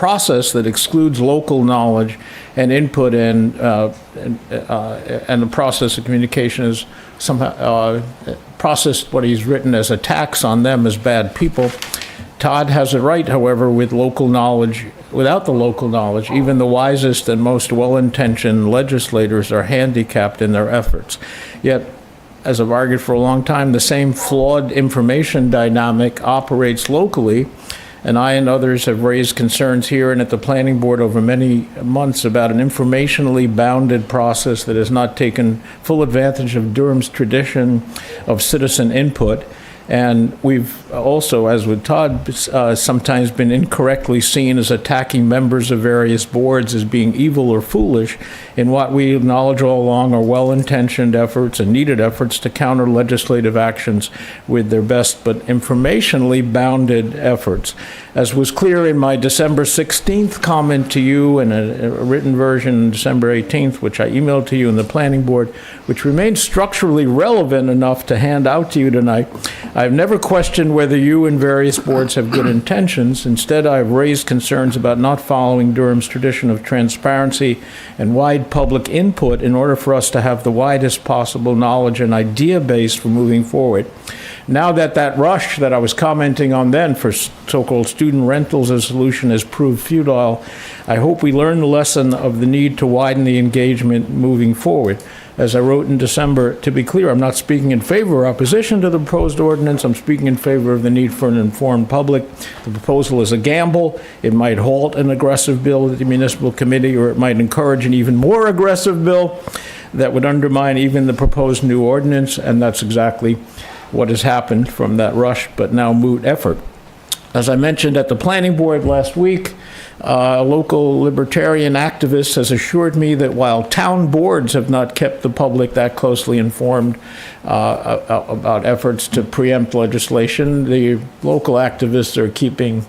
process that excludes local knowledge and input, and the process of communication is somehow processed what he's written as attacks on them as bad people. Todd has it right, however, with local knowledge. Without the local knowledge, even the wisest and most well-intentioned legislators are handicapped in their efforts. Yet, as I've argued for a long time, the same flawed information dynamic operates locally, and I and others have raised concerns here and at the Planning Board over many months about an informationally bounded process that has not taken full advantage of Durham's tradition of citizen input. And we've also, as with Todd, sometimes been incorrectly seen as attacking members of various boards as being evil or foolish in what we acknowledge all along are well-intentioned efforts and needed efforts to counter legislative actions with their best but informationally bounded efforts. As was clear in my December 16th comment to you and a written version December 18th, which I emailed to you in the Planning Board, which remains structurally relevant enough to hand out to you tonight, I've never questioned whether you and various boards have good intentions. Instead, I've raised concerns about not following Durham's tradition of transparency and wide public input in order for us to have the widest possible knowledge and idea base for moving forward. Now that rush that I was commenting on then for so-called student rentals as a solution has proved futile, I hope we learn the lesson of the need to widen the engagement moving forward. As I wrote in December, to be clear, I'm not speaking in favor or opposition to the proposed ordinance. I'm speaking in favor of the need for an informed public. The proposal is a gamble. It might halt an aggressive bill at the municipal committee, or it might encourage an even more aggressive bill that would undermine even the proposed new ordinance, and that's exactly what has happened from that rush but now moot effort. As I mentioned at the Planning Board last week, a local libertarian activist has assured me that while town boards have not kept the public that closely informed about efforts to preempt legislation, the local activists are keeping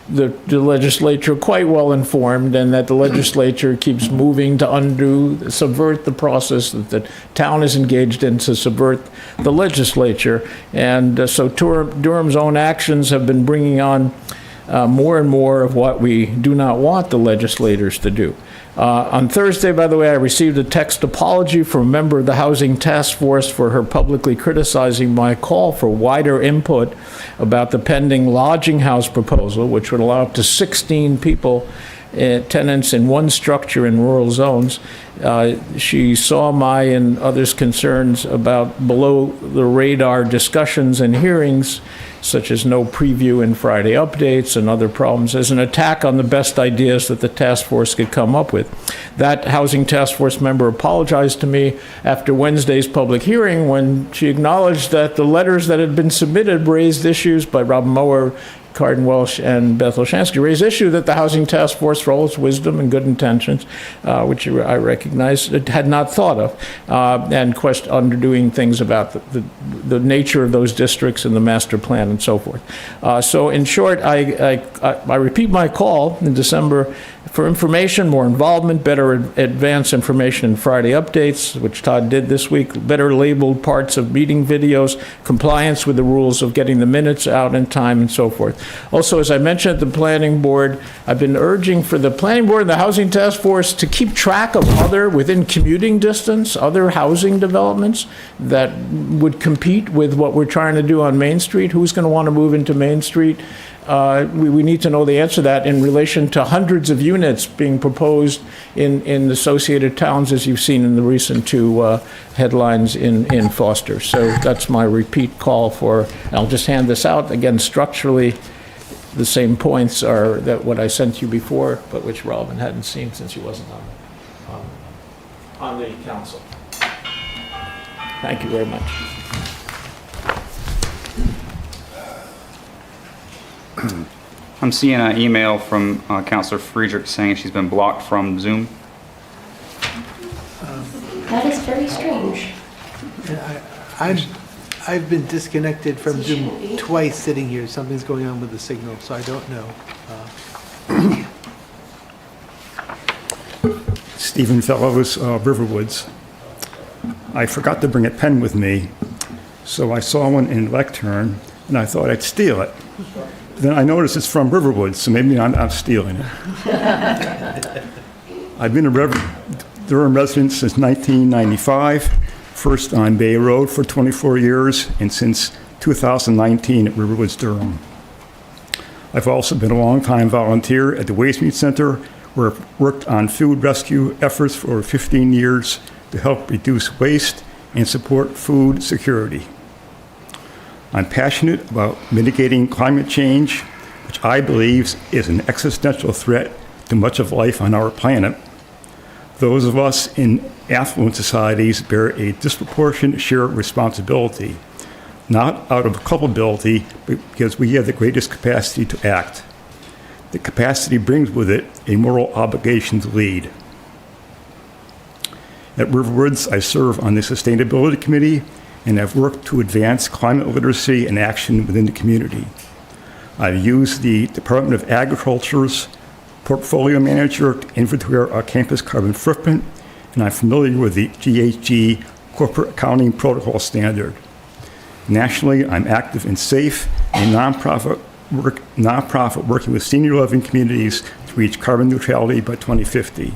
the legislature quite well informed, and that the legislature keeps moving to subvert the process that the town is engaged in to subvert the legislature. And so Durham's own actions have been bringing on more and more of what we do not want the legislators to do. On Thursday, by the way, I received a text apology from a member of the Housing Task Force for her publicly criticizing my call for wider input about the pending lodging house proposal, which would allow up to 16 people, tenants in one structure in rural zones. She saw my and others' concerns about below-the-radar discussions and hearings, such as no preview and Friday updates and other problems, as an attack on the best ideas that the task force could come up with. That Housing Task Force member apologized to me after Wednesday's public hearing when she acknowledged that the letters that had been submitted raised issues by Robin Mower, Cardin Welsh, and Beth Olshansky, raised issue that the Housing Task Force, for all its wisdom and good intentions, which I recognize, it had not thought of, and underdoing things about the nature of those districts and the master plan and so forth. So in short, I repeat my call in December for information, more involvement, better advance information in Friday updates, which Todd did this week, better labeled parts of meeting videos, compliance with the rules of getting the minutes out in time, and so forth. Also, as I mentioned at the Planning Board, I've been urging for the Planning Board and the Housing Task Force to keep track of within commuting distance, other housing developments that would compete with what we're trying to do on Main Street. Who's going to want to move into Main Street? We need to know the answer to that in relation to hundreds of units being proposed in associated towns, as you've seen in the recent two headlines in Foster. So that's my repeat call for, and I'll just hand this out. Again, structurally, the same points are that what I sent you before, but which Robin hadn't seen since he wasn't on the council. Thank you very much. I'm seeing an email from Councilor Friedrich saying she's been blocked from Zoom. That is very strange. I've been disconnected from Zoom twice sitting here. Something's going on with the signal, so I don't know. Stephen Fellows, Riverwoods. I forgot to bring a pen with me, so I saw one in Lectern, and I thought I'd steal it. then I noticed it's from Riverwood, so maybe I'm stealing it. I've been a Durham resident since 1995, first on Bay Road for 24 years, and since 2019 at Riverwoods, Durham. I've also been a longtime volunteer at the Waste Meat Center, where I've worked on food rescue efforts for over 15 years to help reduce waste and support food security. I'm passionate about mitigating climate change, which I believe is an existential threat to much of life on our planet. Those of us in affluent societies bear a disproportionate share of responsibility, not out of culpability, but because we have the greatest capacity to act. The capacity brings with it a moral obligation to lead. At Riverwoods, I serve on the Sustainability Committee, and I've worked to advance climate literacy and action within the community. I've used the Department of Agriculture's Portfolio Manager to inventory our campus carbon footprint, and I'm familiar with the GHG Corporate Accounting Protocol Standard. Nationally, I'm active in SAFE, a nonprofit working with senior living communities to reach carbon neutrality by 2050.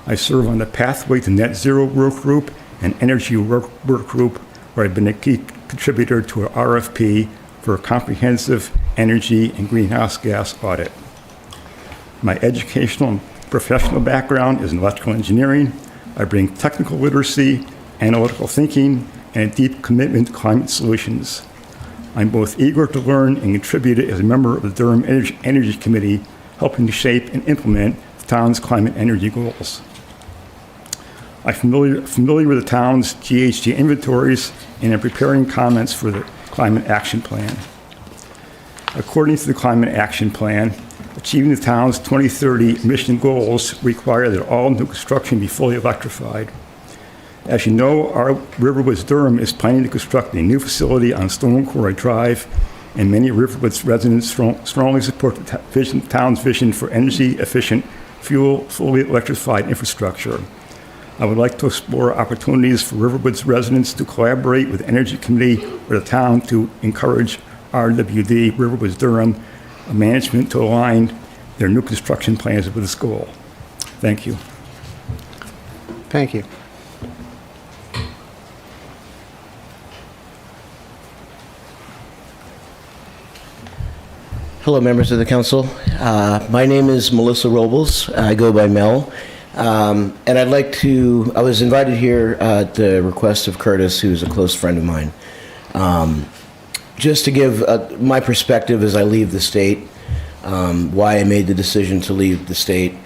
I serve on the Pathway to Net Zero work group and Energy work group, where I've been a key contributor to an RFP for a comprehensive energy and greenhouse gas audit. My educational and professional background is in electrical engineering. I bring technical literacy, analytical thinking, and a deep commitment to climate solutions. I'm both eager to learn and contribute as a member of the Durham Energy Committee, helping to shape and implement the town's climate energy goals. I'm familiar with the town's GHG inventories and am preparing comments for the Climate Action Plan. According to the Climate Action Plan, achieving the town's 2030 emission goals require that all new construction be fully electrified. As you know, our Riverwoods Durham is planning to construct a new facility on Stone Quarry Drive, and many Riverwoods residents strongly support the town's vision for energy-efficient, fully electrified infrastructure. I would like to explore opportunities for Riverwoods residents to collaborate with the Energy Committee or the town to encourage RWD, Riverwoods Durham, management to align their new construction plans with this goal. Thank you. Thank you. Hello, members of the council. My name is Melissa Robles. I go by Mel. And I was invited here at the request of Curtis, who's a close friend of mine, just to give my perspective as I leave the state, why I made the decision to leave the state,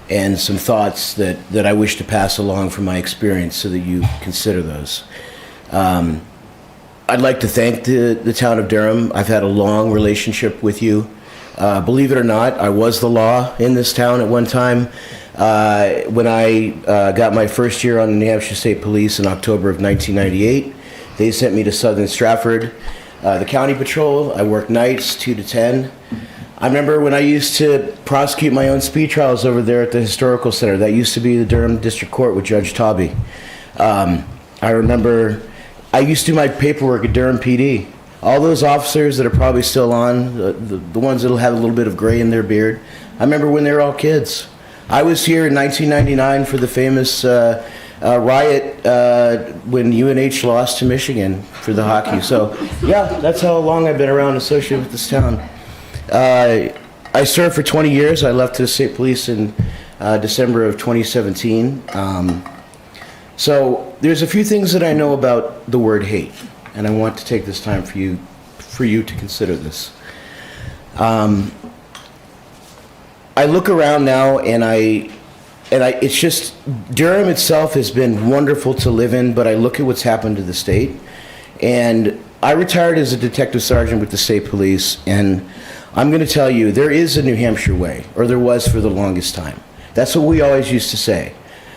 and some thoughts that I wish to pass along from my experience so that you consider those. I'd like to thank the town of Durham. I've had a long relationship with you. Believe it or not, I was the law in this town at one time. When I got my first year on the New Hampshire State Police in October of 1998, they sent me to Southern Stratford, the county patrol. I worked nights, 2 to 10. I remember when I used to prosecute my own speed trials over there at the Historical Center. That used to be the Durham District Court with Judge Tobby. I remember I used to do my paperwork at Durham PD. All those officers that are probably still on, the ones that'll have a little bit of gray in their beard, I remember when they were all kids. I was here in 1999 for the famous riot when UNH lost to Michigan for the hockey. So, yeah, that's how long I've been around associated with this town. I served for 20 years. I left the state police in December of 2017. So there's a few things that I know about the word hate, and I want to take this time for you to consider this. I look around now, and it's just, Durham itself has been wonderful to live in, but I look at what's happened to the state. And I retired as a detective sergeant with the state police, and I'm going to tell you, there is a New Hampshire way, or there was for the longest time. That's what we always used to say.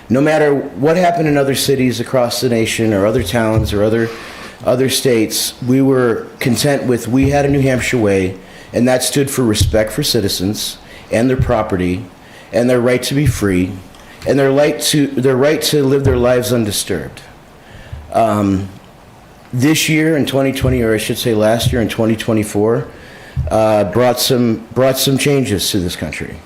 No matter what happened in other cities across the nation, or other towns, or other states, we were content with, we had a New Hampshire way, and that stood for respect for citizens and their property, and their right to be free, and their right to live their lives undisturbed. This year in 2020, or I should say last year in 2024, brought some changes to this country.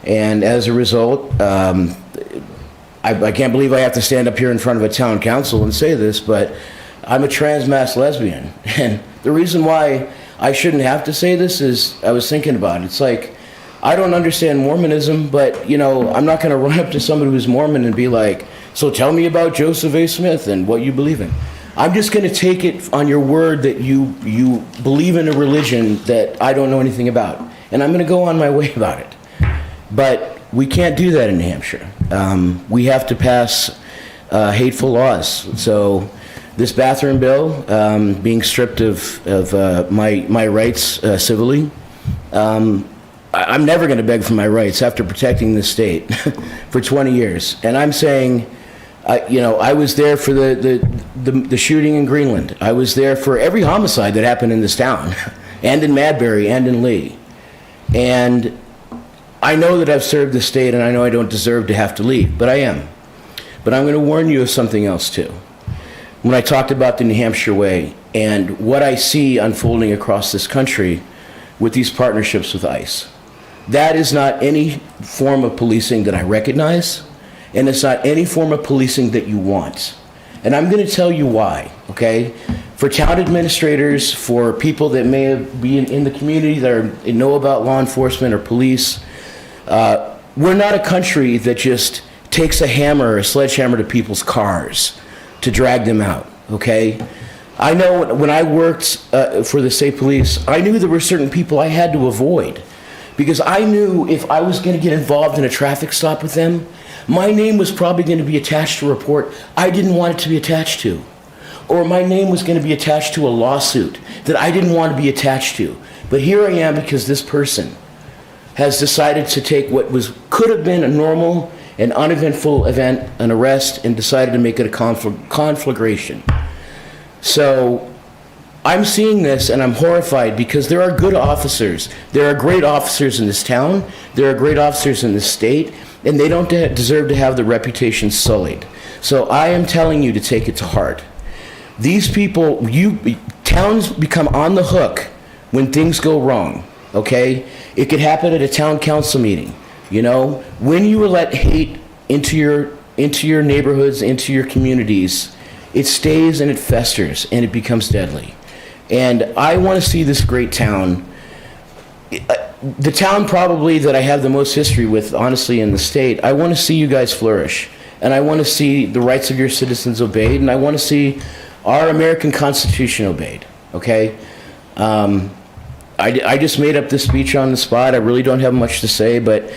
And as a result, I can't believe I have to stand up here in front of a town council and say this, but I'm a trans-mass lesbian. And the reason why I shouldn't have to say this is, I was thinking about it. It's like, I don't understand Mormonism, but, you know, I'm not going to run up to somebody who's Mormon and be like, so tell me about Joseph A. Smith and what you believe in. I'm just going to take it on your word that you believe in a religion that I don't know anything about. And I'm going to go on my way about it. But we can't do that in New Hampshire. We have to pass hateful laws. So this bathroom bill, being stripped of my rights civilly, I'm never going to beg for my rights after protecting this state for 20 years. And I'm saying, you know, I was there for the shooting in Greenland. I was there for every homicide that happened in this town, and in Madbury, and in Lee. And I know that I've served the state, and I know I don't deserve to have to leave, but I am. But I'm going to warn you of something else, too. When I talked about the New Hampshire way and what I see unfolding across this country with these partnerships with ICE, that is not any form of policing that I recognize, and it's not any form of policing that you want. And I'm going to tell you why, okay? For town administrators, for people that may be in the community that know about law enforcement or police, we're not a country that just takes a hammer or a sledgehammer to people's cars to drag them out, okay? I know when I worked for the state police, I knew there were certain people I had to avoid, because I knew if I was going to get involved in a traffic stop with them, my name was probably going to be attached to a report I didn't want it to be attached to. Or my name was going to be attached to a lawsuit that I didn't want to be attached to. But here I am because this person has decided to take what could have been a normal and uneventful event, an arrest, and decided to make it a conflagration. So I'm seeing this and I'm horrified because there are good officers. There are great officers in this town. There are great officers in this state, and they don't deserve to have their reputation sullied. So I am telling you to take it to heart. These people, towns become on the hook when things go wrong, okay? It could happen at a town council meeting, you know? When you let hate into your neighborhoods, into your communities, it stays and it festers and it becomes deadly. And I want to see this great town, the town probably that I have the most history with, honestly, in the state. I want to see you guys flourish, and I want to see the rights of your citizens obeyed, and I want to see our American Constitution obeyed, okay? I just made up this speech on the spot. I really don't have much to say, but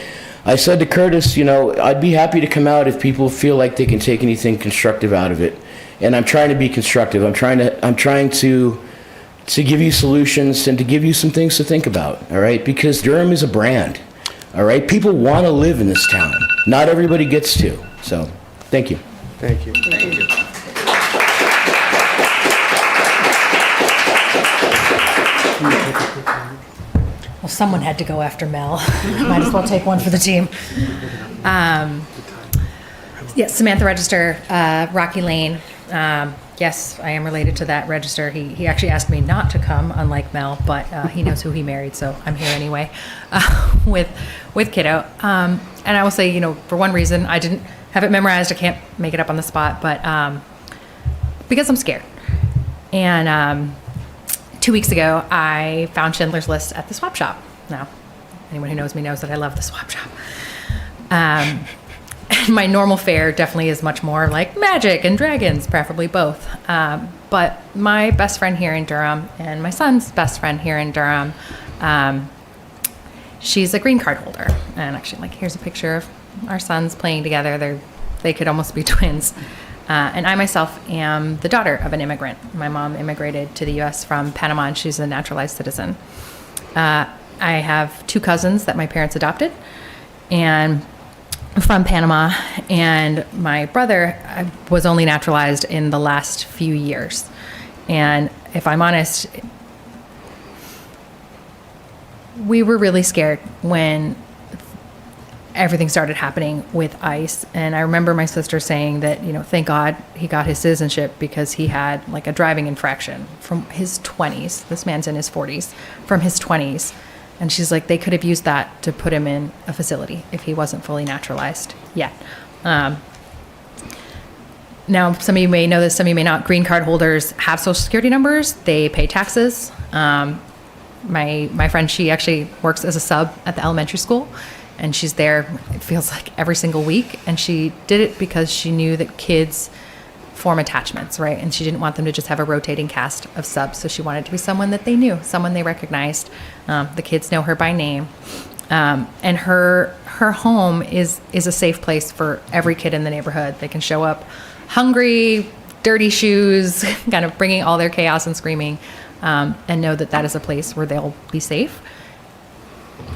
I said to Curtis, you know, I'd be happy to come out if people feel like they can take anything constructive out of it. And I'm trying to be constructive. I'm trying to give you solutions and to give you some things to think about, all right? Because Durham is a brand, all right? People want to live in this town. Not everybody gets to. So, thank you. Thank you. Thank you. Well, someone had to go after Mel. Might as well take one for the team. Yes, Samantha Register, Rocky Lane. Yes, I am related to that register. He actually asked me not to come, unlike Mel, but he knows who he married, so I'm here anyway with Kiddo. And I will say, you know, for one reason, I didn't have it memorized. I can't make it up on the spot, but because I'm scared. And 2 weeks ago, I found Schindler's List at the swap shop. Now, anyone who knows me knows that I love the swap shop. My normal fare definitely is much more like magic and dragons, preferably both. But my best friend here in Durham and my son's best friend here in Durham, she's a green card holder. And actually, like, here's a picture of our sons playing together. They could almost be twins. And I myself am the daughter of an immigrant. My mom immigrated to the U.S. from Panama, and she's a naturalized citizen. I have 2 cousins that my parents adopted, and from Panama, and my brother was only naturalized in the last few years. And if I'm honest, we were really scared when everything started happening with ICE. And I remember my sister saying that, thank God he got his citizenship because he had like a driving infraction from his 20s. This man's in his 40s, from his 20s. And she's like, they could have used that to put him in a facility if he wasn't fully naturalized yet. Now, some of you may know this, some of you may not. Green card holders have Social Security numbers. They pay taxes. My friend, she actually works as a sub at the elementary school, and she's there, it feels like, every single week. And she did it because she knew that kids form attachments, right? And she didn't want them to just have a rotating cast of subs. So she wanted to be someone that they knew, someone they recognized. The kids know her by name. And her home is a safe place for every kid in the neighborhood. They can show up hungry, dirty shoes, kind of bringing all their chaos and screaming, and know that that is a place where they'll be safe.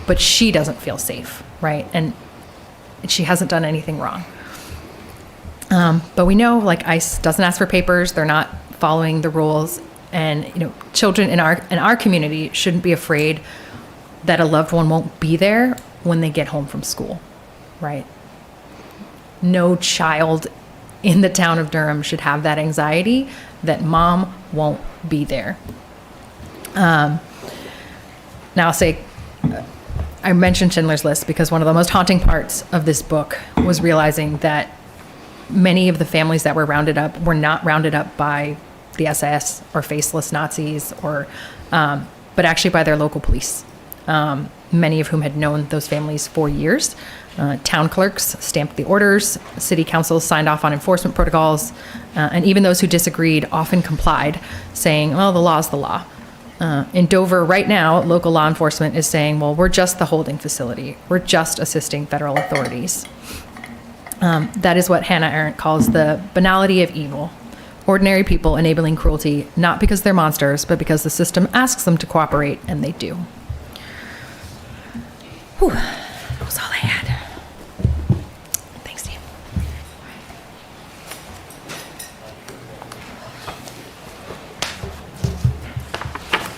But she doesn't feel safe, right? And she hasn't done anything wrong. But we know, like, ICE doesn't ask for papers. They're not following the rules. And, children in our community shouldn't be afraid that a loved one won't be there when they get home from school, right? No child in the town of Durham should have that anxiety that mom won't be there. Now I'll say, I mentioned Schindler's List because one of the most haunting parts of this book was realizing that many of the families that were rounded up were not rounded up by the SS or faceless Nazis, but actually by their local police, many of whom had known those families for years. Town clerks stamped the orders, city councils signed off on enforcement protocols, and even those who disagreed often complied, saying, well, the law is the law. In Dover right now, local law enforcement is saying, well, we're just the holding facility. We're just assisting federal authorities. That is what Hannah Arendt calls the banality of evil. Ordinary people enabling cruelty, not because they're monsters, but because the system asks them to cooperate, and they do. Whew, that was all I had. Thanks, Steve.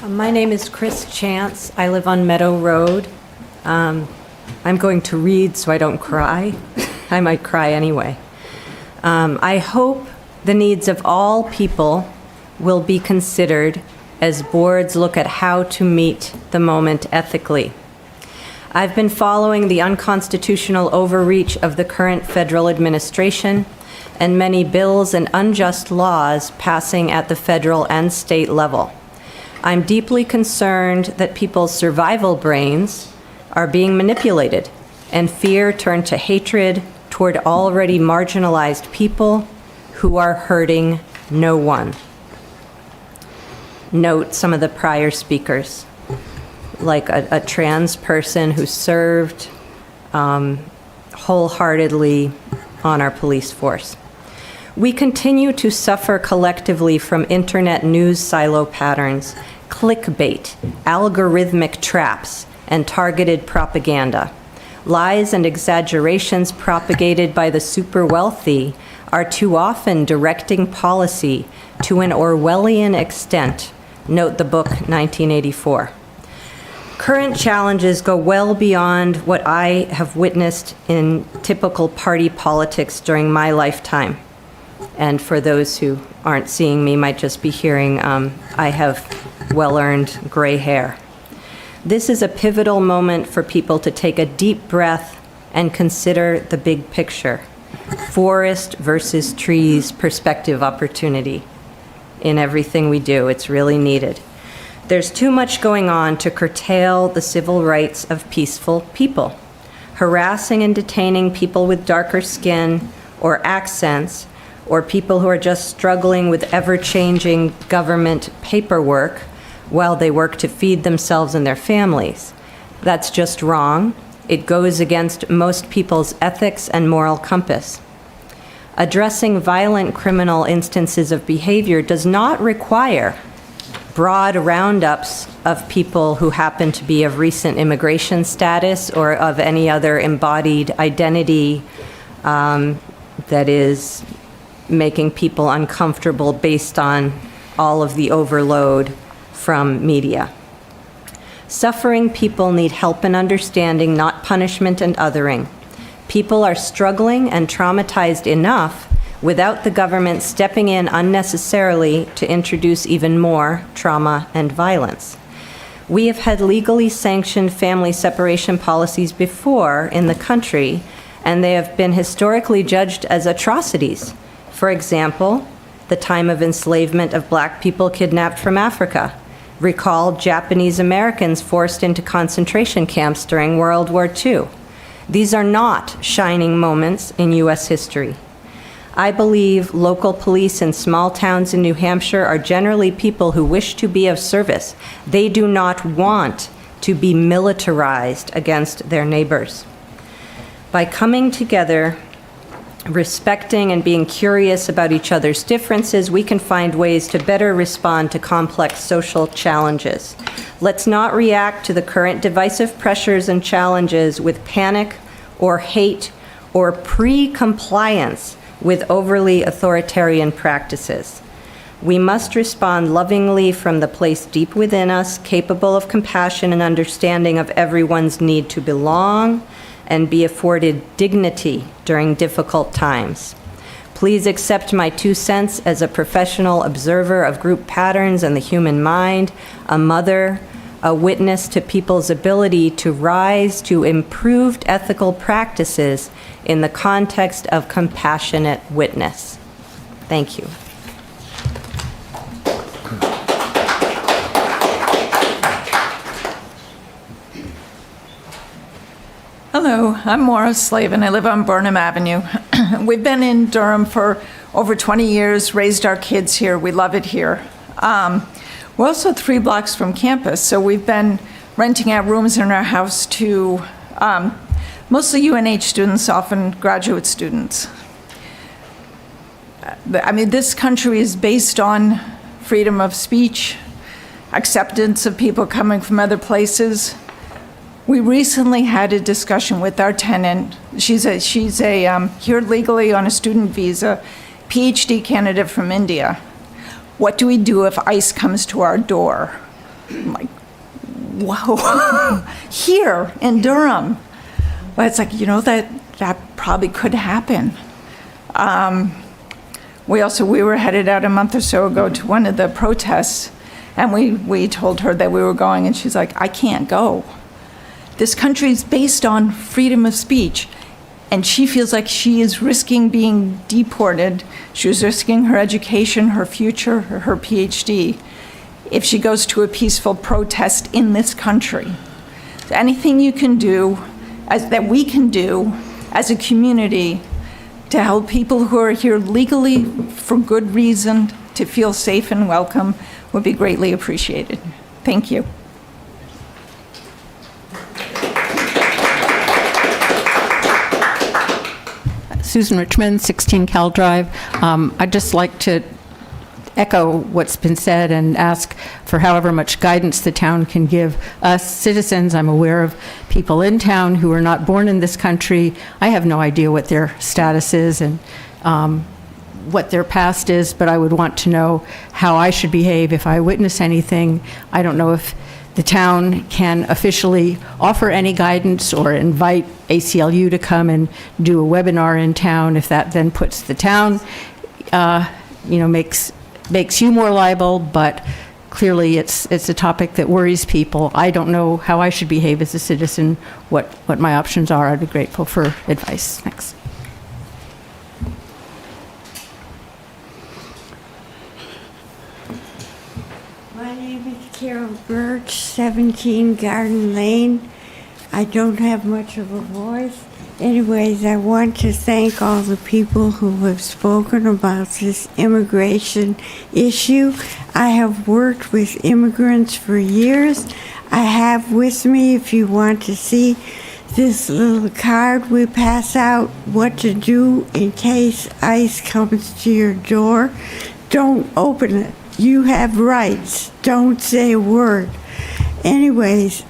My name is Chris Chance. I live on Meadow Road. I'm going to read so I don't cry. I might cry anyway. I hope the needs of all people will be considered as boards look at how to meet the moment ethically. I've been following the unconstitutional overreach of the current federal administration and many bills and unjust laws passing at the federal and state level. I'm deeply concerned that people's survival brains are being manipulated and fear turned to hatred toward already marginalized people who are hurting no one. Note some of the prior speakers, like a trans person who served wholeheartedly on our police force. We continue to suffer collectively from internet news silo patterns, clickbait, algorithmic traps, and targeted propaganda. Lies and exaggerations propagated by the super wealthy are too often directing policy to an Orwellian extent. Note the book 1984. Current challenges go well beyond what I have witnessed in typical party politics during my lifetime. And for those who aren't seeing me, might just be hearing, I have well-earned gray hair. This is a pivotal moment for people to take a deep breath and consider the big picture. Forest versus trees perspective opportunity in everything we do. It's really needed. There's too much going on to curtail the civil rights of peaceful people. Harassing and detaining people with darker skin or accents, or people who are just struggling with ever-changing government paperwork while they work to feed themselves and their families. That's just wrong. It goes against most people's ethics and moral compass. Addressing violent criminal instances of behavior does not require broad roundups of people who happen to be of recent immigration status or of any other embodied identity that is making people uncomfortable based on all of the overload from media. Suffering people need help and understanding, not punishment and othering. People are struggling and traumatized enough without the government stepping in unnecessarily to introduce even more trauma and violence. We have had legally sanctioned family separation policies before in the country, and they have been historically judged as atrocities. For example, the time of enslavement of black people kidnapped from Africa. Recall Japanese Americans forced into concentration camps during World War II. These are not shining moments in U.S. history. I believe local police in small towns in New Hampshire are generally people who wish to be of service. They do not want to be militarized against their neighbors. By coming together, respecting and being curious about each other's differences, we can find ways to better respond to complex social challenges. Let's not react to the current divisive pressures and challenges with panic or hate or pre-compliance with overly authoritarian practices. We must respond lovingly from the place deep within us, capable of compassion and understanding of everyone's need to belong and be afforded dignity during difficult times. Please accept my 2 cents as a professional observer of group patterns and the human mind, a mother, a witness to people's ability to rise to improved ethical practices in the context of compassionate witness. Thank you. Hello, I'm Maura Slavin. I live on Burnham Avenue. We've been in Durham for over 20 years, raised our kids here. We love it here. We're also 3 blocks from campus, so we've been renting out rooms in our house to mostly UNH students, often graduate students. I mean, this country is based on freedom of speech, acceptance of people coming from other places. We recently had a discussion with our tenant. She's here legally on a student visa, PhD candidate from India. What do we do if ICE comes to our door? I'm like, whoa, here in Durham. But it's like, you know, that probably could happen. We were headed out a month or so ago to one of the protests, and we told her that we were going, and she's like, I can't go. This country is based on freedom of speech, and she feels like she is risking being deported. She was risking her education, her future, her PhD, if she goes to a peaceful protest in this country. So anything you can do, that we can do as a community to help people who are here legally for good reason to feel safe and welcome would be greatly appreciated. Thank you. Susan Richmond, 16 Cal Drive. I'd just like to echo what's been said and ask for however much guidance the town can give us citizens. I'm aware of people in town who are not born in this country. I have no idea what their status is and what their past is, but I would want to know how I should behave if I witness anything. I don't know if the town can officially offer any guidance or invite ACLU to come and do a webinar in town. If that then puts the town, makes you more liable, but clearly it's a topic that worries people. I don't know how I should behave as a citizen, what my options are. I'd be grateful for advice. Thanks. My name is Carol Birch, 17 Garden Lane. I don't have much of a voice. Anyways, I want to thank all the people who have spoken about this immigration issue. I have worked with immigrants for years. I have with me, if you want to see, this little card we pass out, what to do in case ICE comes to your door. Don't open it. You have rights. Don't say a word. Anyways,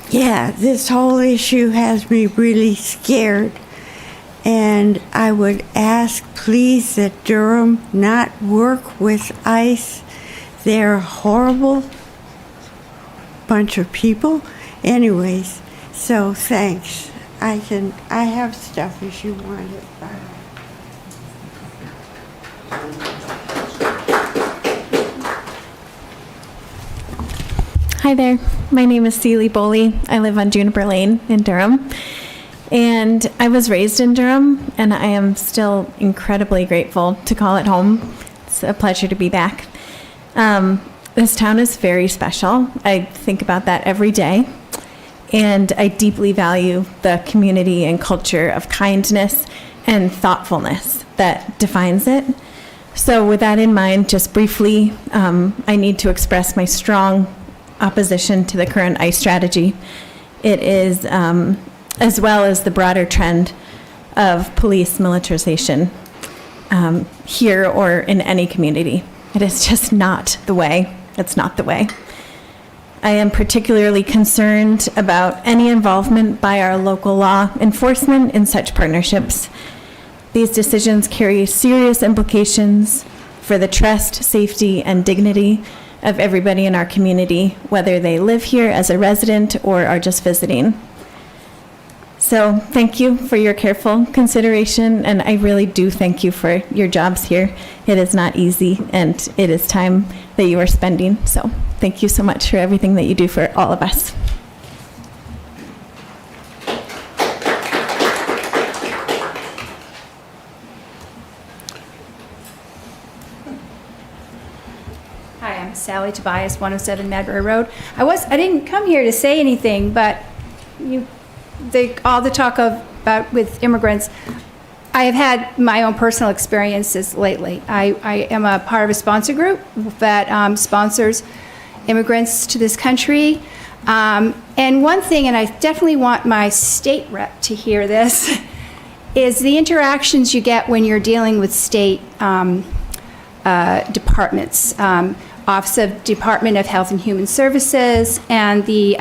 yeah, this whole issue has me really scared. And I would ask, please, that Durham not work with ICE. They're a horrible bunch of people. Anyways, so thanks. I have stuff if you want it. Hi there. My name is Celie Boley. I live on Juniper Lane in Durham. And I was raised in Durham, and I am still incredibly grateful to call it home. It's a pleasure to be back. This town is very special. I think about that every day. And I deeply value the community and culture of kindness and thoughtfulness that defines it. So with that in mind, just briefly, I need to express my strong opposition to the current ICE strategy. It is, as well as the broader trend of police militarization here or in any community. It is just not the way. It's not the way. I am particularly concerned about any involvement by our local law enforcement in such partnerships. These decisions carry serious implications for the trust, safety, and dignity of everybody in our community, whether they live here as a resident or are just visiting. So thank you for your careful consideration, and I really do thank you for your jobs here. It is not easy, and it is time that you are spending. So thank you so much for everything that you do for all of us. Hi, I'm Sally Tobias, 107 Madbury Road. I didn't come here to say anything, but all the talk about with immigrants, I have had my own personal experiences lately. I am a part of a sponsor group that sponsors immigrants to this country. And one thing, and I definitely want my state rep to hear this, is the interactions you get when you're dealing with state departments. Office of Department of Health and Human Services and the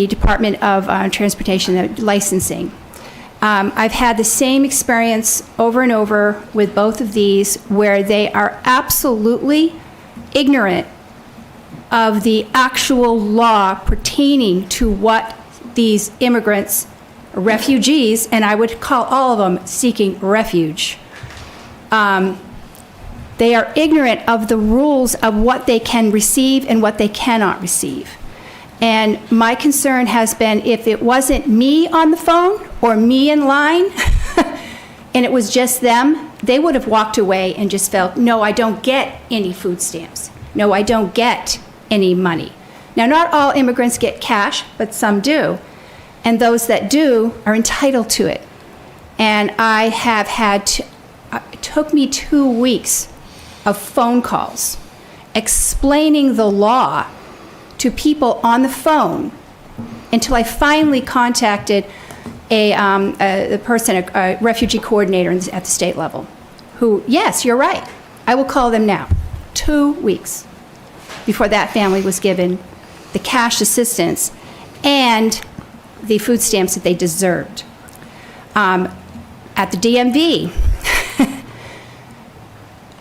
Department of Transportation and Licensing. I've had the same experience over and over with both of these, where they are absolutely ignorant of the actual law pertaining to what these immigrants, refugees, and I would call all of them seeking refuge. They are ignorant of the rules of what they can receive and what they cannot receive. And my concern has been, if it wasn't me on the phone or me in line, and it was just them, they would have walked away and just felt, no, I don't get any food stamps. No, I don't get any money. Now, not all immigrants get cash, but some do. And those that do are entitled to it. And I have had it took me 2 weeks of phone calls explaining the law to people on the phone until I finally contacted a refugee coordinator at the state level, who, yes, you're right, I will call them now. 2 weeks before that family was given the cash assistance and the food stamps that they deserved. At the DMV,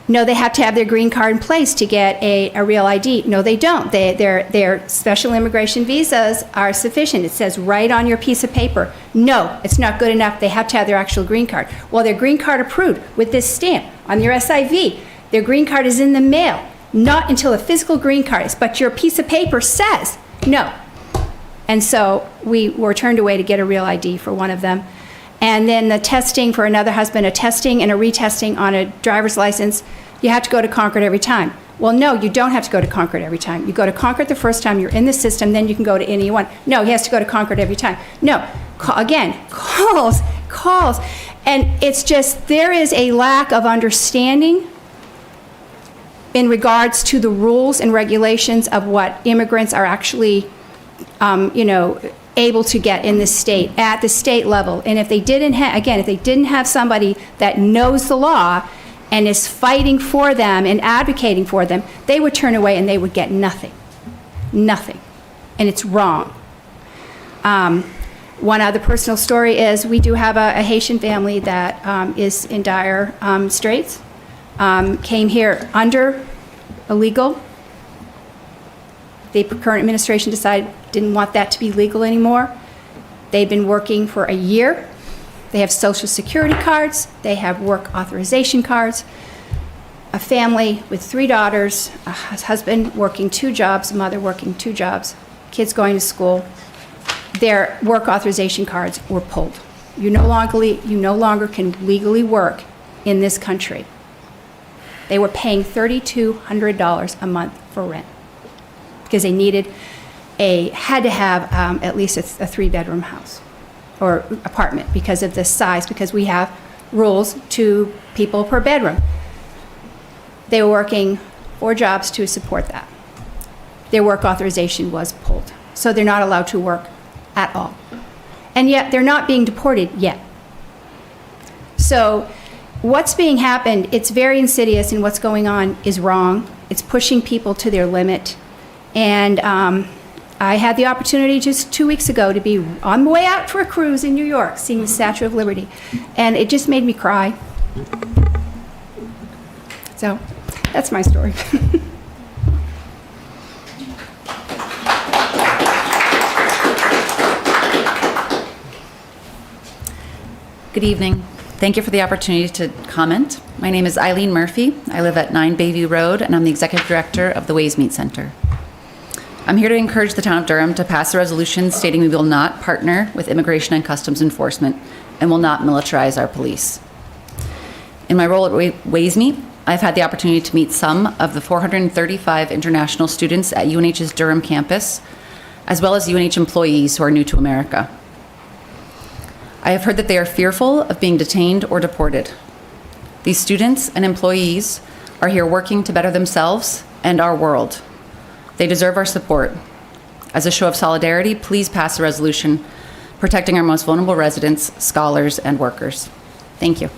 no, they have to have their green card in place to get a real ID. No, they don't. Their special immigration visas are sufficient. It says right on your piece of paper. No, it's not good enough. They have to have their actual green card. Well, their green card approved with this stamp on your SIV. Their green card is in the mail. Not until a physical green card is, but your piece of paper says no. And so we were turned away to get a real ID for one of them. And then the testing for another husband, a testing and a retesting on a driver's license, you have to go to Concord every time. Well, no, you don't have to go to Concord every time. You go to Concord the first time, you're in the system, then you can go to any one. No, he has to go to Concord every time. No, calls. And it's just, there is a lack of understanding in regards to the rules and regulations of what immigrants are actually, able to get in this state, at the state level. And if they didn't have somebody that knows the law and is fighting for them and advocating for them, they would turn away and they would get nothing. Nothing. And it's wrong. One other personal story is we do have a Haitian family that is in dire straits. Came here under illegal. The current administration decided didn't want that to be legal anymore. They've been working for a year. They have Social Security cards. They have work authorization cards. A family with 3 daughters, a husband working 2 jobs, a mother working 2 jobs, kids going to school. Their work authorization cards were pulled. You no longer can legally work in this country. They were paying $3,200 a month for rent because they had to have at least a 3-bedroom house or apartment because of the size, because we have rules 2 people per bedroom. They were working 4 jobs to support that. Their work authorization was pulled, so they're not allowed to work at all. And yet, they're not being deported yet. So what's being happened, it's very insidious, and what's going on is wrong. It's pushing people to their limit. And I had the opportunity just 2 weeks ago to be on the way out for a cruise in New York, seeing the Statue of Liberty. And it just made me cry. So that's my story. Good evening. Thank you for the opportunity to comment. My name is Eileen Murphy. I live at 9 Bayview Road, and I'm the Executive Director of the Ways Meet Center. I'm here to encourage the town of Durham to pass a resolution stating we will not partner with Immigration and Customs Enforcement and will not militarize our police. In my role at Ways Meet, I've had the opportunity to meet some of the 435 international students at UNH's Durham campus, as well as UNH employees who are new to America. I have heard that they are fearful of being detained or deported. These students and employees are here working to better themselves and our world. They deserve our support. As a show of solidarity, please pass a resolution protecting our most vulnerable residents, scholars, and workers. Thank you.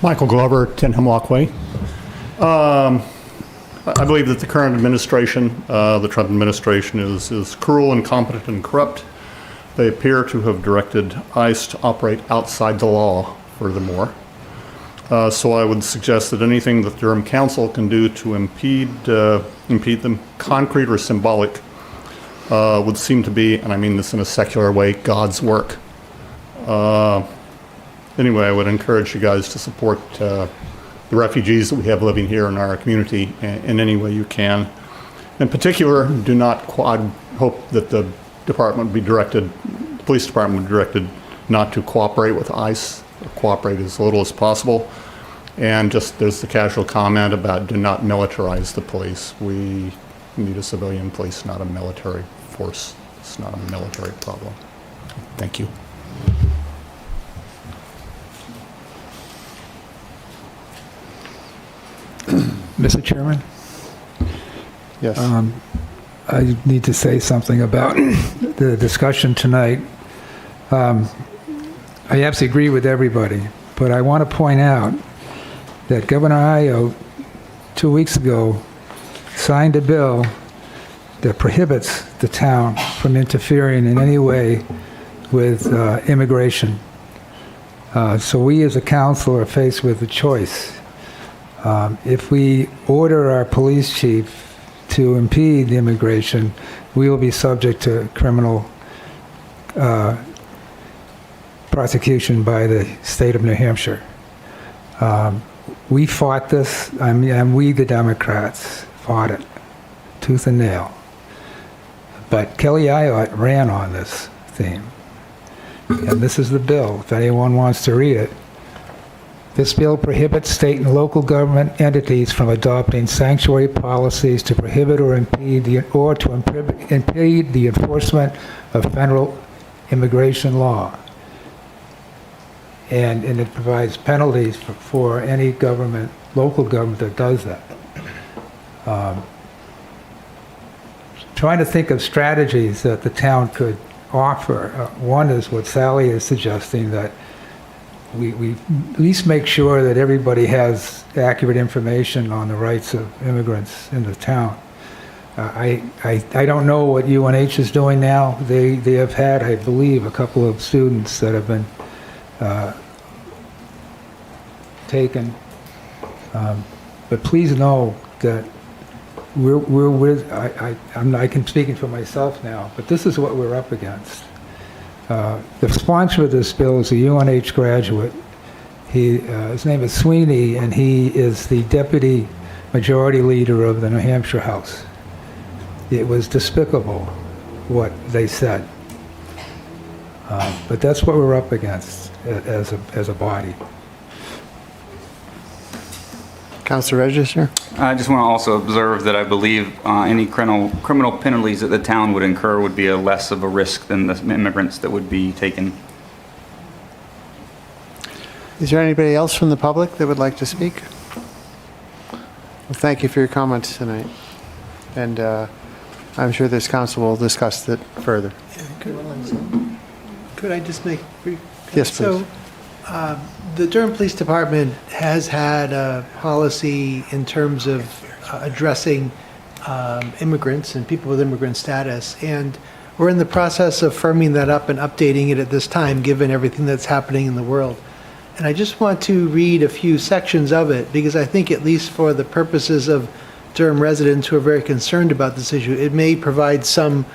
Michael Glover, 10 Hemlock Way. I believe that the current administration, the Trump administration, is cruel, incompetent, and corrupt. They appear to have directed ICE to operate outside the law, furthermore. So I would suggest that anything that Durham Council can do to impede them, concrete or symbolic, would seem to be, and I mean this in a secular way, God's work. Anyway, I would encourage you guys to support the refugees that we have living here in our community in any way you can. In particular, I hope that the department would be directed, the police department would be directed not to cooperate with ICE, or cooperate as little as possible. And just there's the casual comment about do not militarize the police. We need a civilian police, not a military force. It's not a military problem. Thank you. Mr. Chairman? Yes. I need to say something about the discussion tonight. I absolutely agree with everybody, but I want to point out that Governor Ayo 2 weeks ago signed a bill that prohibits the town from interfering in any way with immigration. So we as a council are faced with a choice. If we order our police chief to impede the immigration, we will be subject to criminal prosecution by the state of New Hampshire. We fought this, and we, the Democrats, fought it tooth and nail. But Kelly Ayotte ran on this theme. And this is the bill, if anyone wants to read it. This bill prohibits state and local government entities from adopting sanctuary policies to prohibit or impede the enforcement of federal immigration law. And it provides penalties for any government, local government that does that. Trying to think of strategies that the town could offer. One is what Sally is suggesting, that we at least make sure that everybody has accurate information on the rights of immigrants in the town. I don't know what UNH is doing now. They have had, I believe, a couple of students that have been taken. But please know that we're with, I can speak for myself now, but this is what we're up against. The sponsor of this bill is a UNH graduate. His name is Sweeney, and he is the deputy majority leader of the New Hampshire House. It was despicable what they said. But that's what we're up against as a body. Councilor Register? I just want to also observe that I believe any criminal penalties that the town would incur would be less of a risk than the immigrants that would be taken. Is there anybody else from the public that would like to speak? Well, thank you for your comments tonight. And I'm sure this council will discuss it further. Could I just make? Yes, please. So, the Durham Police Department has had a policy in terms of addressing immigrants and people with immigrant status, and we're in the process of firming that up and updating it at this time, given everything that's happening in the world. And I just want to read a few sections of it, because I think, at least for the purposes of Durham residents who are very concerned about this issue, it may provide some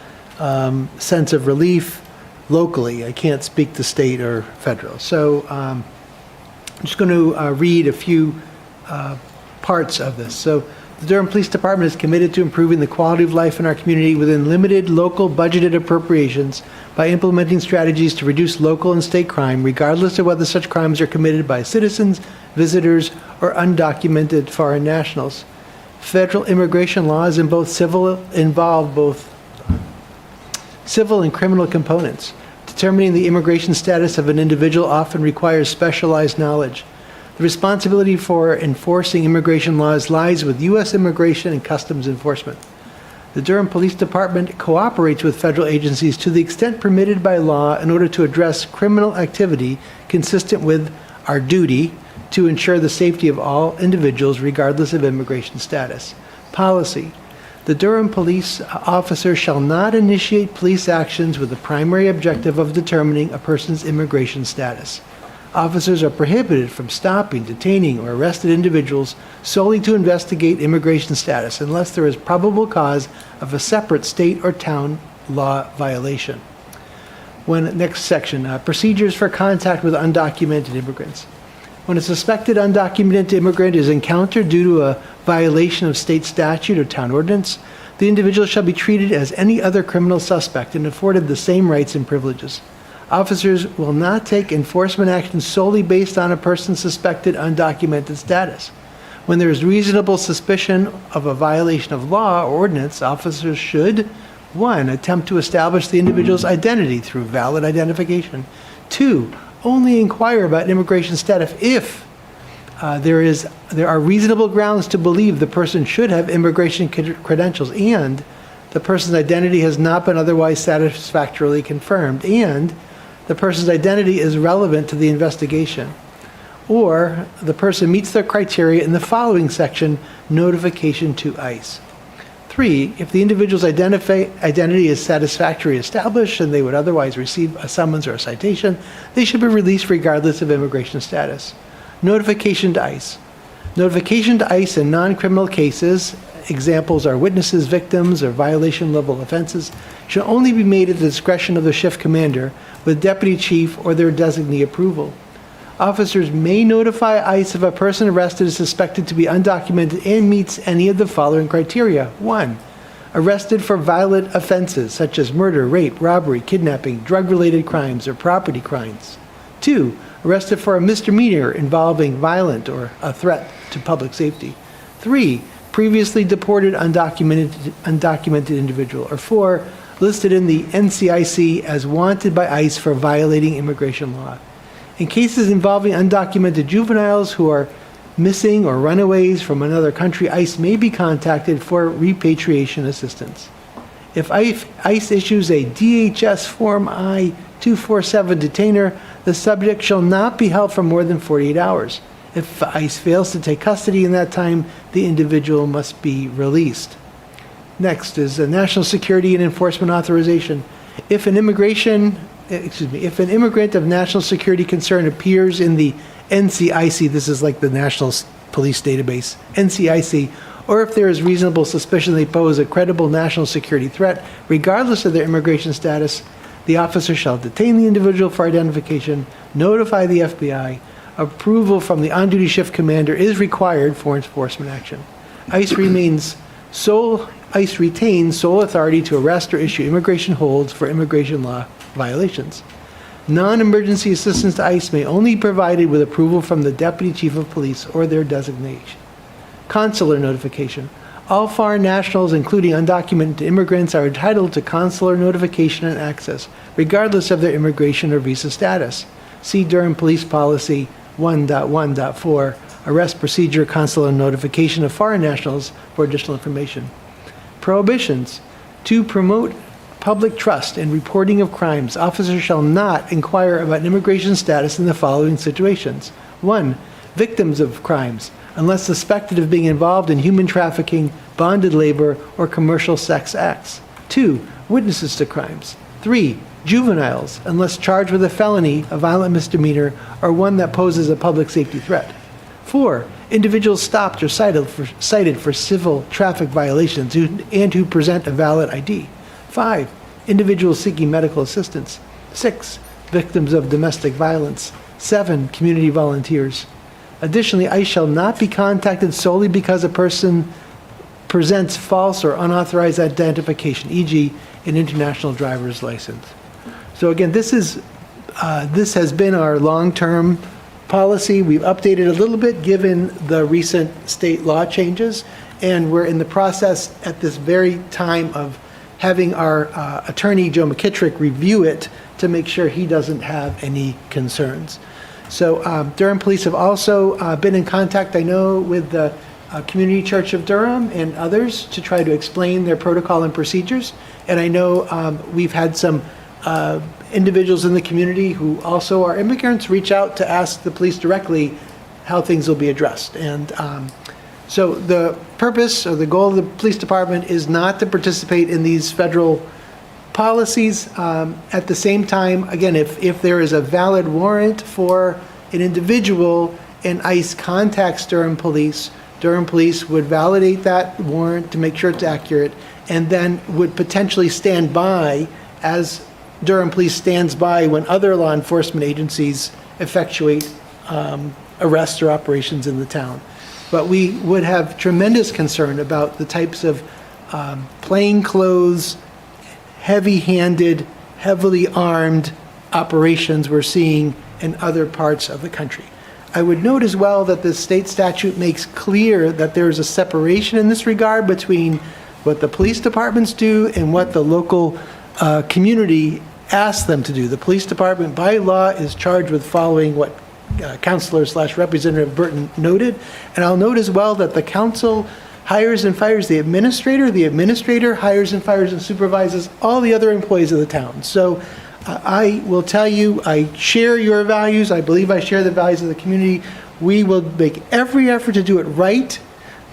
sense of relief locally. I can't speak to state or federal. So I'm just going to read a few parts of this. So the Durham Police Department is committed to improving the quality of life in our community within limited local budgeted appropriations by implementing strategies to reduce local and state crime, regardless of whether such crimes are committed by citizens, visitors, or undocumented foreign nationals. Federal immigration laws involve both civil and criminal components. Determining the immigration status of an individual often requires specialized knowledge. The responsibility for enforcing immigration laws lies with U.S. Immigration and Customs Enforcement. The Durham Police Department cooperates with federal agencies to the extent permitted by law in order to address criminal activity consistent with our duty to ensure the safety of all individuals regardless of immigration status. Policy. The Durham police officer shall not initiate police actions with the primary objective of determining a person's immigration status. Officers are prohibited from stopping, detaining, or arresting individuals solely to investigate immigration status unless there is probable cause of a separate state or town law violation. Next section, procedures for contact with undocumented immigrants. When a suspected undocumented immigrant is encountered due to a violation of state statute or town ordinance, the individual shall be treated as any other criminal suspect and afforded the same rights and privileges. Officers will not take enforcement action solely based on a person's suspected undocumented status. When there is reasonable suspicion of a violation of law or ordinance, officers should, 1, attempt to establish the individual's identity through valid identification. 2, only inquire about immigration status if there are reasonable grounds to believe the person should have immigration credentials and the person's identity has not been otherwise satisfactorily confirmed and the person's identity is relevant to the investigation, or the person meets the criteria in the following section, notification to ICE. 3, if the individual's identity is satisfactorily established and they would otherwise receive a summons or a citation, they should be released regardless of immigration status. Notification to ICE. Notification to ICE in non-criminal cases, examples are witnesses, victims, or violation level offenses, should only be made at the discretion of the shift commander with deputy chief or their designee approval. Officers may notify ICE if a person arrested is suspected to be undocumented and meets any of the following criteria. 1, arrested for violent offenses such as murder, rape, robbery, kidnapping, drug-related crimes, or property crimes. 2, arrested for a misdemeanor involving violent or a threat to public safety. 3, previously deported undocumented individual. Or 4, listed in the NCIC as wanted by ICE for violating immigration law. In cases involving undocumented juveniles who are missing or runaways from another country, ICE may be contacted for repatriation assistance. If ICE issues a DHS Form I-247 detainer, the subject shall not be held for more than 48 hours. If ICE fails to take custody in that time, the individual must be released. Next is national security and enforcement authorization. If an if an immigrant of national security concern appears in the NCIC, this is like the National Police Database, NCIC, or if there is reasonable suspicion they pose a credible national security threat, regardless of their immigration status, the officer shall detain the individual for identification, notify the FBI. Approval from the on-duty shift commander is required for enforcement action. ICE retains sole authority to arrest or issue immigration holds for immigration law violations. Non-emergency assistance to ICE may only be provided with approval from the Deputy Chief of Police or their designation. Consular notification. All foreign nationals, including undocumented immigrants, are entitled to consular notification and access, regardless of their immigration or visa status. See Durham Police Policy 1.1.4, Arrest Procedure, Consular Notification of Foreign Nationals, for additional information. Prohibitions. To promote public trust and reporting of crimes, officers shall not inquire about immigration status in the following situations. 1. Victims of crimes, unless suspected of being involved in human trafficking, bonded labor, or commercial sex acts. 2. Witnesses to crimes. 3. Juveniles, unless charged with a felony, a violent misdemeanor, or one that poses a public safety threat. 4. Individuals stopped or cited for civil traffic violations and who present a valid ID. 5. Individuals seeking medical assistance. 6. Victims of domestic violence. 7. Community volunteers. Additionally, ICE shall not be contacted solely because a person presents false or unauthorized identification, e.g., an international driver's license. So again, this has been our long-term policy. We've updated a little bit given the recent state law changes, and we're in the process at this very time of having our attorney, Joe McKittrick, review it to make sure he doesn't have any concerns. So Durham Police have also been in contact, I know, with the Community Church of Durham and others to try to explain their protocol and procedures. And I know we've had some individuals in the community who also are immigrants reach out to ask the police directly how things will be addressed. And so the purpose or the goal of the police department is not to participate in these federal policies. At the same time, again, if there is a valid warrant for an individual and ICE contacts Durham Police would validate that warrant to make sure it's accurate, and then would potentially stand by as Durham Police stands by when other law enforcement agencies effectuate arrests or operations in the town. But we would have tremendous concern about the types of plainclothes, heavy-handed, heavily armed operations we're seeing in other parts of the country. I would note as well that the state statute makes clear that there is a separation in this regard between what the police departments do and what the local community asks them to do. The police department, by law, is charged with following what Councilor/Representative Burton noted. And I'll note as well that the council hires and fires the administrator hires and fires and supervises all the other employees of the town. So I will tell you, I share your values. I believe I share the values of the community. We will make every effort to do it right.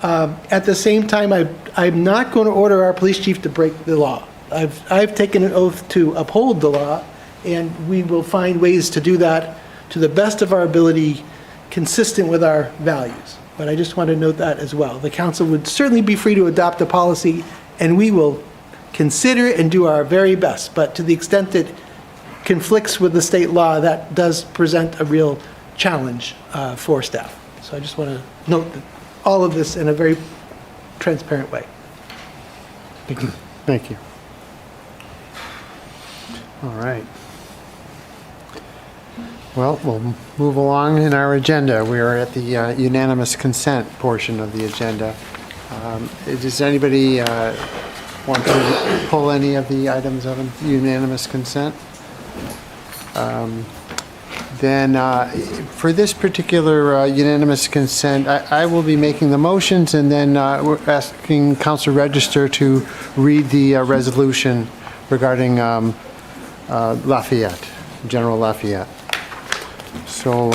At the same time, I'm not going to order our police chief to break the law. I've taken an oath to uphold the law, and we will find ways to do that to the best of our ability, consistent with our values. But I just want to note that as well. The council would certainly be free to adopt a policy, and we will consider it and do our very best. But to the extent that conflicts with the state law, that does present a real challenge for staff. So I just want to note that all of this in a very transparent way. Thank you. Thank you. All right. Well, we'll move along in our agenda. We are at the unanimous consent portion of the agenda. Does anybody want to pull any of the items of unanimous consent? Then for this particular unanimous consent, I will be making the motions, and then we're asking Council Register to read the resolution regarding Lafayette, General Lafayette. So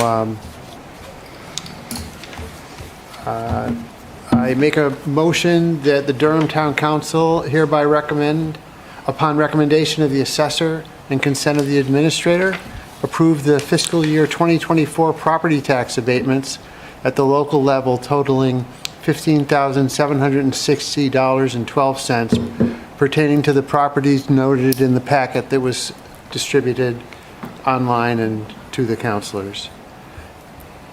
I make a motion that the Durham Town Council hereby recommend, upon recommendation of the assessor and consent of the administrator, approve the fiscal year 2024 property tax abatements at the local level totaling $15,760.12 pertaining to the properties noted in the packet that was distributed online and to the councilors.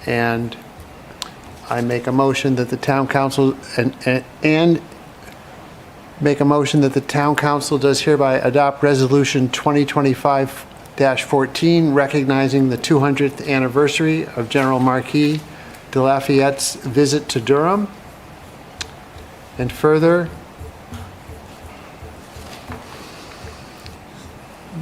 And I make a motion that the town council and make a motion that the town council does hereby adopt resolution 2025-14 recognizing the 200th anniversary of General Marquis de Lafayette's visit to Durham. And further,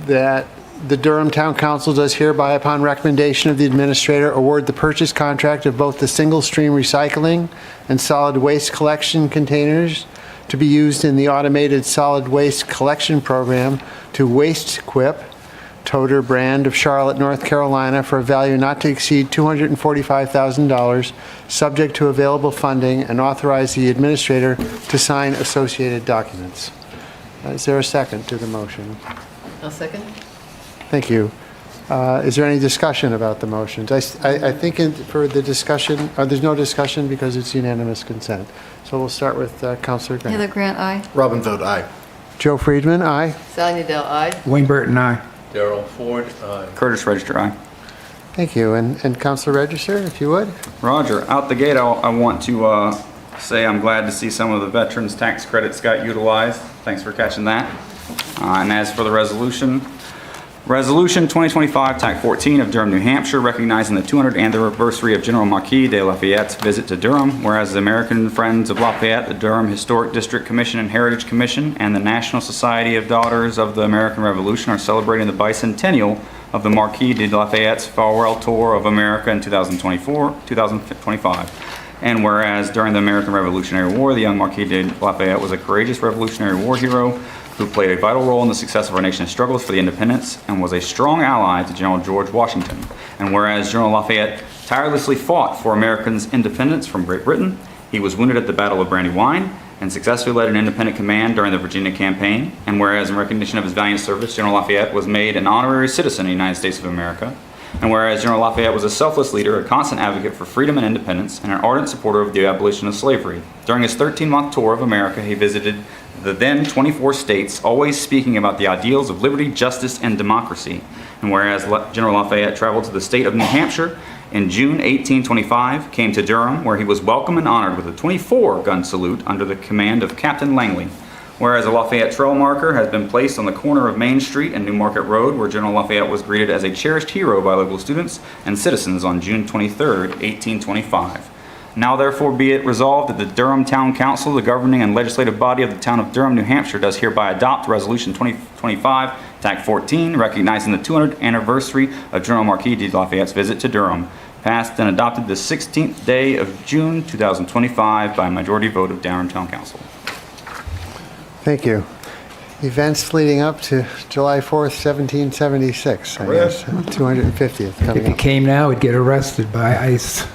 that the Durham Town Council does hereby, upon recommendation of the administrator, award the purchase contract of both the single-stream recycling and solid waste collection containers to be used in the automated solid waste collection program to Waste Quip, Toter brand of Charlotte, North Carolina, for a value not to exceed $245,000, subject to available funding, and authorize the administrator to sign associated documents. Is there a second to the motion? I'll second. Thank you. Is there any discussion about the motions? I think for the discussion, there's no discussion because it's unanimous consent. So we'll start with Councilor Grant. Heather Grant, aye. Robin Vogt, aye. Joe Friedman, aye. Sally Nadell, aye. Wayne Burton, aye. Darrell Ford, aye. Curtis Register, aye. Thank you. And Councilor Register, if you would. Roger. Out the gate, I want to say I'm glad to see some of the veterans' tax credits got utilized. Thanks for catching that. And as for the resolution, Resolution 2025 TAC 14 of Durham, New Hampshire, recognizing the 200th anniversary of General Marquis de Lafayette's visit to Durham, whereas the American Friends of Lafayette, the Durham Historic District Commission and Heritage Commission, and the National Society of Daughters of the American Revolution are celebrating the bicentennial of the Marquis de Lafayette's farewell tour of America in 2025. And whereas during the American Revolutionary War, the young Marquis de Lafayette was a courageous Revolutionary War hero who played a vital role in the success of our nation's struggles for the independence and was a strong ally to General George Washington. And whereas General Lafayette tirelessly fought for Americans' independence from Great Britain, he was wounded at the Battle of Brandywine and successfully led an independent command during the Virginia campaign. And whereas in recognition of his valiant service, General Lafayette was made an honorary citizen of the United States of America. And whereas General Lafayette was a selfless leader, a constant advocate for freedom and independence, and an ardent supporter of the abolition of slavery. During his 13-month tour of America, he visited the then 24 states, always speaking about the ideals of liberty, justice, and democracy. And whereas General Lafayette traveled to the state of New Hampshire in June 1825, came to Durham, where he was welcomed and honored with a 24-gun salute under the command of Captain Langley. Whereas a Lafayette trail marker has been placed on the corner of Main Street and New Market Road, where General Lafayette was greeted as a cherished hero by local students and citizens on June 23, 1825. Now therefore be it resolved that the Durham Town Council, the governing and legislative body of the town of Durham, New Hampshire, does hereby adopt Resolution 2025 TAC 14, recognizing the 200th anniversary of General Marquis de Lafayette's visit to Durham, passed and adopted the 16th day of June 2025 by a majority vote of Durham Town Council. Thank you. Events leading up to July 4th, 1776, I guess, 250th coming If he up. came now, he'd get arrested by ICE.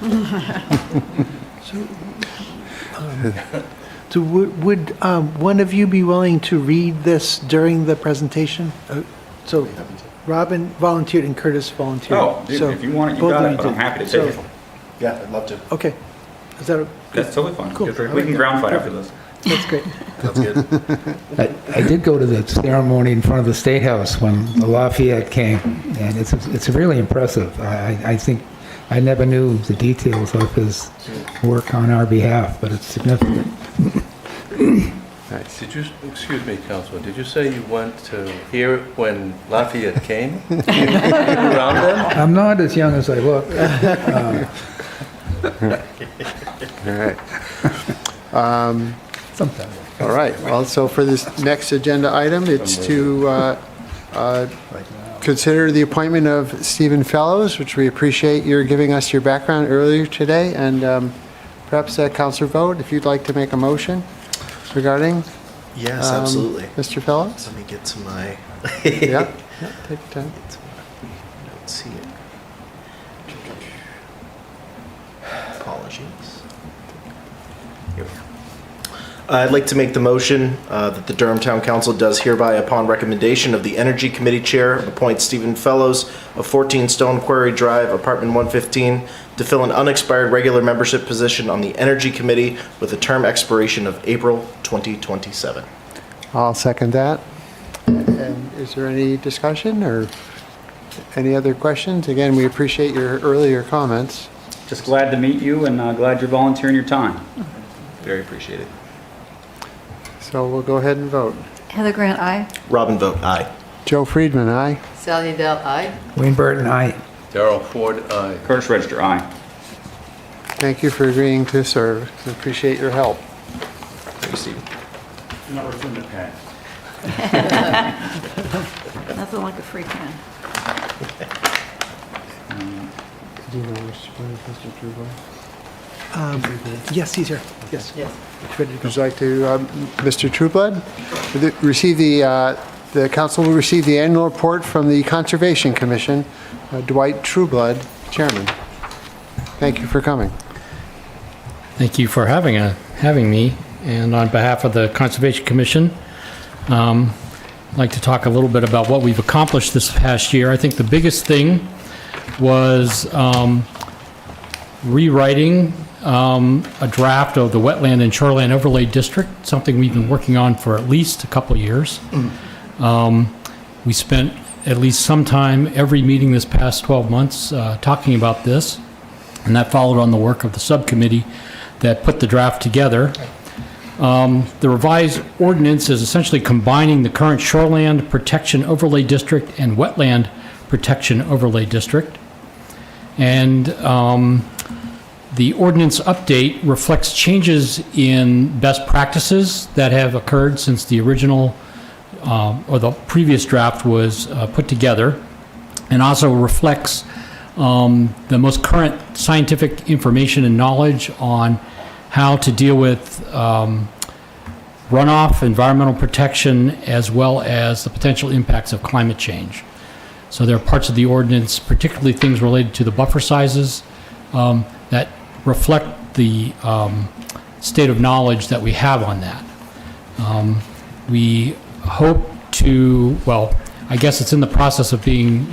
So would one of you be willing to read this during the presentation? So Robin volunteered and Curtis volunteered. Oh, dude, So if you want it, you both got of it, but I'm did. happy to So- take it. Yeah, I'd love to. Okay. Is that That's totally fine. Cool. We can ground fight after this. That's great. Sounds good. I did go to the ceremony in front of the State House when the Lafayette came, and it's really impressive. I think I never knew the details of his work on our behalf, but it's significant. Nice. Did you, excuse me, Councilman, did you say you went to hear when Lafayette came? You were around then? I'm not as young as I look. All right. Sometimes. All right. Well, so for this next agenda item, it's to consider the appointment of Stephen Fellows, which we appreciate your giving us your background earlier today. And perhaps Councilor Vogt, if you'd like to make a motion regarding Yes, absolutely. Mr. Fellows? Let me get to my... Yeah, take your time. Let's see it. Apologies. Here we go. I'd like to make the motion that the Durham Town Council does hereby, upon recommendation of the Energy Committee Chair, appoint Stephen Fellows of 14 Stone Quarry Drive, Apartment 115, to fill an unexpired regular membership position on the Energy Committee with a term expiration of April 2027. I'll second that. And is there any discussion or any other questions? Again, we appreciate your earlier comments. Just glad to meet you and glad you're volunteering your time. Very appreciated. So we'll go ahead and vote. Heather Grant, aye. Robin Vogt, aye. Joe Friedman, aye. Sally Adele, aye. Wayne Burton, aye. Darrell Ford, aye. Curtis Register, aye. Thank you for agreeing to serve. We appreciate your help. Thank you, Stephen. Not return the pen. Nothing like a free pen. Do you know Mr. Trueblood? Yes, he's here. Yes. Would you like to, Mr. Trueblood, receive the council will receive the annual report from the Conservation Commission. Dwight Trueblood, Chairman. Thank you for coming. Thank you for having me. And on behalf of the Conservation Commission, I'd like to talk a little bit about what we've accomplished this past year. I think the biggest thing was rewriting a draft of the Wetland and Shoreline Overlay District, something we've been working on for at least a couple of years. We spent at least some time every meeting this past 12 months talking about this, and that followed on the work of the subcommittee that put the draft together. The revised ordinance is essentially combining the current Shoreland Protection Overlay District and Wetland Protection Overlay District. And the ordinance update reflects changes in best practices that have occurred since the original or the previous draft was put together, and also reflects the most current scientific information and knowledge on how to deal with runoff, environmental protection, as well as the potential impacts of climate change. So there are parts of the ordinance, particularly things related to the buffer sizes, that reflect the state of knowledge that we have on that. We hope to, well, I guess it's in the process of being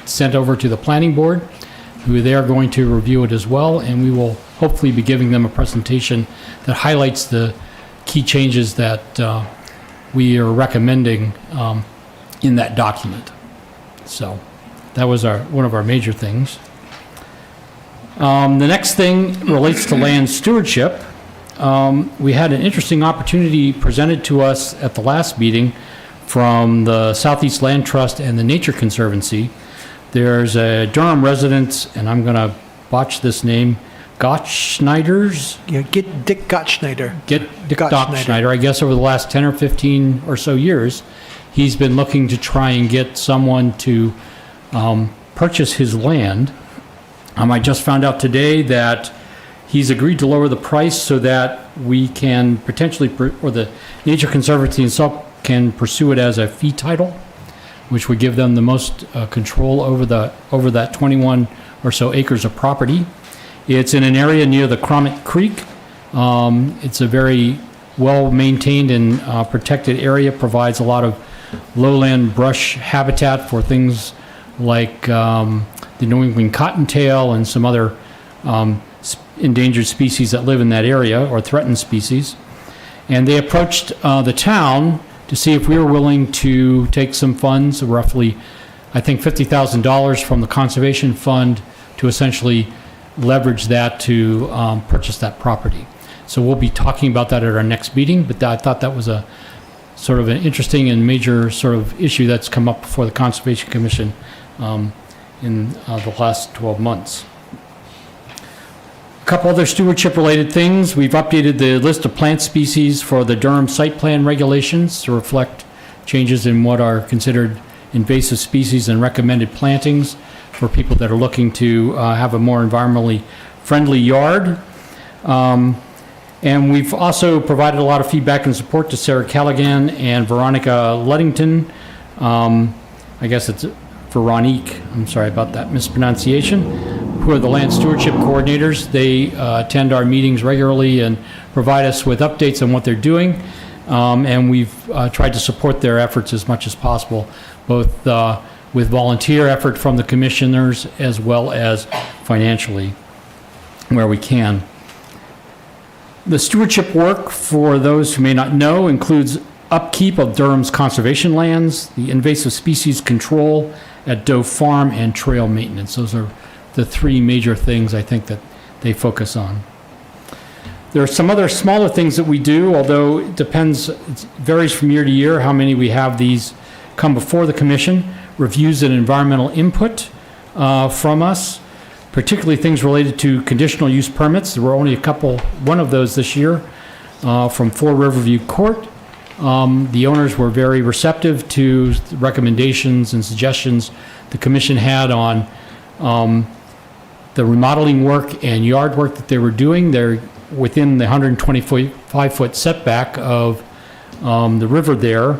sent over to the planning board, who they are going to review it as well, and we will hopefully be giving them a presentation that highlights the key changes that we are recommending in that document. So that was one of our major things. The next thing relates to land stewardship. We had an interesting opportunity presented to us at the last meeting from the Southeast Land Trust and the Nature Conservancy. There's a Durham resident, and I'm going to botch this name, Gottschneiders? Yeah, get Dick Gottschneider. Dick Gottschneider. I guess over the last 10 or 15 or so years, he's been looking to try and get someone to purchase his land. I just found out today that he's agreed to lower the price so that we can potentially, or the Nature Conservancy itself can pursue it as a fee title, which would give them the most control over that 21 or so acres of property. It's in an area near the Cromit Creek. It's a very well-maintained and protected area, provides a lot of lowland brush habitat for things like the New England cottontail and some other endangered species that live in that area, or threatened species. And they approached the town to see if we were willing to take some funds, roughly, I think, $50,000 from the Conservation Fund, to essentially leverage that to purchase that property. So we'll be talking about that at our next meeting, but I thought that was a sort of an interesting and major sort of issue that's come up before the Conservation Commission in the last 12 months. A couple other stewardship-related things. We've updated the list of plant species for the Durham site plan regulations to reflect changes in what are considered invasive species and recommended plantings for people that are looking to have a more environmentally friendly yard. And we've also provided a lot of feedback and support to Sarah Callaghan and Veronica Luddington. I guess it's Veronique, I'm sorry about that mispronunciation, who are the land stewardship coordinators. They attend our meetings regularly and provide us with updates on what they're doing. And we've tried to support their efforts as much as possible, both with volunteer effort from the commissioners as well as financially where we can. The stewardship work, for those who may not know, includes upkeep of Durham's conservation lands, the invasive species control at Doe Farm, and trail maintenance. Those are the three major things I think that they focus on. There are some other smaller things that we do, although it depends, it varies from year to year how many we have these come before the commission. Reviews and environmental input from us, particularly things related to conditional use permits. There were only one of those this year from 4 Riverview Court. The owners were very receptive to the recommendations and suggestions the commission had on the remodeling work and yard work that they were doing. They're within the 125-foot setback of the river there,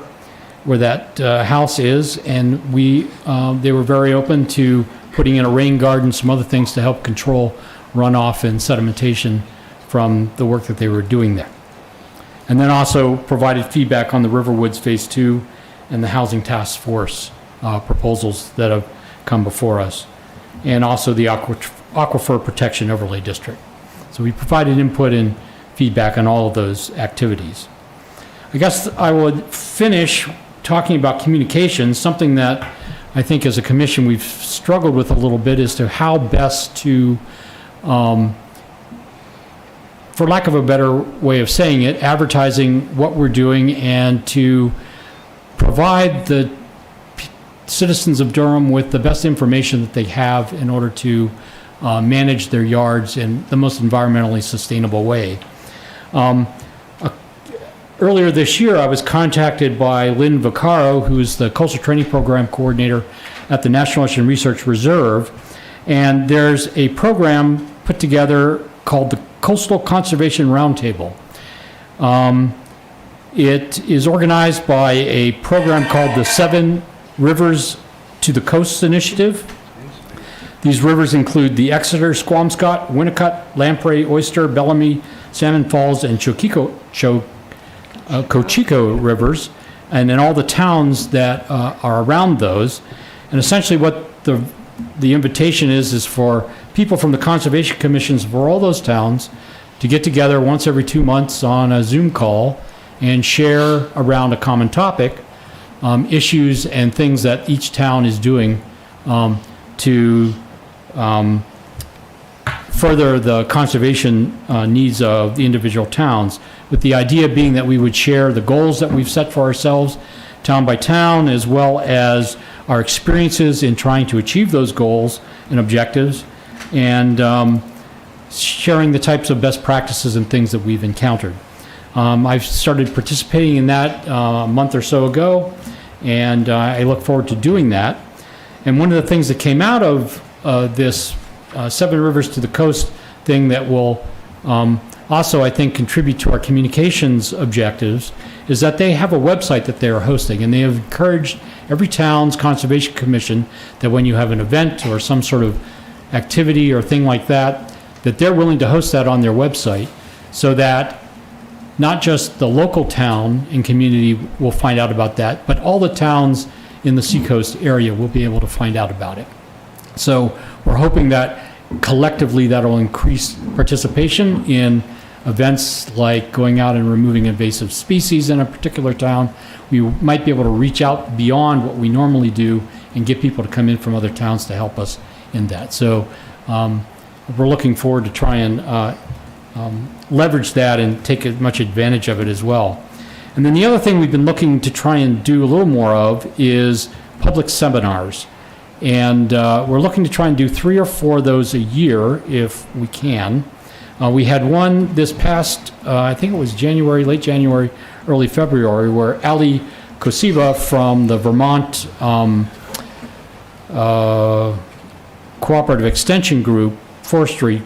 where that house is, and they were very open to putting in a rain garden, some other things to help control runoff and sedimentation from the work that they were doing there. And then also provided feedback on the Riverwoods Phase 2 and the Housing Task Force proposals that have come before us, and also the Aquifer Protection Overlay District. So we provided input and feedback on all of those activities. I guess I would finish talking about communications. Something that I think as a commission we've struggled with a little bit as to how best to, for lack of a better way of saying it, advertising what we're doing and to provide the citizens of Durham with the best information that they have in order to manage their yards in the most environmentally sustainable way. Earlier this year, I was contacted by Lynn Vaccaro, who's the Coastal Training Program Coordinator at the National Ocean Research Reserve, and there's a program put together called the Coastal Conservation Roundtable. It is organized by a program called the 7 Rivers to the Coast Initiative. These rivers include the Exeter, Squamscott, Winnicott, Lamprey, Oyster, Bellamy, Salmon Falls, and Cochico rivers, and in all the towns that are around those. And essentially what the invitation is for people from the conservation commissions for all those towns to get together once every 2 months on a Zoom call and share around a common topic issues and things that each town is doing to further the conservation needs of the individual towns, with the idea being that we would share the goals that we've set for ourselves town by town, as well as our experiences in trying to achieve those goals and objectives, and sharing the types of best practices and things that we've encountered. I've started participating in that a month or so ago, and I look forward to doing that. And one of the things that came out of this 7 Rivers to the Coast thing that will also, I think, contribute to our communications objectives is that they have a website that they are hosting, and they have encouraged every town's conservation commission that when you have an event or some sort of activity or thing like that, that they're willing to host that on their website so that not just the local town and community will find out about that, but all the towns in the Seacoast area will be able to find out about it. So we're hoping that collectively that'll increase participation in events like going out and removing invasive species in a particular town. We might be able to reach out beyond what we normally do and get people to come in from other towns to help us in that. So we're looking forward to try and leverage that and take as much advantage of it as well. And then the other thing we've been looking to try and do a little more of is public seminars. And we're looking to try and do 3 or 4 of those a year if we can. We had one this past, I think it was January, late January, early February, where Ali Kosiva from the Vermont Cooperative Extension Group, Forestry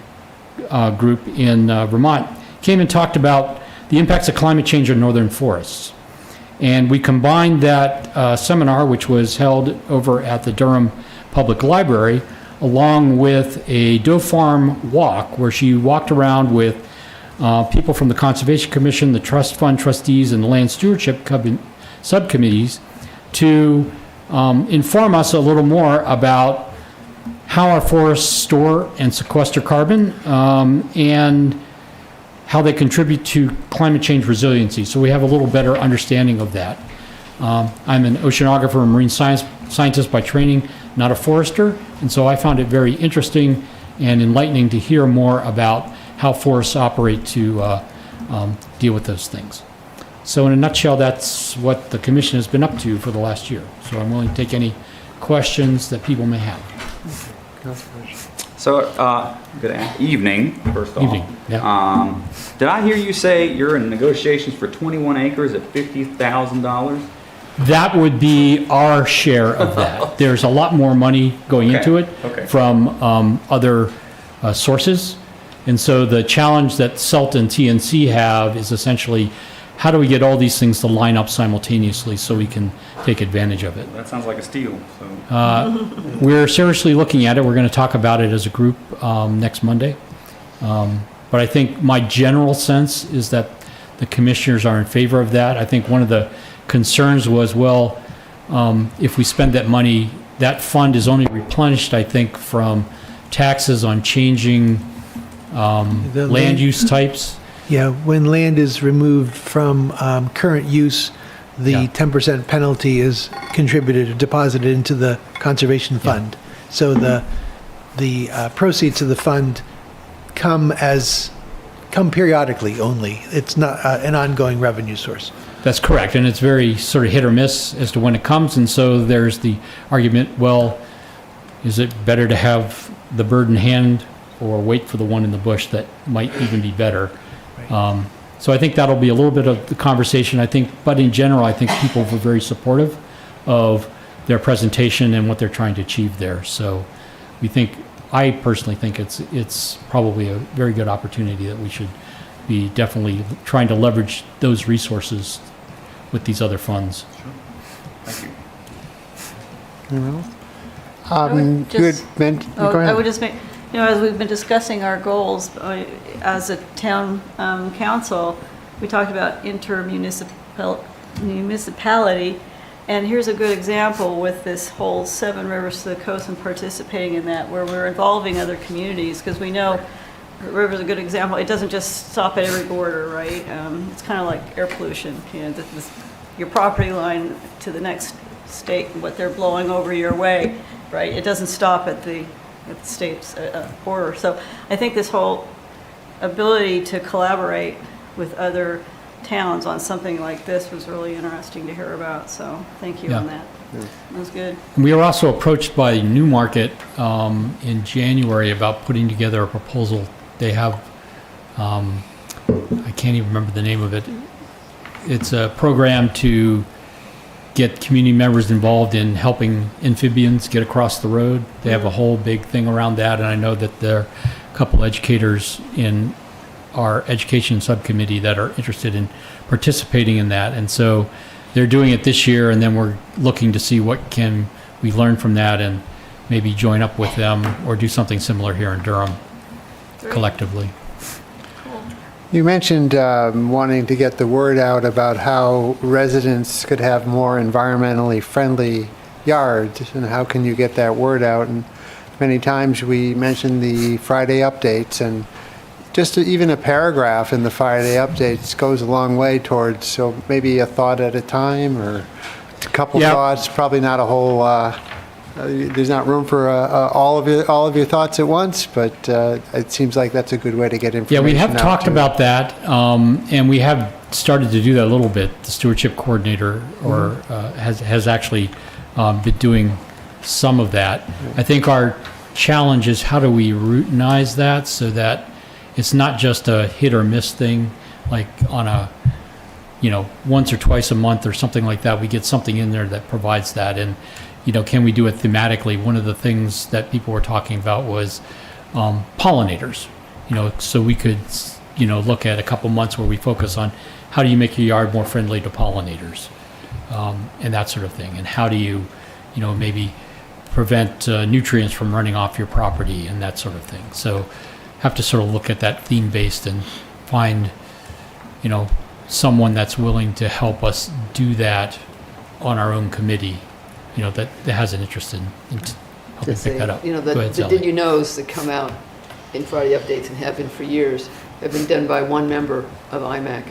Group in Vermont, came and talked about the impacts of climate change on northern forests. And we combined that seminar, which was held over at the Durham Public Library, along with a Doe Farm walk where she walked around with people from the Conservation Commission, the Trust Fund trustees, and the Land Stewardship subcommittees to inform us a little more about how our forests store and sequester carbon and how they contribute to climate change resiliency. So we have a little better understanding of that. I'm an oceanographer and marine scientist by training, not a forester, and so I found it very interesting and enlightening to hear more about how forests operate to deal with those things. So in a nutshell, that's what the commission has been up to for the last year. So I'm willing to take any questions that people may have. So, good evening, first off. Evening, yeah. Did I hear you say you're in negotiations for 21 acres at $50,000? That would be our share of that. There's a lot more money going into it from other sources. And so the challenge that CELT and TNC have is essentially, how do we get all these things to line up simultaneously so we can take advantage of it? That sounds like a steal. So. We're seriously looking at it. We're going to talk about it as a group next Monday. But I think my general sense is that the commissioners are in favor of that. I think one of the concerns was, well, if we spend that money, that fund is only replenished, I think, from taxes on changing land use types. Yeah, when land is removed from current use, the 10% penalty is contributed or deposited into the conservation fund. So the proceeds of the fund come periodically only. It's not an ongoing revenue source. That's correct, and it's very sort of hit or miss as to when it comes, and so there's the argument, well, is it better to have the bird in hand or wait for the one in the bush that might even be better? So I think that'll be a little bit of the conversation, I think, but in general, I think people were very supportive of their presentation and what they're trying to achieve there. So I personally think it's probably a very good opportunity that we should be definitely trying to leverage those resources with these other funds. Sure. Thank you. Anyone else? Go ahead. I would just make, as we've been discussing our goals as a town council, we talked about intermunicipality, and here's a good example with this whole Seven Rivers to the Coast and participating in that, where we're involving other communities, because we know the river's a good example. It doesn't just stop at every border, right? It's kind of like air pollution. Your property line to the next state, what they're blowing over your way, right? It doesn't stop at the state's border. So I think this whole ability to collaborate with other towns on something like this was really interesting to hear about. So thank you on that. That was good. We were also approached by Newmarket in January about putting together a proposal. They have, I can't even remember the name of it. It's a program to get community members involved in helping amphibians get across the road. They have a whole big thing around that, and I know that there are a couple educators in our education subcommittee that are interested in participating in that. And so they're doing it this year, and then we're looking to see what can we learn from that and maybe join up with them or do something similar here in Durham collectively. You mentioned wanting to get the word out about how residents could have more environmentally friendly yards, and how can you get that word out? And many times we mention the Friday updates, and just even a paragraph in the Friday updates goes a long way towards, so maybe a thought at a time or a couple thoughts, probably not a whole, there's not room for all of your thoughts at once, but it seems like that's a good way to get information. Yeah, we have out talked too. about that, and we have started to do that a little bit. The stewardship coordinator has actually been doing some of that. I think our challenge is how do we routinize that so that it's not just a hit or miss thing, like on a, once or twice a month or something like that. We get something in there that provides that. And, can we do it thematically? One of the things that people were talking about was pollinators, so we could, look at a couple months where we focus on how do you make your yard more friendly to pollinators and that sort of thing. And how do you, maybe prevent nutrients from running off your property and that sort of thing. So have to sort of look at that theme-based and find, someone that's willing to help us do that on our own committee, that has an interest in helping pick that up. Go ahead, the Did Sally. You knows that come out in Friday updates and have been for years, have been done by one member of IMAC.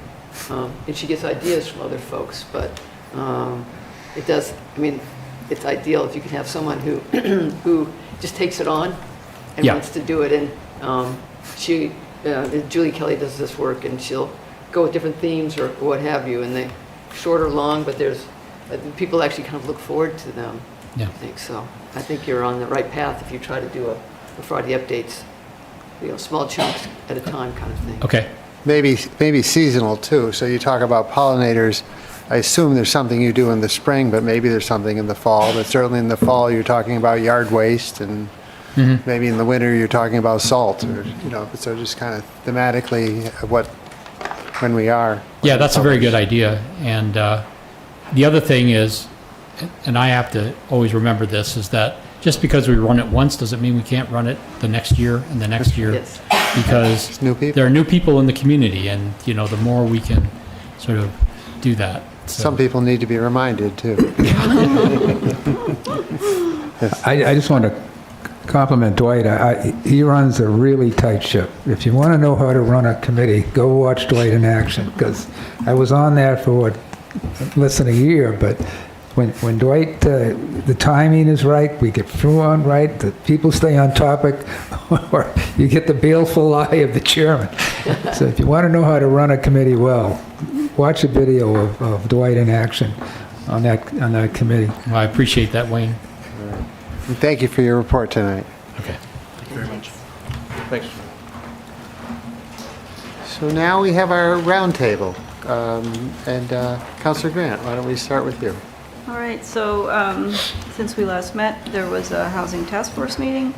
And she gets ideas from other folks, but it does, it's ideal if you can have someone who who just takes it on and Yeah. wants to do it. And Julie Kelly does this work, and she'll go with different themes or what have you, and they short or long, but there's people actually kind of look forward to them. Yeah. I think so. I think you're on the right path if you try to do a Friday updates, small chunks at a time kind of thing. Okay. Maybe seasonal too. So you talk about pollinators. I assume there's something you do in the spring, but maybe there's something in the fall. But certainly in the fall, you're talking about yard waste, and maybe in the winter you're talking about salt, or so just kind of thematically when we are. Yeah, that's a very good idea. And the other thing is, and I have to always remember this, is that just because we run it once doesn't mean we can't run it the next year and the next year. Yes. Because there are new people in the community, and the more we can sort of do that. So. Some people need to be reminded too. I just want to compliment Dwight. He runs a really tight ship. If you want to know how to run a committee, go watch Dwight in action, because I was on that for less than a year, but when Dwight, the timing is right, we get through on right, the people stay on topic, or you get the baleful eye of the chairman. So if you want to know how to run a committee well, watch a video of Dwight in action on that committee. Well, I appreciate that, Wayne. And thank you for your report tonight. Okay. Thank you very much. Thanks. So now we have our roundtable. And Councilor Grant, why don't we start with you? All right, so since we last met, there was a housing task force meeting,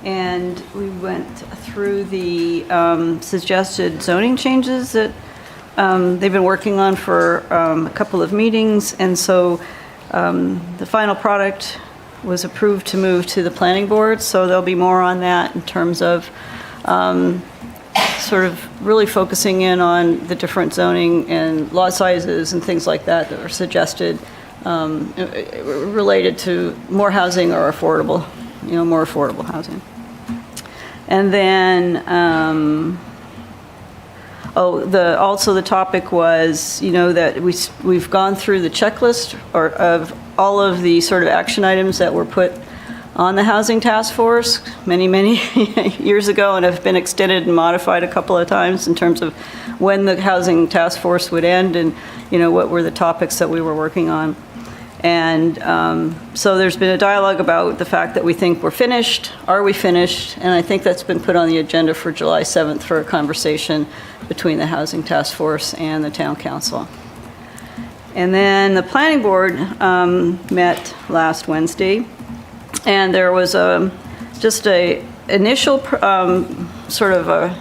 and we went through the suggested zoning changes that they've been working on for a couple of meetings, and so the final product was approved to move to the planning board, so there'll be more on that in terms of sort of really focusing in on the different zoning and lot sizes and things like that that are suggested related to more housing or affordable, more affordable housing. And then, also the topic was, that we've gone through the checklist of all of the sort of action items that were put on the Housing Task Force many, many years ago, and have been extended and modified a couple of times in terms of when the Housing Task Force would end and, what were the topics that we were working on. And so there's been a dialogue about the fact that we think we're finished. Are we finished? And I think that's been put on the agenda for July 7th for a conversation between the Housing Task Force and the Town Council. And then the Planning Board met last Wednesday, and there was just a initial sort of a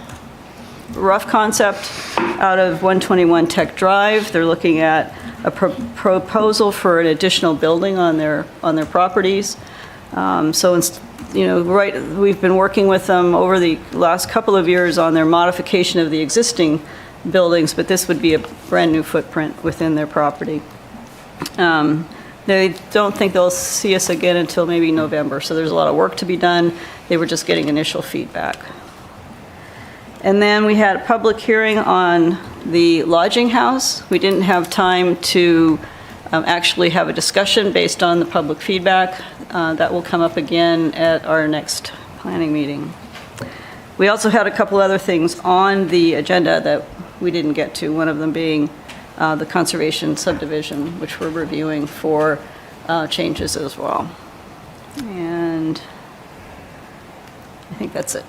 rough concept out of 121 Tech Drive. They're looking at a proposal for an additional building on their properties. We've been working with them over the last couple of years on their modification of the existing buildings, but this would be a brand new footprint within their property. They don't think they'll see us again until maybe November, so there's a lot of work to be done. They were just getting initial feedback. And then we had a public hearing on the lodging house. We didn't have time to actually have a discussion based on the public feedback. That will come up again at our next planning meeting. We also had a couple other things on the agenda that we didn't get to, one of them being the conservation subdivision, which we're reviewing for changes as well. And I think that's it.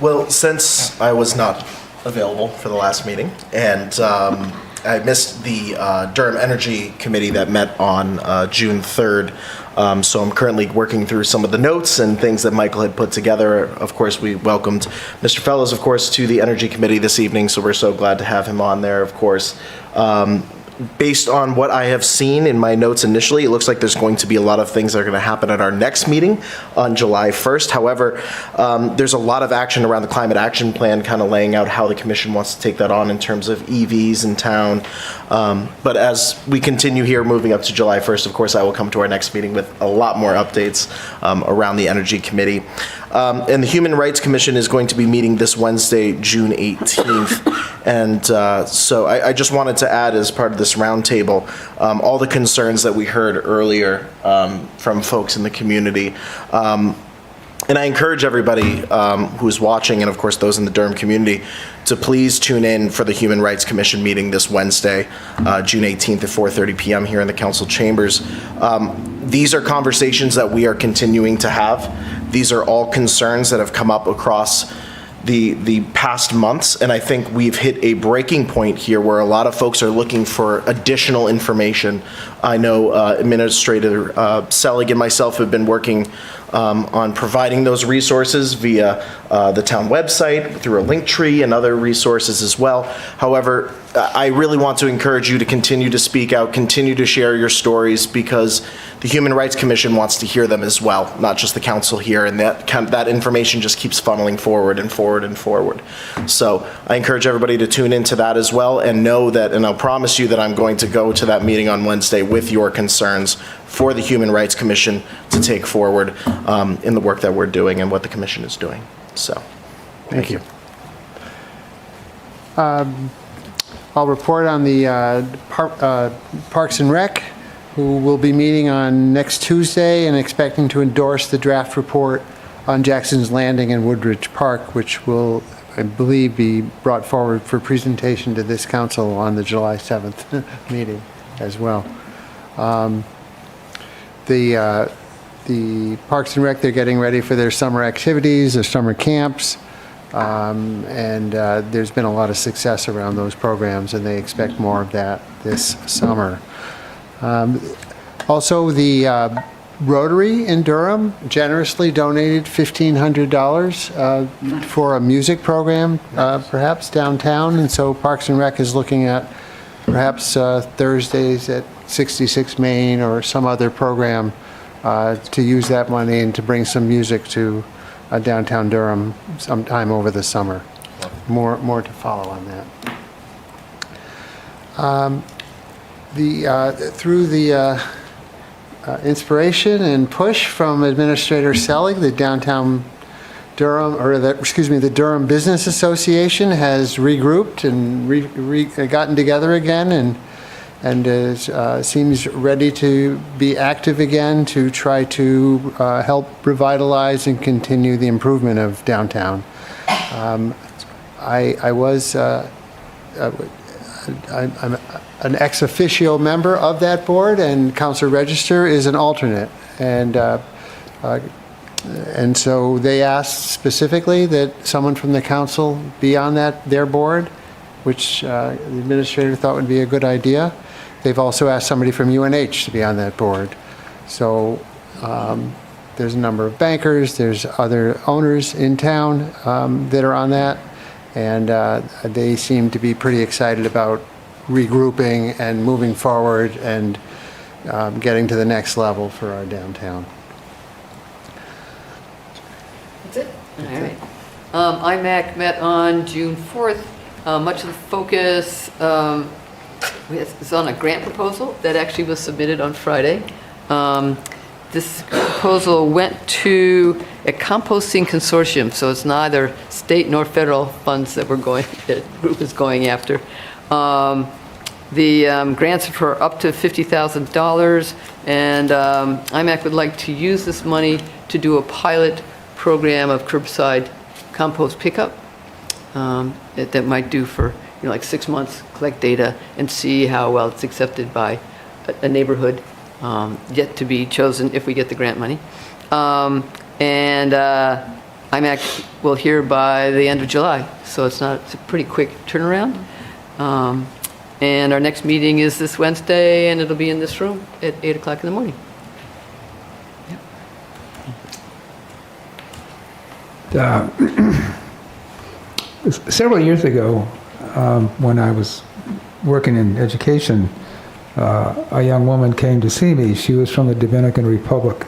Well, since I was not available for the last meeting, and I missed the Durham Energy Committee that met on June 3rd, so I'm currently working through some of the notes and things that Michael had put together. Of course, we welcomed Mr. Fellows, of course, to the Energy Committee this evening, so we're so glad to have him on there, of course. Based on what I have seen in my notes initially, it looks like there's going to be a lot of things that are going to happen at our next meeting on July 1st. However, there's a lot of action around the Climate Action Plan, kind of laying out how the commission wants to take that on in terms of EVs in town. But as we continue here moving up to July 1st, of course, I will come to our next meeting with a lot more updates around the Energy Committee. And the Human Rights Commission is going to be meeting this Wednesday, June 18th. And so I just wanted to add, as part of this roundtable, all the concerns that we heard earlier from folks in the community. And I encourage everybody who's watching, and of course those in the Durham community, to please tune in for the Human Rights Commission meeting this Wednesday, June 18th at 4:30 p.m. here in the council chambers. These are conversations that we are continuing to have. These are all concerns that have come up across the past months, and I think we've hit a breaking point here where a lot of folks are looking for additional information. I know Administrator Selig and myself have been working on providing those resources via the town website, through a link tree and other resources as well. However, I really want to encourage you to continue to speak out, continue to share your stories, because the Human Rights Commission wants to hear them as well, not just the council here, and that information just keeps funneling forward and forward and forward. So I encourage everybody to tune into that as well, and know that, and I'll promise you that I'm going to go to that meeting on Wednesday with your concerns for the Human Rights Commission to take forward in the work that we're doing and what the commission is doing. So, thank you. I'll report on the Parks and Rec, who will be meeting on next Tuesday and expecting to endorse the draft report on Jackson's Landing and Woodridge Park, which will, I believe, be brought forward for presentation to this council on the July 7th meeting as well. The Parks and Rec, they're getting ready for their summer activities, their summer camps, and there's been a lot of success around those programs, and they expect more of that this summer. Also, the Rotary in Durham generously donated $1,500 for a music program, perhaps downtown, and so Parks and Rec is looking at perhaps Thursdays at 66 Main or some other program to use that money and to bring some music to downtown Durham sometime over the summer. More to follow on that. Through the inspiration and push from Administrator Selig, the downtown Durham, or the Durham Business Association has regrouped and gotten together again, and seems ready to be active again to try to help revitalize and continue the improvement of downtown. I'm an ex officio member of that board, and Councilor Register is an alternate, and so they asked specifically that someone from the council be on their board, which the administrator thought would be a good idea. They've also asked somebody from UNH to be on that board. So there's a number of bankers, there's other owners in town that are on that, and they seem to be pretty excited about regrouping and moving forward and getting to the next level for our downtown. That's it? All right. IMAC met on June 4th. Much of the focus is on a grant proposal that actually was submitted on Friday. This proposal went to a composting consortium, so it's neither state nor federal funds that the group is going after. The grants are for up to $50,000, and IMAC would like to use this money to do a pilot program of curbside compost pickup that might do for like 6 months, collect data and see how well it's accepted by a neighborhood, yet to be chosen if we get the grant money. And IMAC will hear by the end of July, so it's a pretty quick turnaround. And our next meeting is this Wednesday, and it'll be in this room at 8 o'clock in the morning. Several years ago, when I was working in education, a young woman came to see me. She was from the Dominican Republic,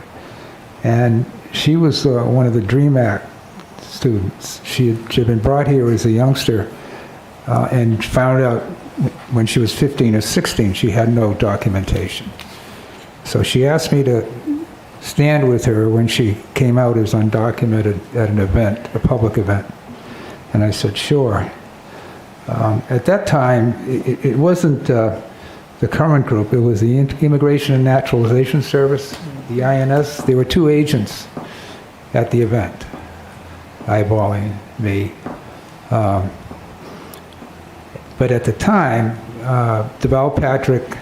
and she was one of the DREAM Act students. She had been brought here as a youngster and found out when she was 15 or 16 she had no documentation. So she asked me to stand with her when she came out as undocumented at an event, a public event. And I said, sure. At that time, it wasn't the current group, it was the Immigration and Naturalization Service, the INS. There were two agents at the event, eyeballing me. But at the time, Deval Patrick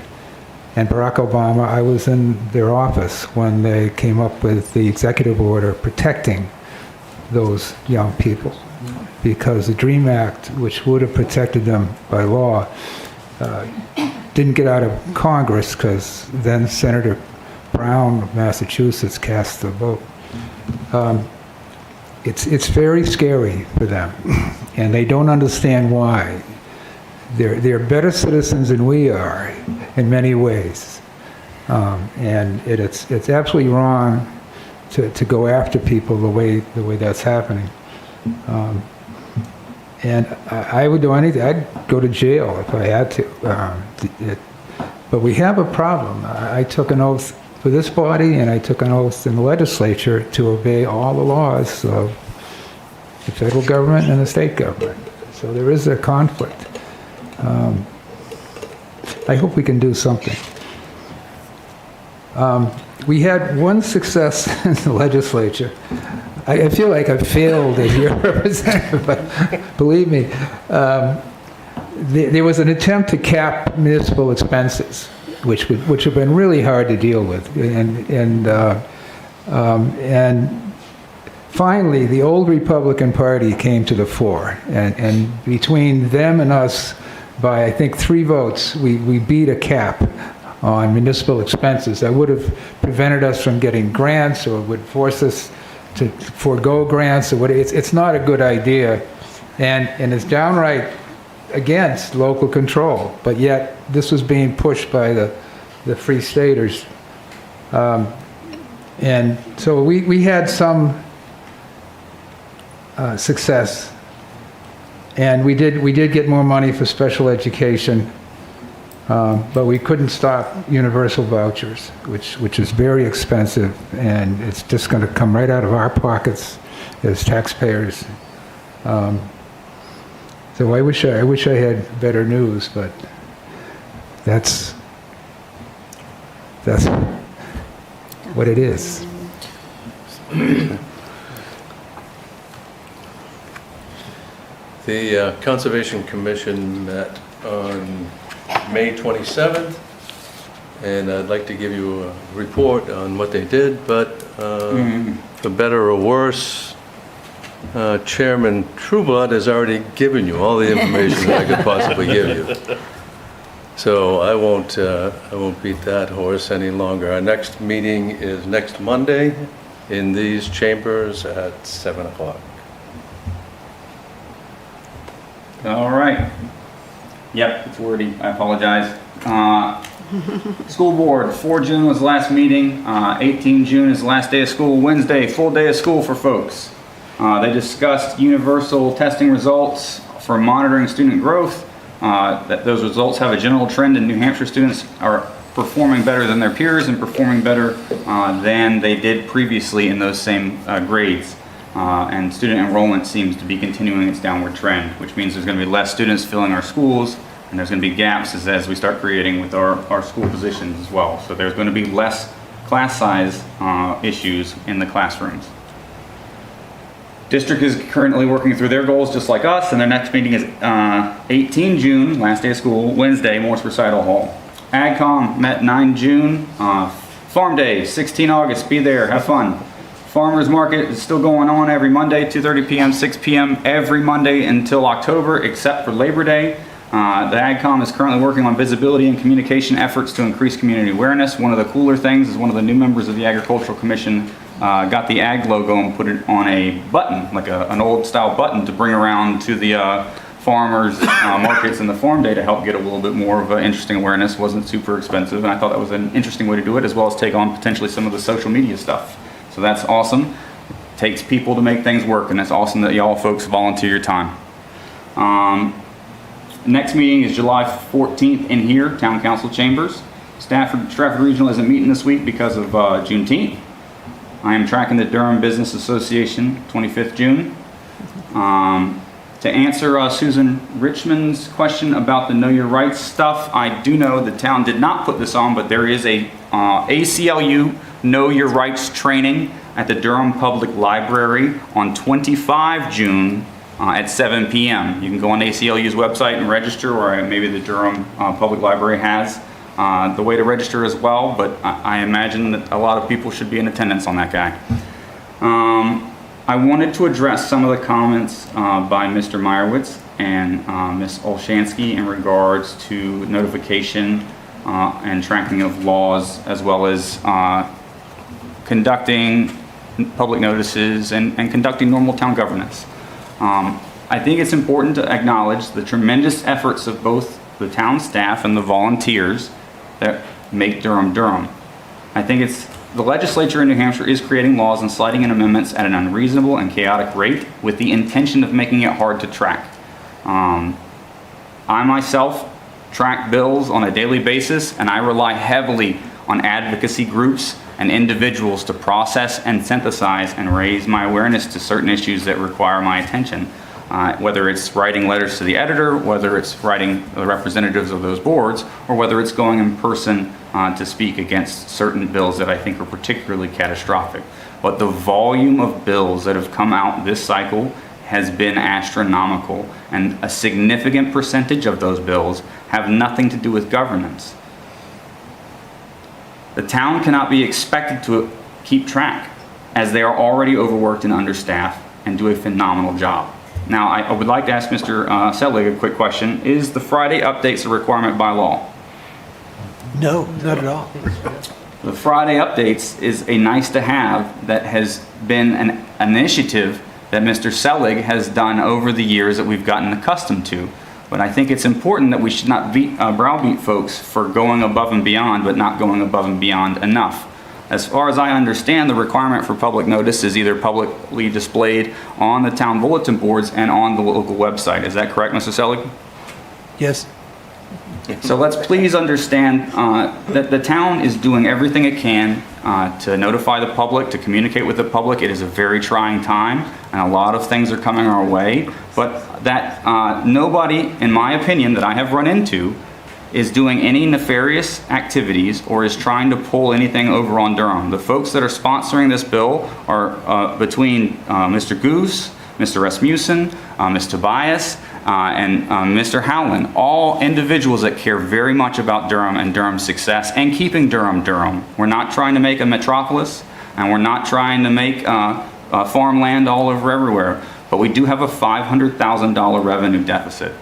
and Barack Obama, I was in their office when they came up with the executive order protecting those young people, because the DREAM Act, which would have protected them by law, didn't get out of Congress because then Senator Brown of Massachusetts cast the vote. It's very scary for them, and they don't understand why. They're better citizens than we are in many ways, and it's absolutely wrong to go after people the way that's happening. And I would do anything. I'd go to jail if I had to. But we have a problem. I took an oath for this body, and I took an oath in the legislature to obey all the laws of the federal government and the state government. So there is a conflict. I hope we can do something. We had one success in the legislature. I feel like I've failed as your representative, but believe me, there was an attempt to cap municipal expenses, which have been really hard to deal with, and finally, the old Republican Party came to the fore, and between them and us, by I think 3 votes, we beat a cap on municipal expenses that would have prevented us from getting grants, or would force us to forego grants, or what. It's not a good idea, and it's downright against local control. But yet this was being pushed by the Free Staters, and so we had some success, and we did get more money for special education. But we couldn't stop universal vouchers, which is very expensive, and it's just going to come right out of our pockets as taxpayers. So I wish I had better news, but that's what it is. The Conservation Commission met on May 27th, and I'd like to give you a report on what they did, but for better or worse, Chairman Trueblood has already given you all the information that I could possibly give you. So I won't beat that horse any longer. Our next meeting is next Monday in these chambers at 7 o'clock. All right. Yep, it's wordy. I apologize. School board, 4 June was the last meeting. 18 June is the last day of school. Wednesday, full day of school for folks. They discussed universal testing results for monitoring student growth. That those results have a general trend, and New Hampshire students are performing better than their peers and performing better than they did previously in those same grades. And student enrollment seems to be continuing its downward trend, which means there's going to be less students filling our schools, and there's going to be gaps as we start creating with our school positions as well. So there's going to be less class size issues in the classrooms. District is currently working through their goals just like us, and their next meeting is 18 June, last day of school, Wednesday, Morse Recital Hall. AgCom met 9 June, Farm Day, 16 August, be there, have fun. Farmers Market is still going on every Monday, 2:30 p.m., 6 p.m., every Monday until October, except for Labor Day. The AgCom is currently working on visibility and communication efforts to increase community awareness. One of the cooler things is one of the new members of the Agricultural Commission got the ag logo and put it on a button, like an old style button, to bring around to the farmers markets and the farm day to help get a little bit more of an interesting awareness. Wasn't super expensive, and I thought that was an interesting way to do it, as well as take on potentially some of the social media stuff. So that's awesome. It takes people to make things work, and it's awesome that y'all folks volunteer your time. Next meeting is July 14th in here, Town Council Chambers. Stratford Regional isn't meeting this week because of Juneteenth. I am tracking the Durham Business Association, 25th June. To answer Susan Richmond's question about the Know Your Rights stuff, I do know the town did not put this on, but there is a ACLU Know Your Rights training at the Durham Public Library on 25 June at 7 p.m. You can go on ACLU's website and register, or maybe the Durham Public Library has the way to register as well, but I imagine that a lot of people should be in attendance on that guy. I wanted to address some of the comments by Mr. Meyerowitz and Ms. Olshansky in regards to notification and tracking of laws, as well as conducting public notices and conducting normal town governance. I think it's important to acknowledge the tremendous efforts of both the town staff and the volunteers that make Durham Durham. I think the legislature in New Hampshire is creating laws and sliding in amendments at an unreasonable and chaotic rate with the intention of making it hard to track. I myself track bills on a daily basis, and I rely heavily on advocacy groups and individuals to process and synthesize and raise my awareness to certain issues that require my attention. Whether it's writing letters to the editor, whether it's writing the representatives of those boards, or whether it's going in person to speak against certain bills that I think are particularly catastrophic. But the volume of bills that have come out this cycle has been astronomical, and a significant percentage of those bills have nothing to do with governance. The town cannot be expected to keep track, as they are already overworked and understaffed and do a phenomenal job. Now, I would like to ask Mr. Selig a quick question. Is the Friday updates a requirement by law? No, not at all. The Friday updates is a nice to have that has been an initiative that Mr. Selig has done over the years that we've gotten accustomed to. But I think it's important that we should not browbeat folks for going above and beyond, but not going above and beyond enough. As far as I understand, the requirement for public notice is either publicly displayed on the town bulletin boards and on the local website. Is that correct, Mr. Selig? Yes. So let's please understand that the town is doing everything it can to notify the public, to communicate with the public. It is a very trying time, and a lot of things are coming our way. But that nobody, in my opinion, that I have run into is doing any nefarious activities or is trying to pull anything over on Durham. The folks that are sponsoring this bill are between Mr. Goose, Mr. Rasmussen, Ms. Tobias, and Mr. Howland, all individuals that care very much about Durham and Durham's success and keeping Durham Durham. We're not trying to make a metropolis, and we're not trying to make farmland all over everywhere, but we do have a $500,000 revenue deficit.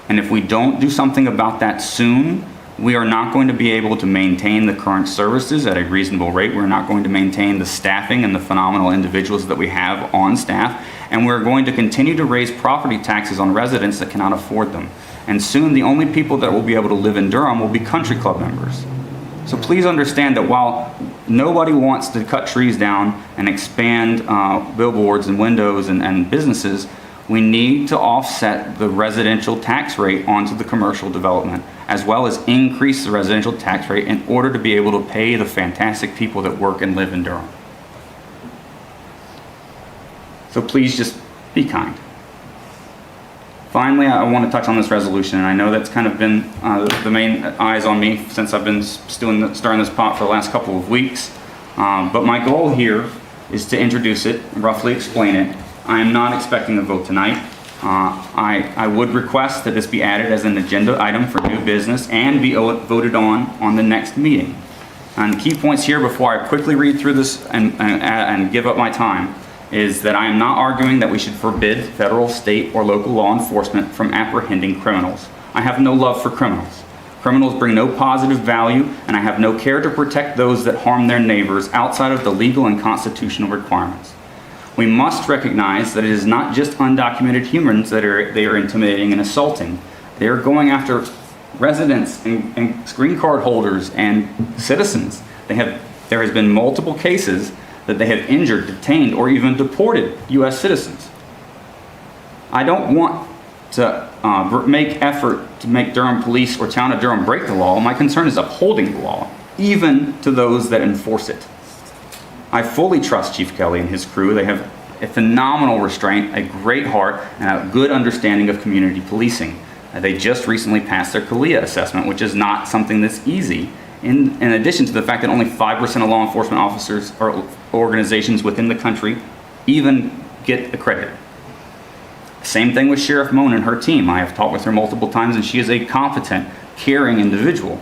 And if we don't do something about that soon, we are not going to be able to maintain the current services at a reasonable rate. We're not going to maintain the staffing and the phenomenal individuals that we have on staff. And we're going to continue to raise property taxes on residents that cannot afford them. And soon the only people that will be able to live in Durham will be country club members. So please understand that while nobody wants to cut trees down and expand billboards and windows and businesses, we need to offset the residential tax rate onto the commercial development, as well as increase the residential tax rate in order to be able to pay the fantastic people that work and live in Durham. So please just be kind. Finally, I want to touch on this resolution, and I know that's kind of been the main eyes on me since I've been stirring this pot for the last couple of weeks. But my goal here is to introduce it, roughly explain it. I am not expecting a vote tonight. I would request that this be added as an agenda item for new business and be voted on the next meeting. And the key points here before I quickly read through this and give up my time is that I am not arguing that we should forbid federal, state, or local law enforcement from apprehending criminals. I have no love for criminals. Criminals bring no positive value, and I have no care to protect those that harm their neighbors outside of the legal and constitutional requirements. We must recognize that it is not just undocumented humans that they are intimidating and assaulting. They are going after residents and green card holders and citizens. There has been multiple cases that they have injured, detained, or even deported U.S. citizens. I don't want to make effort to make Durham Police or Town of Durham break the law. My concern is upholding the law, even to those that enforce it. I fully trust Chief Kelly and his crew. They have a phenomenal restraint, a great heart, and a good understanding of community policing. They just recently passed their CALIA assessment, which is not something that's easy, in addition to the fact that only 5% of law enforcement officers or organizations within the country even get accredited. Same thing with Sheriff Moan and her team. I have talked with her multiple times, and she is a competent, caring individual.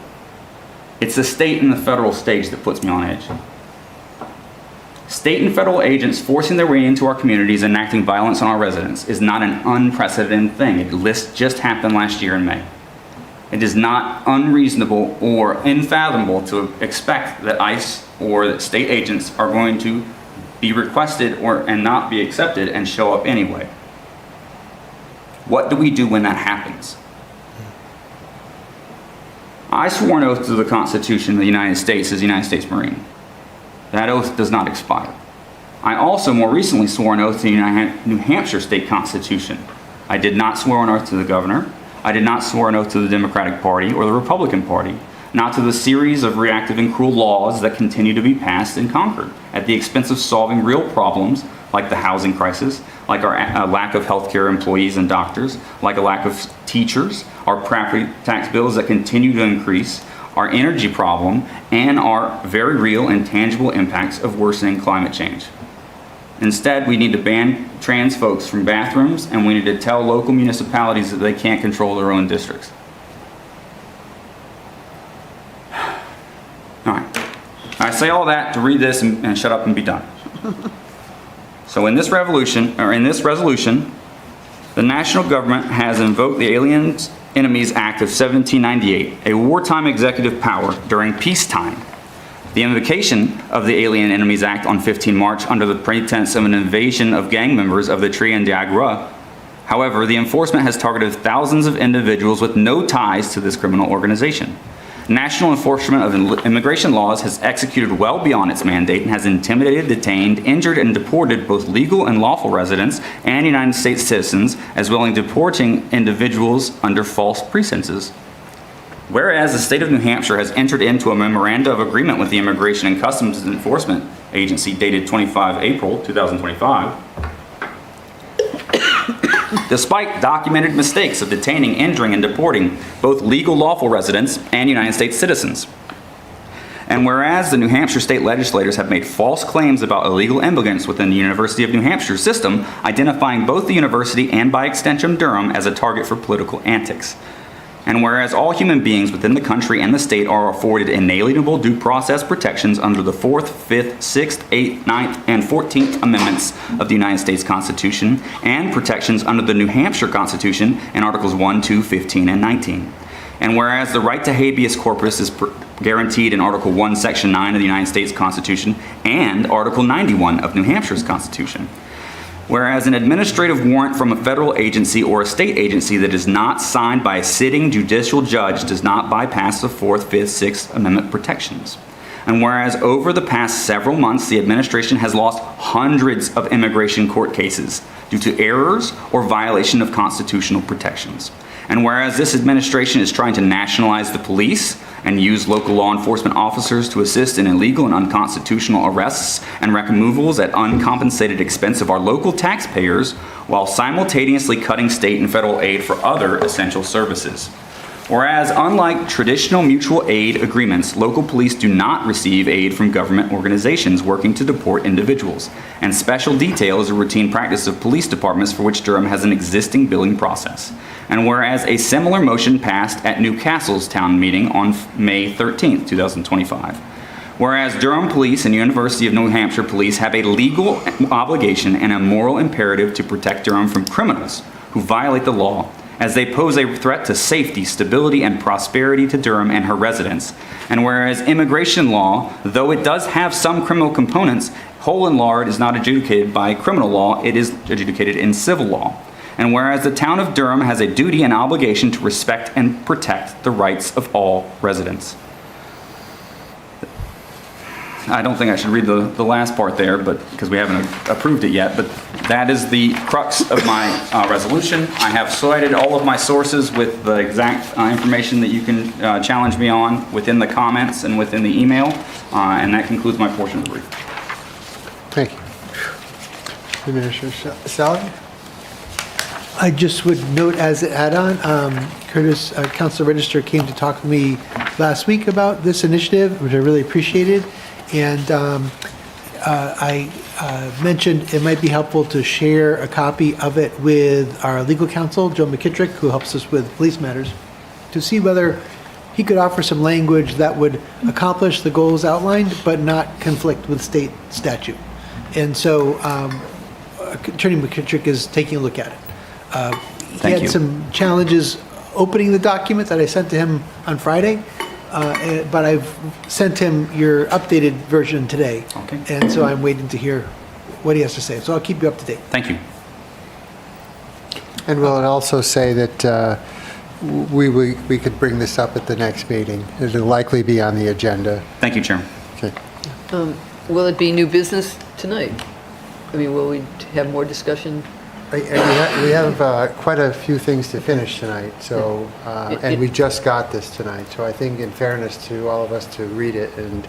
It's the state and the federal stage that puts me on edge. State and federal agents forcing their way into our communities and enacting violence on our residents is not an unprecedented thing. It just happened last year in May. It is not unreasonable or unfathomable to expect that ICE or that state agents are going to be requested and not be accepted and show up anyway. What do we do when that happens? I swore an oath to the Constitution of the United States as a United States Marine. That oath does not expire. I also more recently swore an oath to the New Hampshire State Constitution. I did not swear an oath to the governor. I did not swear an oath to the Democratic Party or the Republican Party, not to the series of reactive and cruel laws that continue to be passed and conquered at the expense of solving real problems like the housing crisis, like our lack of healthcare employees and doctors, like a lack of teachers, our property tax bills that continue to increase, our energy problem, and our very real and tangible impacts of worsening climate change. Instead, we need to ban trans folks from bathrooms, and we need to tell local municipalities that they can't control their own districts. All right. I say all that to read this and shut up and be done. So in this resolution, the national government has invoked the Aliens Enemies Act of 1798, a wartime executive power during peacetime. The invocation of the Alien Enemies Act on 15 March under the pretense of an invasion of gang members of the Triandagra. However, the enforcement has targeted thousands of individuals with no ties to this criminal organization. National enforcement of immigration laws has executed well beyond its mandate and has intimidated, detained, injured, and deported both legal and lawful residents and United States citizens, as well as deporting individuals under false pretenses. Whereas the state of New Hampshire has entered into a memoranda of agreement with the Immigration and Customs Enforcement Agency dated 25 April 2025, despite documented mistakes of detaining, injuring, and deporting both legal lawful residents and United States citizens. And whereas the New Hampshire state legislators have made false claims about illegal immigrants within the University of New Hampshire system, identifying both the university and by extension Durham as a target for political antics. And whereas all human beings within the country and the state are afforded inalienable due process protections under the 4th, 5th, 6th, 8th, 9th, and 14th Amendments of the United States Constitution, and protections under the New Hampshire Constitution in Articles 1, 2, 15, and 19. And whereas the right to habeas corpus is guaranteed in Article 1, Section 9 of the United States Constitution and Article 91 of New Hampshire's Constitution. Whereas an administrative warrant from a federal agency or a state agency that is not signed by a sitting judicial judge does not bypass the 4th, 5th, 6th Amendment protections. And whereas over the past several months, the administration has lost hundreds of immigration court cases due to errors or violation of constitutional protections. And whereas this administration is trying to nationalize the police and use local law enforcement officers to assist in illegal and unconstitutional arrests and removals at uncompensated expense of our local taxpayers, while simultaneously cutting state and federal aid for other essential services. Whereas, unlike traditional mutual aid agreements, local police do not receive aid from government organizations working to deport individuals, and special detail is a routine practice of police departments for which Durham has an existing billing process. And whereas a similar motion passed at Newcastle's town meeting on May 13, 2025. Whereas Durham Police and University of New Hampshire Police have a legal obligation and a moral imperative to protect Durham from criminals who violate the law as they pose a threat to safety, stability, and prosperity to Durham and her residents. And whereas immigration law, though it does have some criminal components, whole and lard is not adjudicated by criminal law, it is adjudicated in civil law. And whereas the town of Durham has a duty and obligation to respect and protect the rights of all residents. I don't think I should read the last part there, but because we haven't approved it yet, but that is the crux of my resolution. I have cited all of my sources with the exact information that you can challenge me on within the comments and within the email, and that concludes my portion of the brief. Thank you. Administrator Sally? I just would note as an add-on, Curtis, Council Register came to talk to me last week about this initiative, which I really appreciated. And I mentioned it might be helpful to share a copy of it with our legal counsel, Joe McKittrick, who helps us with police matters, to see whether he could offer some language that would accomplish the goals outlined, but not conflict with state statute. And so Attorney McKittrick is taking a look at it. He had some challenges opening the document that I sent to him on Friday. But I've sent him your updated version today. Okay. And so I'm waiting to hear what he has to say. So I'll keep you up to date. Thank you. And will it also say that we could bring this up at the next meeting? It'll likely be on the agenda. Thank you, Chairman. Okay. Will it be new business tonight? I mean, will we have more discussion? We have quite a few things to finish tonight, so, and we just got this tonight, so I think in fairness to all of us to read it and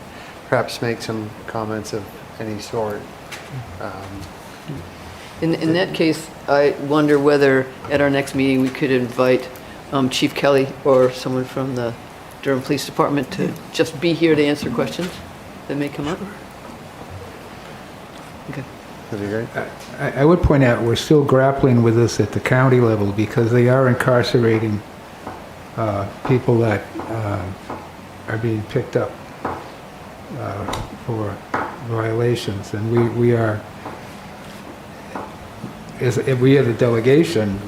perhaps make some comments of any sort. In that case, I wonder whether at our next meeting we could invite Chief Kelly or someone from the Durham Police Department to just be here to answer questions that may come up. Okay. That'd be great. I would point out, we're still grappling with this at the county level because they are incarcerating people that are being picked up for violations. And we are, as we as a delegation,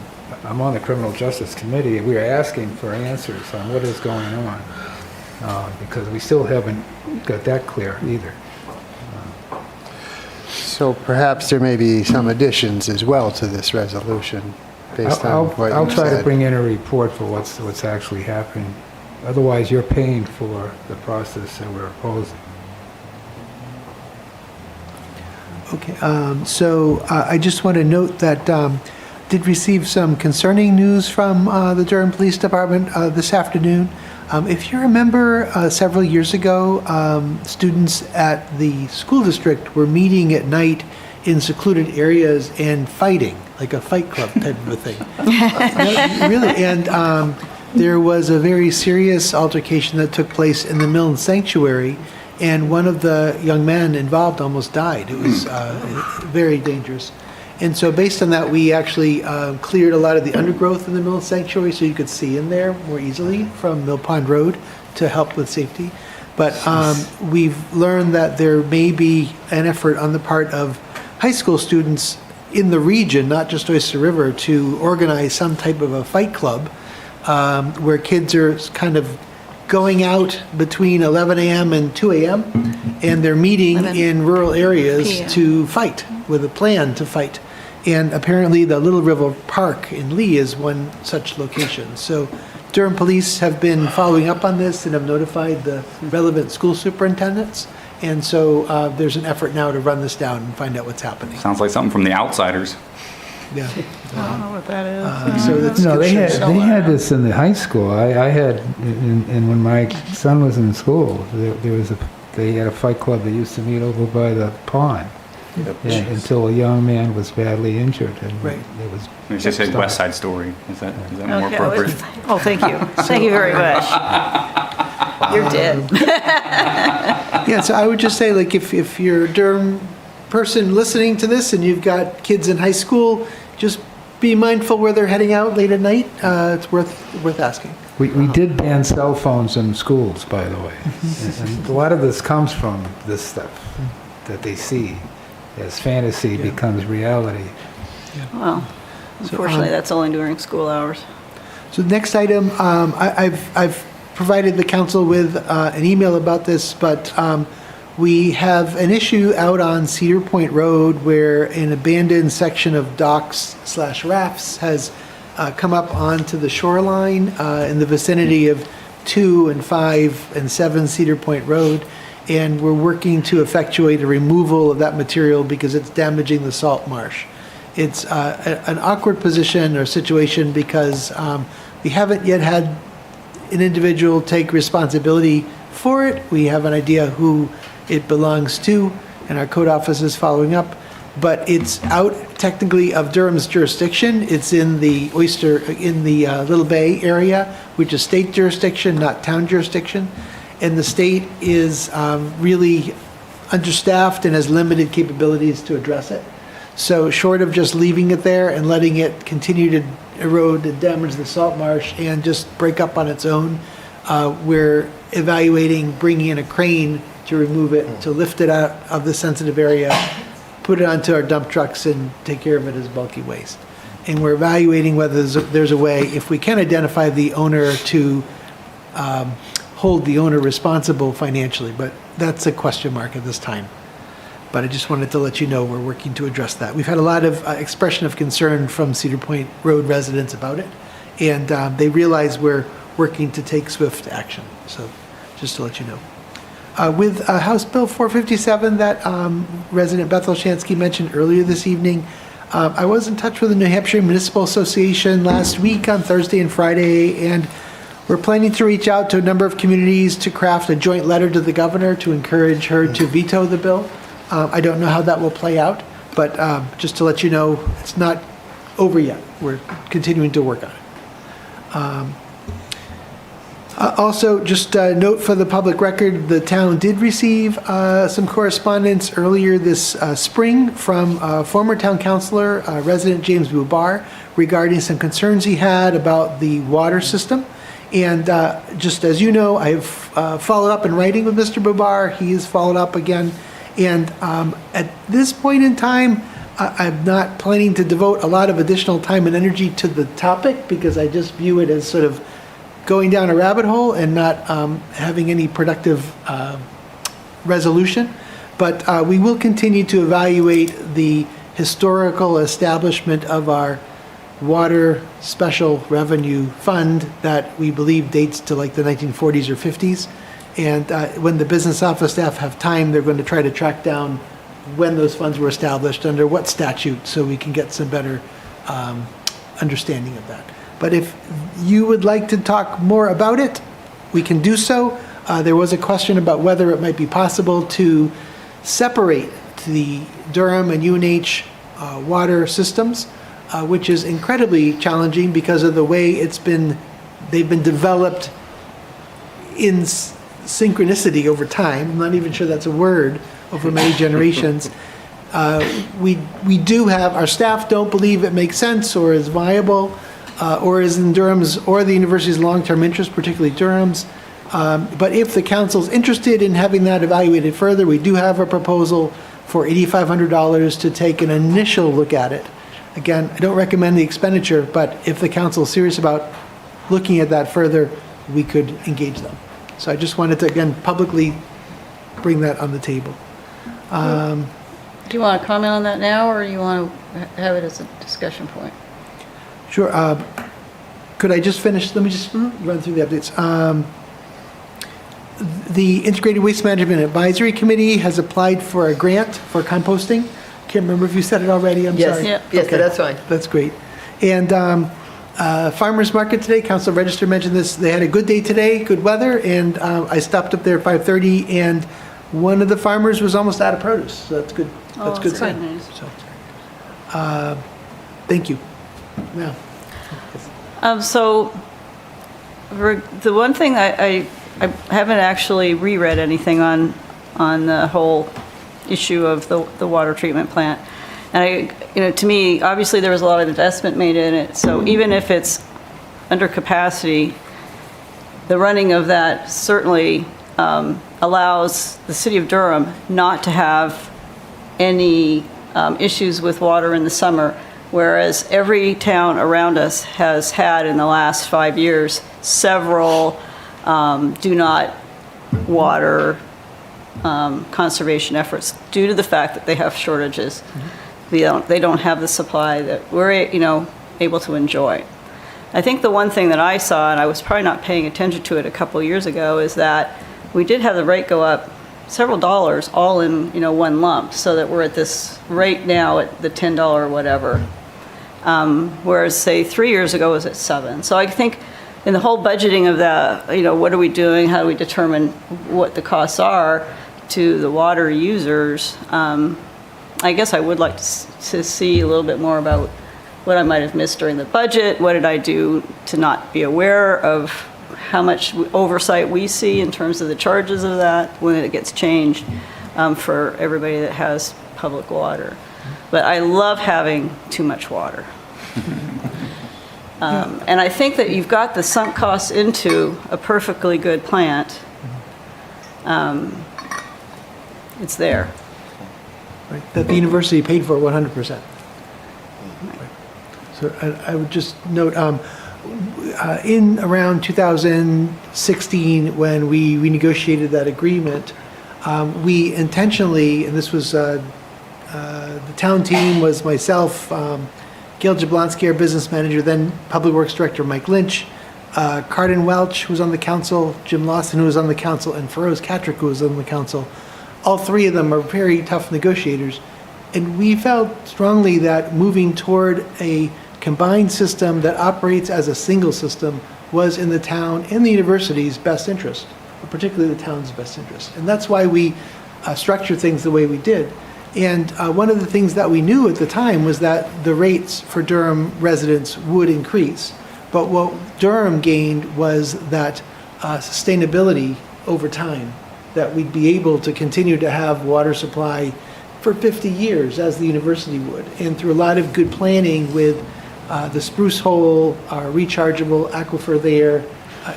I'm on the Criminal Justice Committee, we are asking for answers on what is going on because we still haven't got that clear either. So perhaps there may be some additions as well to this resolution based on what you said. I'll try to bring in a report for what's actually happening. Otherwise, you're paying for the process that we're opposing. Okay, so I just want to note that did receive some concerning news from the Durham Police Department this afternoon. If you remember, several years ago, students at the school district were meeting at night in secluded areas and fighting, like a fight club type of a thing. No, really, and there was a very serious altercation that took place in the Milne Sanctuary, and one of the young men involved almost died. It was very dangerous. And so based on that, we actually cleared a lot of the undergrowth in the Mill Sanctuary so you could see in there more easily from Mill Pond Road to help with safety. But we've learned that there may be an effort on the part of high school students in the region, not just Oyster River, to organize some type of a fight club where kids are kind of going out between 11 a.m. and 2 a.m. and they're meeting in rural areas to fight with a plan to fight. And apparently the Little River Park in Lee is one such location. So Durham Police have been following up on this and have notified the relevant school superintendents. And so there's an effort now to run this down and find out what's happening. Sounds like something from The Outsiders. Yeah. I don't know what that is. So that's No, they had this in the high school. I had, and when my son was in school, they had a fight club that used to meet over by the pond. Until a young man was badly injured, and right. It was. We should say West Side Story. Is that more appropriate? Oh, thank you. Thank you very much. You're dead. Yeah, so I would just say, like, if you're a Durham person listening to this and you've got kids in high school, just be mindful where they're heading out late at night. It's worth asking. We did ban cell phones in schools, by the way, and a lot of this comes from this stuff that they see as fantasy becomes reality. Well, unfortunately, that's only during school hours. So the next item, I've provided the council with an email about this, but we have an issue out on Cedar Point Road where an abandoned section of docks/rafts has come up onto the shoreline in the vicinity of 2 and 5 and 7 Cedar Point Road. And we're working to effectuate a removal of that material because it's damaging the salt marsh. It's an awkward position or situation because we haven't yet had an individual take responsibility for it. We have an idea who it belongs to, and our code office is following up. But it's out technically of Durham's jurisdiction. It's in the Little Bay area, which is state jurisdiction, not town jurisdiction. And the state is really understaffed and has limited capabilities to address it. So short of just leaving it there and letting it continue to erode and damage the salt marsh and just break up on its own, we're evaluating bringing in a crane to remove it, to lift it out of the sensitive area, put it onto our dump trucks and take care of it as bulky waste. And we're evaluating whether there's a way, if we can identify the owner, to hold the owner responsible financially, but that's a question mark at this time. But I just wanted to let you know we're working to address that. We've had a lot of expression of concern from Cedar Point Road residents about it, and they realize we're working to take swift action. So just to let you know. With House Bill 457 that resident Beth Olshansky mentioned earlier this evening, I was in touch with the New Hampshire Municipal Association last week on Thursday and Friday, and we're planning to reach out to a number of communities to craft a joint letter to the governor to encourage her to veto the bill. I don't know how that will play out, but just to let you know, it's not over yet. We're continuing to work on it. Also, just a note for the public record, the town did receive some correspondence earlier this spring from former town councilor, resident James Bubar, regarding some concerns he had about the water system. And just as you know, I've followed up in writing with Mr. Bubar. He has followed up again. And at this point in time, I'm not planning to devote a lot of additional time and energy to the topic because I just view it as sort of going down a rabbit hole and not having any productive resolution. But we will continue to evaluate the historical establishment of our water special revenue fund that we believe dates to like the 1940s or 50s. And when the business office staff have time, they're going to try to track down when those funds were established, under what statute, so we can get some better understanding of that. But if you would like to talk more about it, we can do so. There was a question about whether it might be possible to separate the Durham and UNH water systems, which is incredibly challenging because of the way they've been developed in synchronicity over time. I'm not even sure that's a word, over many generations. We do have, our staff don't believe it makes sense or is viable, or is in Durham's or the university's long-term interest, particularly Durham's. But if the council's interested in having that evaluated further, we do have a proposal for $8,500 to take an initial look at it. Again, I don't recommend the expenditure, but if the council is serious about looking at that further, we could engage them. So I just wanted to, again, publicly bring that on the table. Do you want to comment on that now, or you want to have it as a discussion point? Sure. Could I just finish? Let me just run through the updates. The Integrated Waste Management Advisory Committee has applied for a grant for composting. Can't remember if you said it already. I'm sorry. Yes, that's fine. That's great. And Farmers Market today, Council Register mentioned this. They had a good day today, good weather, and I stopped up there at 5:30, and one of the farmers was almost out of produce. So that's good. That's a good sign. Nice. So, thank you. Yeah. So the one thing I haven't actually reread anything on the whole issue of the water treatment plant. And to me, obviously there was a lot of investment made in it. So even if it's under capacity, the running of that certainly allows the city of Durham not to have any issues with water in the summer. whereas every town around us has had in the last 5 years several do not water conservation efforts due to the fact that they have shortages. They don't have the supply that we're able to enjoy. I think the one thing that I saw, and I was probably not paying attention to it a couple years ago, is that we did have the rate go up several dollars all in one lump, so that we're at this rate now at the $10 or whatever, whereas say 3 years ago it was at $7. So I think in the whole budgeting of that, what are we doing, how do we determine what the costs are to the water users, I guess I would like to see a little bit more about what I might have missed during the budget, what did I do to not be aware of how much oversight we see in terms of the charges of that when it gets changed for everybody that has public water. But I love having too much water. And I think that you've got the sunk costs into a perfectly good plant. It's there. Right, that the university paid for 100%. So I would just note, in around 2016, when we renegotiated that agreement, we intentionally, and this was the town team was myself, Gail Jablonski, our business manager, then Public Works Director Mike Lynch, Cardin Welch, who was on the council, Jim Lawson, who was on the council, and Feroz Katrick, who was on the council. All three of them are very tough negotiators. And we felt strongly that moving toward a combined system that operates as a single system was in the town and the university's best interest, particularly the town's best interest. And that's why we structured things the way we did. And one of the things that we knew at the time was that the rates for Durham residents would increase. But what Durham gained was that sustainability over time, that we'd be able to continue to have water supply for 50 years as the university would. And through a lot of good planning with the Spruce Hole, our rechargeable aquifer there,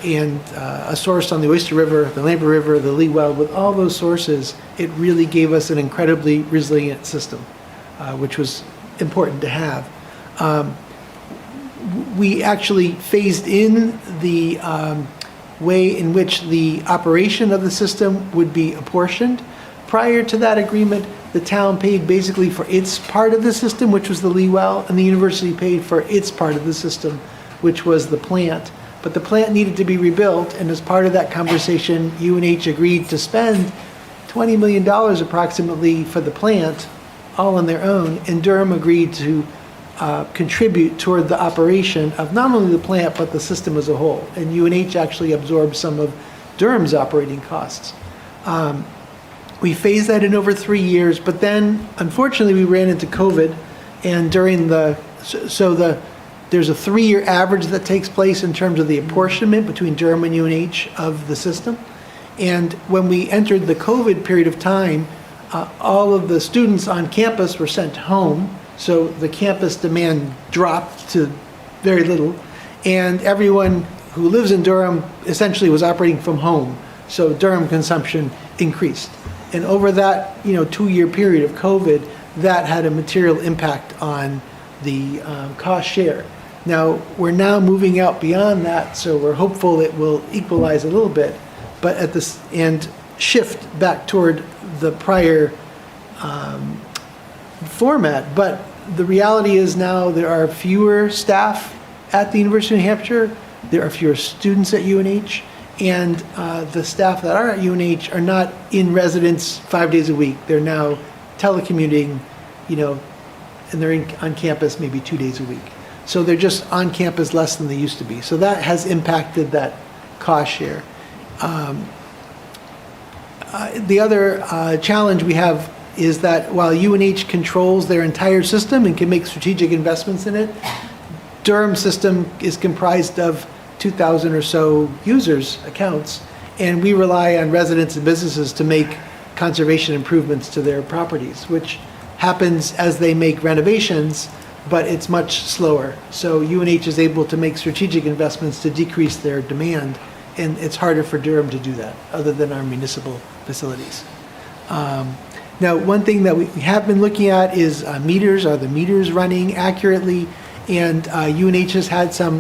and a source on the Oyster River, the Lambert River, the Lee Well, with all those sources, it really gave us an incredibly resilient system, which was important to have. We actually phased in the way in which the operation of the system would be apportioned. Prior to that agreement, the town paid basically for its part of the system, which was the Lee Well, and the university paid for its part of the system, which was the plant. But the plant needed to be rebuilt, and as part of that conversation, UNH agreed to spend $20 million approximately for the plant, all on their own, and Durham agreed to contribute toward the operation of not only the plant, but the system as a whole. And UNH actually absorbed some of Durham's operating costs. We phased that in over 3 years, but then unfortunately we ran into COVID, and during there's a 3-year average that takes place in terms of the apportionment between Durham and UNH of the system. And when we entered the COVID period of time, all of the students on campus were sent home, so the campus demand dropped to very little, and everyone who lives in Durham essentially was operating from home, so Durham consumption increased. And over that 2-year period of COVID, that had a material impact on the cost share. Now, we're now moving out beyond that, so we're hopeful it will equalize a little bit, but and shift back toward the prior format. But the reality is now there are fewer staff at the University of New Hampshire, there are fewer students at UNH, and the staff that are at UNH are not in residence 5 days a week. They're now telecommuting, and they're on campus maybe 2 days a week. So they're just on campus less than they used to be. So that has impacted that cost share. The other challenge we have is that while UNH controls their entire system and can make strategic investments in it, Durham's system is comprised of 2,000 or so users' accounts, and we rely on residents and businesses to make conservation improvements to their properties, which happens as they make renovations, but it's much slower. So UNH is able to make strategic investments to decrease their demand, and it's harder for Durham to do that, other than our municipal facilities. Now, one thing that we have been looking at is meters. Are the meters running accurately? And UNH has had some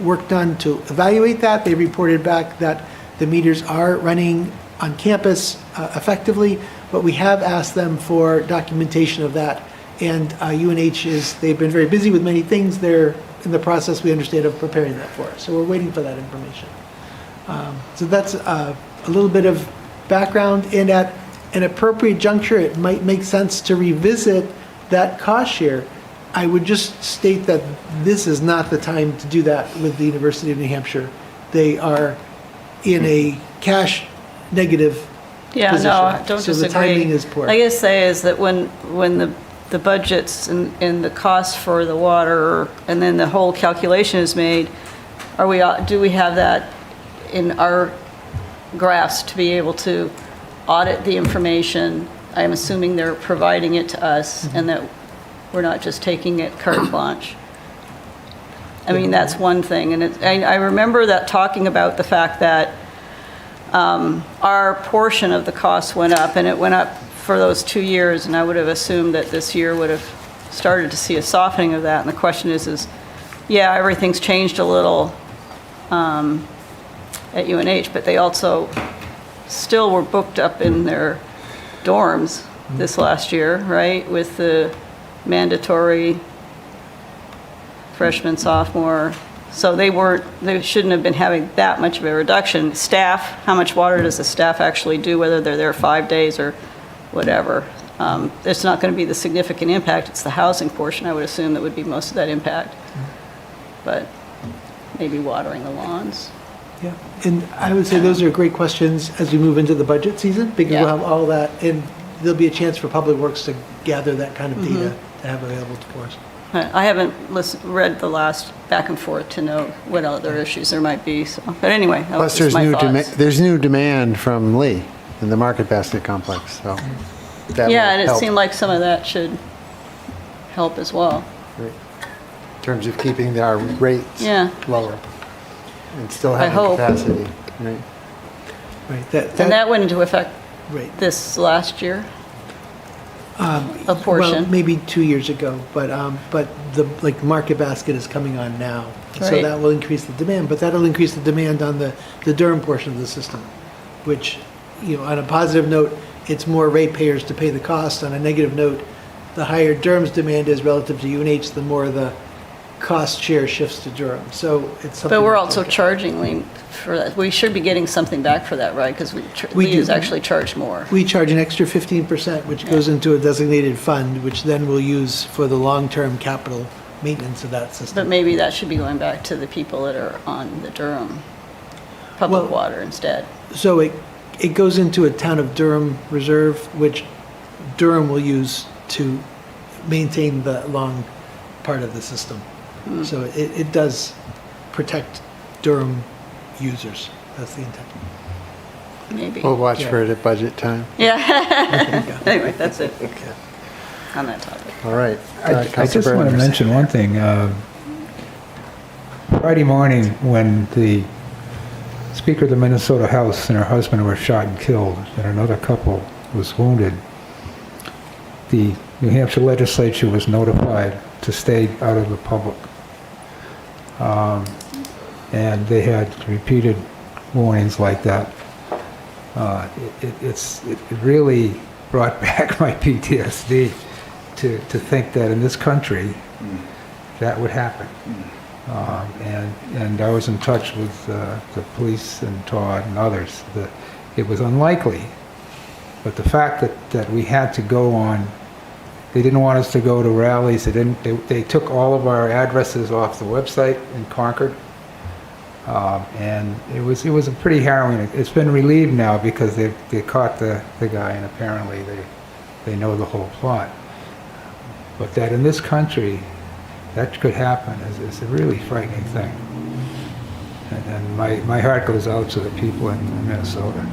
work done to evaluate that. They reported back that the meters are running on campus effectively, but we have asked them for documentation of that. And UNH they've been very busy with many things. They're in the process, we understand, of preparing that for us. So we're waiting for that information. So that's a little bit of background, and at an appropriate juncture, it might make sense to revisit that cost share. I would just state that this is not the time to do that with the University of New Hampshire. They are in a cash negative position. No, I don't so disagree. the timing is poor. I guess say is that when the budgets and the cost for the water, and then the whole calculation is made, do we have that in our grasp to be able to audit the information? I'm assuming they're providing it to us, and that we're not just taking it carte blanche. I mean, that's one thing, and I remember that talking about the fact that our portion of the cost went up, and it went up for those 2 years, and I would have assumed that this year would have started to see a softening of that. And the question is yeah, everything's changed a little at UNH, but they also still were booked up in their dorms this last year, right, with the mandatory freshman, sophomore. So they shouldn't have been having that much of a reduction. Staff, how much water does the staff actually do, whether they're there 5 days or whatever? It's not going to be the significant impact. It's the housing portion, I would assume, that would be most of that impact. But maybe watering the lawns. Yeah, and I would say those are great questions as we move into the budget season, because we'll have all that, and there'll be a chance for Public Works to gather that kind of data to have available for us. I haven't read the last back and forth to know what other issues there might be. So, but anyway, that was Plus, just my thoughts. there's new demand from Lee in the Market Basket Complex. So that will And it help seemed like some of that should help as well. in terms of keeping our rates lower and still having capacity. Right. Right. And that went into effect this last year. A portion. Well, maybe 2 years ago, but the Market Basket is coming on now. So Right. that will increase the demand, but that'll increase the demand on the Durham portion of the system, which, on a positive note, it's more ratepayers to pay the cost. On a negative note, the higher Durham's demand is relative to UNH, the more the cost share shifts to Durham. So it's something. But we're to also look at. charging Lee for that. We should be getting something back for that, right? Because We Lee do. is actually charged more. We charge an extra 15%, which goes into a designated fund, which then we'll use for the long-term capital maintenance of that system. But maybe that should be going back to the people that are on the Durham public water instead. So it goes into a town of Durham reserve, which Durham will use to maintain the long part of the system. So it does protect Durham users. That's the intent. Maybe. We'll watch for it at budget time. Yeah. Anyway, that's it on that topic. All right. I Councilor just want to Berners. mention one thing. Friday morning, when the Speaker of the Minnesota House and her husband were shot and killed, and another couple was wounded, the New Hampshire legislature was notified to stay out of the public. And they had repeated warnings like that. It really brought back my PTSD to think that in this country that would happen. And I was in touch with the police and Todd and others. It was unlikely, but the fact that we had to go on, they didn't want us to go to rallies. They took all of our addresses off the website in Concord. And it was a pretty harrowing. It's been relieved now because they caught the guy, and apparently they know the whole plot. But that in this country, that could happen is a really frightening thing. And my heart goes out to the people in Minnesota.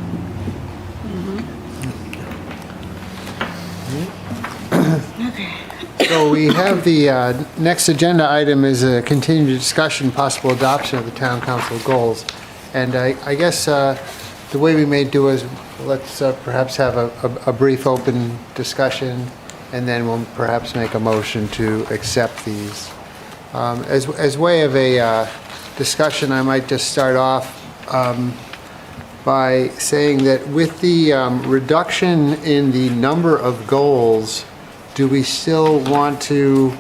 So we have the next agenda item is a continued discussion, possible adoption of the town council goals. And I guess the way we may do is, let's perhaps have a brief open discussion, and then we'll perhaps make a motion to accept these. As way of a discussion, I might just start off by saying that with the reduction in the number of goals, do we still want to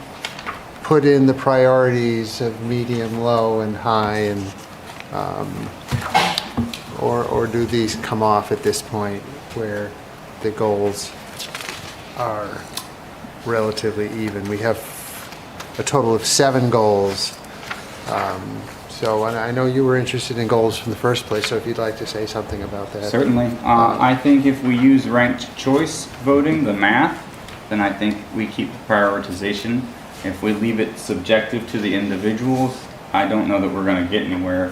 put in the priorities of medium, low, and high, and or do these come off at this point where the goals are relatively even? We have a total of 7 goals. So and I know you were interested in goals from the first place, so if you'd like to say something about that. Certainly. I think if we use ranked choice voting, the math, then I think we keep the prioritization. If we leave it subjective to the individuals, I don't know that we're going to get anywhere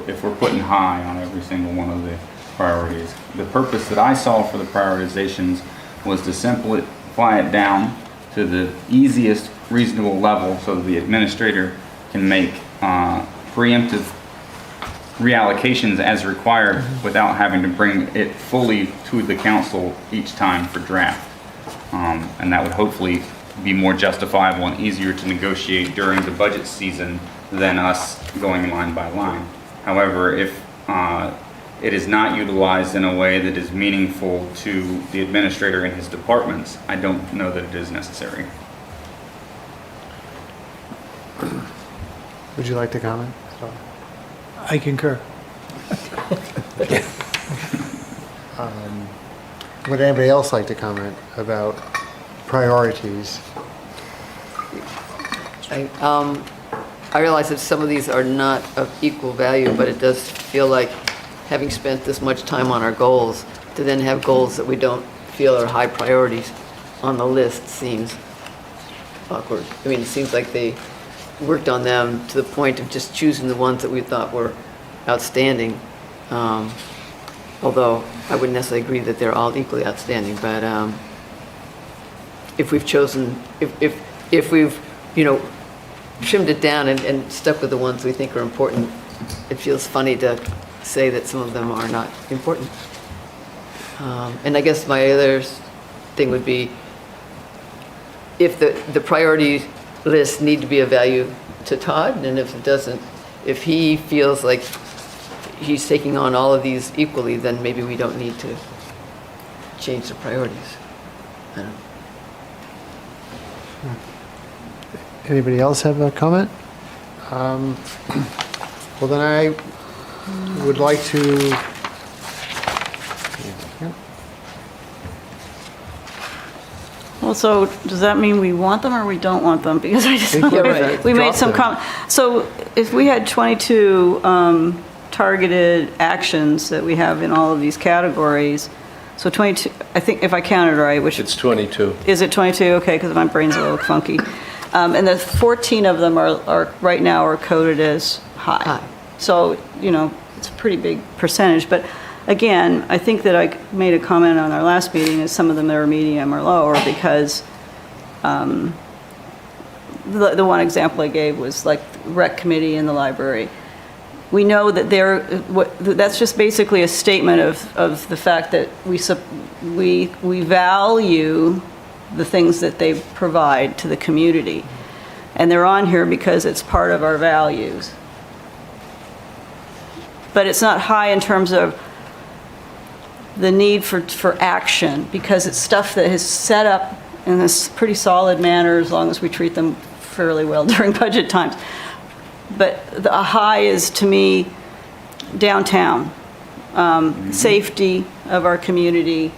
if we're putting high on every single one of the priorities. The purpose that I saw for the prioritizations was to simplify it down to the easiest reasonable level so that the administrator can make preemptive reallocations as required without having to bring it fully to the council each time for draft. And that would hopefully be more justifiable and easier to negotiate during the budget season than us going line by line. However, if it is not utilized in a way that is meaningful to the administrator and his departments, I don't know that it is necessary. Would you like to comment? I concur. Would anybody else like to comment about priorities? I realize that some of these are not of equal value, but it does feel like, having spent this much time on our goals, to then have goals that we don't feel are high priorities on the list seems awkward. I mean, it seems like they worked on them to the point of just choosing the ones that we thought were outstanding. Although I wouldn't necessarily agree that they're all equally outstanding, but if we've chosen, if we've, trimmed it down and stuck with the ones we think are important, it feels funny to say that some of them are not important. And I guess my other thing would be, if the priority list need to be of value to Todd, and if it doesn't, if he feels like he's taking on all of these equally, then maybe we don't need to change the priorities. I don't know. Anybody else have a comment? Well, then I would like to. Well, so does that mean we want them or we don't want them? Because I just, we made some comments. So if we had 22 targeted actions that we have in all of these categories, so 22, I think if I counted right, which It's 22. is it 22? Okay, because my brain's a little funky. And the 14 of them are right now are coded as high. So, it's a pretty big percentage. But again, I think that I made a comment on our last meeting that some of them are medium or lower because the one example I gave was like rec committee in the library. We know that that's just basically a statement of the fact that we value the things that they provide to the community. And they're on here because it's part of our values. But it's not high in terms of the need for action, because it's stuff that is set up in this pretty solid manner as long as we treat them fairly well during budget times. But a high is, to me, downtown, safety of our community.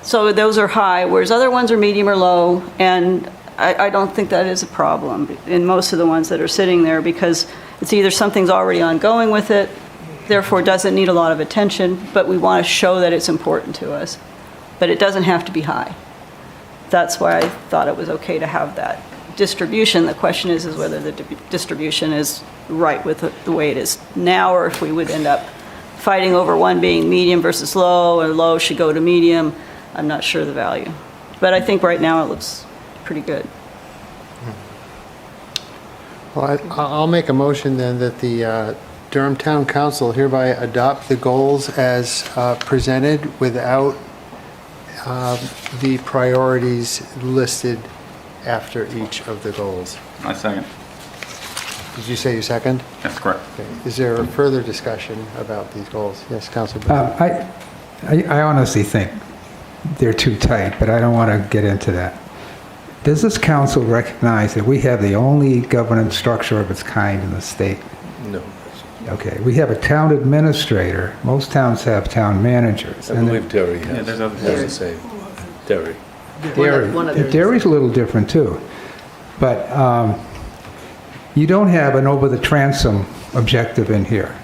So those are high, whereas other ones are medium or low, and I don't think that is a problem in most of the ones that are sitting there, because it's either something's already ongoing with it, therefore doesn't need a lot of attention, but we want to show that it's important to us. But it doesn't have to be high. That's why I thought it was okay to have that distribution. The question is whether the distribution is right with the way it is now, or if we would end up fighting over one being medium versus low, or low should go to medium. I'm not sure the value. But I think right now it looks pretty good. Well, I'll make a motion then that the Durham Town Council hereby adopt the goals as presented without the priorities listed after each of the goals. I second. Did you say you second? That's correct. Okay. Is there further discussion about these goals? Yes, Councilor Brown. I honestly think they're too tight, but I don't want to get into that. Does this council recognize that we have the only governance structure of its kind in the state? No. Okay, we have a town administrator. Most towns have town managers. I believe Derry has. Yeah, there's other has the same. Derry. Derry's a little different too. But you don't have an over-the-transom objective in here.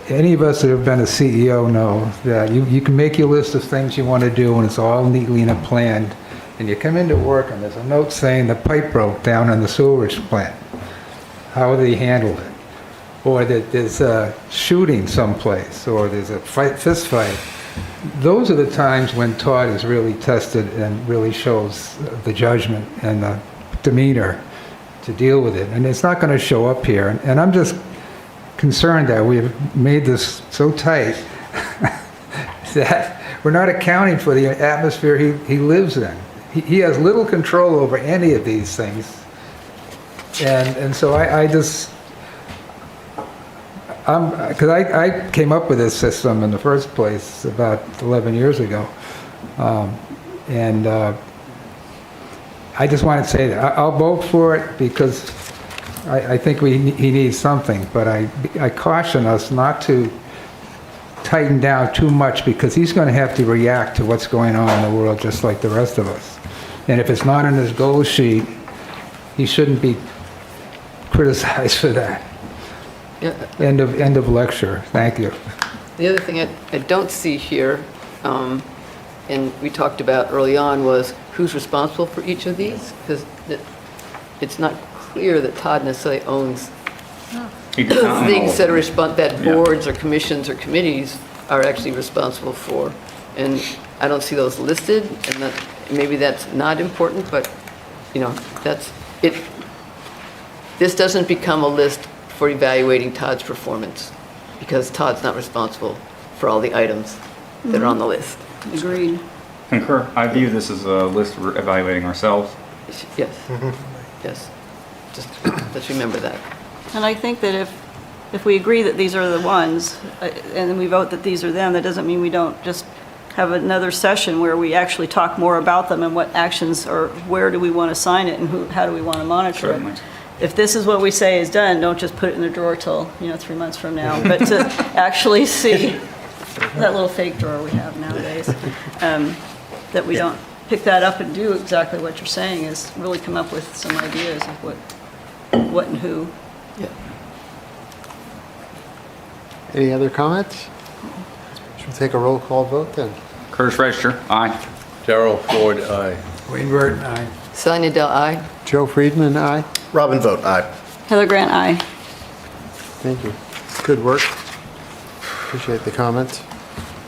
Any of us that have been a CEO know that you can make your list of things you want to do and it's all neatly and planned. And you come into work and there's a note saying the pipe broke down in the sewerage plant. How they handled it. Or that there's a shooting someplace, or there's a fist fight. Those are the times when Todd is really tested and really shows the judgment and the demeanor to deal with it. And it's not going to show up here. And I'm just concerned that we've made this so tight that we're not accounting for the atmosphere he lives in. He has little control over any of these things. And so because I came up with this system in the first place about 11 years ago. I just want to say that I'll vote for it because I think he needs something, but I caution us not to tighten down too much because he's going to have to react to what's going on in the world just like the rest of us. And if it's not in his goal sheet, he shouldn't be criticized for that. Yeah. End of lecture. Thank you. The other thing I don't see here, and we talked about early on, was who's responsible for each of these? Because it's not clear that Todd necessarily owns things that are that boards or commissions or committees are actually responsible for. And I don't see those listed, and maybe that's not important, but, that's it. This doesn't become a list for evaluating Todd's performance, because Todd's not responsible for all the items that are on the list. Agreed. Concur. I view this as a list we're evaluating ourselves. Yes. Yes. Just let's remember that. And I think that if we agree that these are the ones, and then we vote that these are them, that doesn't mean we don't just have another session where we actually talk more about them and what actions, or where do we want to sign it, and how do we want to monitor Certainly. it. If this is what we say is done, don't just put it in the drawer till 3 months from now, but to actually see that little fake drawer we have nowadays, that we don't pick that up and do exactly what you're saying, is really come up with some ideas of what and who. Yeah. Any other comments? Should we take a roll call vote then? Curtis Register, aye. Gerald Ford, aye. Wayne Burton, aye. Sally Nadell, aye. Joe Friedman, aye. Robin Vogt, aye. Heather Grant, aye. Thank you. Good work. Appreciate the comments.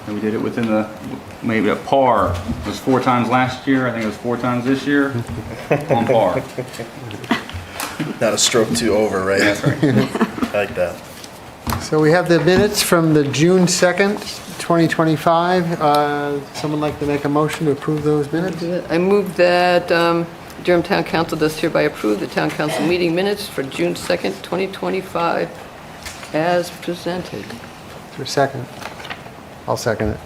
And we did it within maybe a par. It was 4 times last year. I think it was 4 times this year. On par. Not a stroke too over, right? That's right. I like that. So we have the minutes from the June 2nd, 2025. Someone like to make a motion to approve those minutes? I move that Durham Town Council does hereby approve the Town Council meeting minutes for June 2nd, 2025 as presented. Is there a second? I'll second it.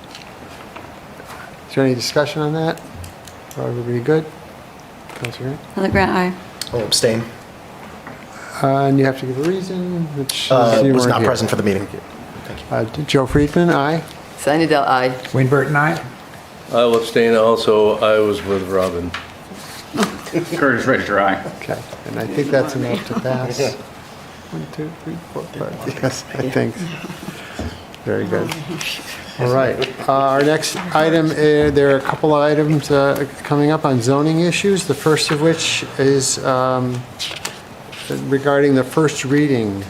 Is there any discussion on that? Are everybody good? Councilor Grant? Heather Grant, aye. I'll abstain. And you have to give a reason, which you Was weren't not here. present for the meeting. Joe Friedman, aye. Sally Nadell, aye. Wayne Burton, aye. I'll abstain also. I was with Robin. Curtis Register, aye. Okay, and I think that's enough to pass. 1, 2, 3, 4, 5. Yes, I think. Very good. All right. Our next item, there are a couple of items coming up on zoning issues. The first of which is regarding the first reading,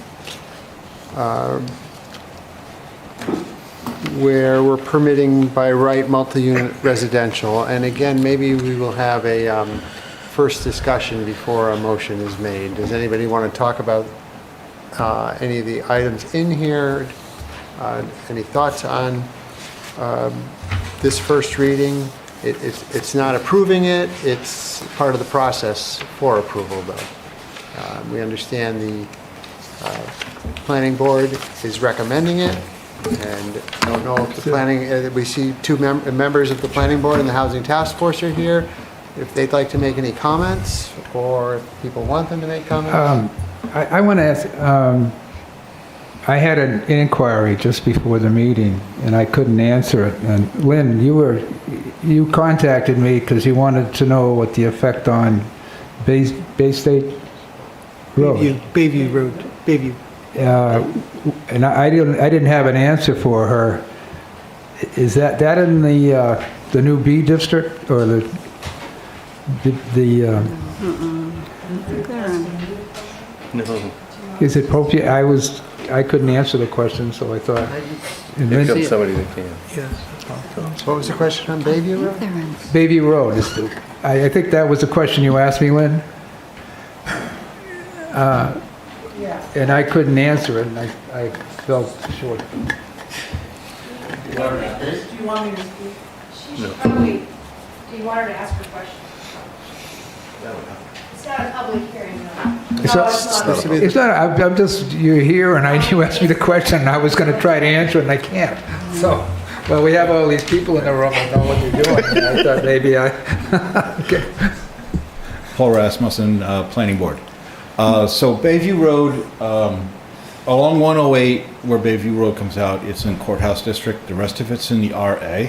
where we're permitting by right multi-unit residential. And again, maybe we will have a first discussion before a motion is made. Does anybody want to talk about any of the items in here? Any thoughts on this first reading? It's not approving it, it's part of the process for approval, though. We understand the planning board is recommending it, and I don't know if the planning, we see two members of the planning board and the housing task force are here, if they'd like to make any comments, or if people want them to make comments. I want to ask, I had an inquiry just before the meeting, and I couldn't answer it. And Lynn, you contacted me because you wanted to know what the effect on Bay State Road. Bayview Road, Bayview. And I didn't have an answer for her. Is that in the new B district, or the No. is it appropriate? I couldn't answer the question, so I thought. Here comes somebody that can. Yes. What was the question on Bayview Road? Bayview Road is I think that was the question you asked me, Lynn. And I couldn't answer it, and I felt short. Do you want me to speak? She No. should probably, do you want her to ask her question? It's not a public hearing, though. It's not, I'm just, you're here, and you asked me the question, and I was going to try to answer it, and I can't. So, well, we have all these people in the room that know what they're doing, and I thought maybe okay. Paul Rasmussen, Planning Board. So Bayview Road, along 108, where Bayview Road comes out, it's in Courthouse District. The rest of it's in the RA.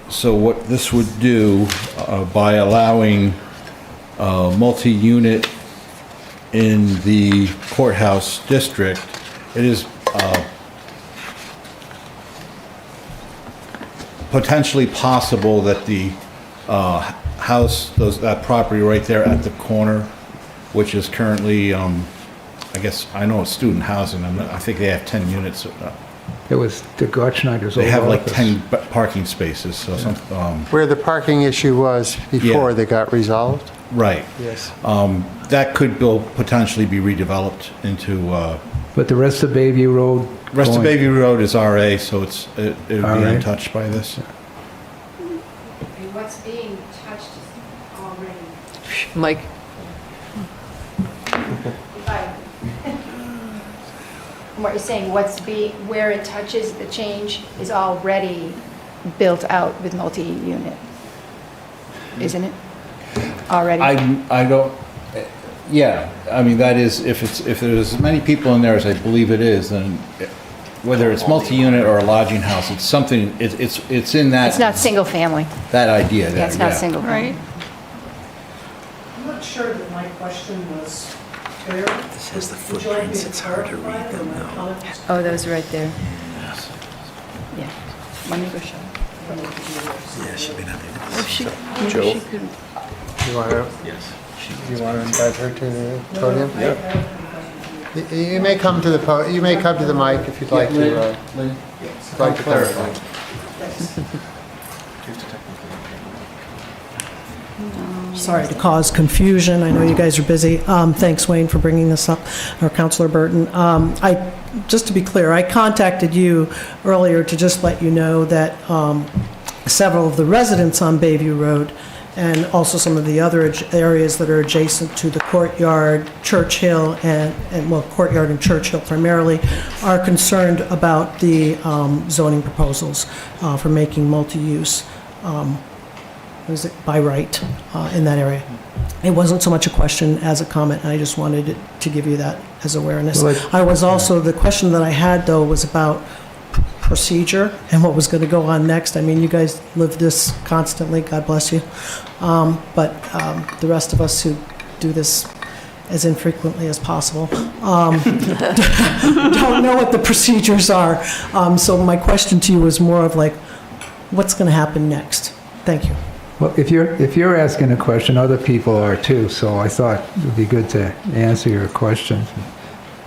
So what this would do, by allowing multi-unit in the Courthouse District, it is potentially possible that the house, that property right there at the corner, which is currently, I guess, I know it's student housing, I think they have 10 units. It was the Gottschneider's old They have like office. 10 parking spaces, so some, Where the parking issue was before they got resolved? right. Yes. That could potentially be redeveloped into, But the rest of Bayview Road? rest of going- Bayview Road is RA, so it would be RA. untouched by this. And what's being touched is already. Mike, If I- What you're saying, where it touches, the change is already built out with multi-unit, isn't it? Already? I don't, yeah, I mean, that is, if there's as many people in there as I believe it is, then whether it's multi-unit or a lodging house, it's something, it's in that. It's not single family. That idea there, Yeah, it's not yeah. single family. Right? I'm not sure that my question was fair. This has the footprints, it's hard to read them now. Oh, those right there. Yeah. Let me go show. Yeah, she may not be able to If she, see. maybe Joe? she could. You want to? Yes. You want to invite her to the podium? Yeah. You may come to the you may come to the mic if you'd like to. Like to clarify. Sorry to cause confusion. I know you guys are busy. Thanks, Wayne, for bringing this up, or Councilor Burton. Just to be clear, I contacted you earlier to just let you know that several of the residents on Bayview Road and also some of the other areas that are adjacent to the courtyard, Churchill, and courtyard and Churchill primarily, are concerned about the zoning proposals for making multi-use by right in that area. It wasn't so much a question as a comment, and I just wanted to give you that as awareness. The question that I had, though, was about procedure and what was going to go on next. I mean, you guys live this constantly, God bless you. But the rest of us who do this as infrequently as possible don't know what the procedures are. So my question to you was more of like, what's going to happen next? Thank you. Well, if you're asking a question, other people are too, so I thought it would be good to answer your questions.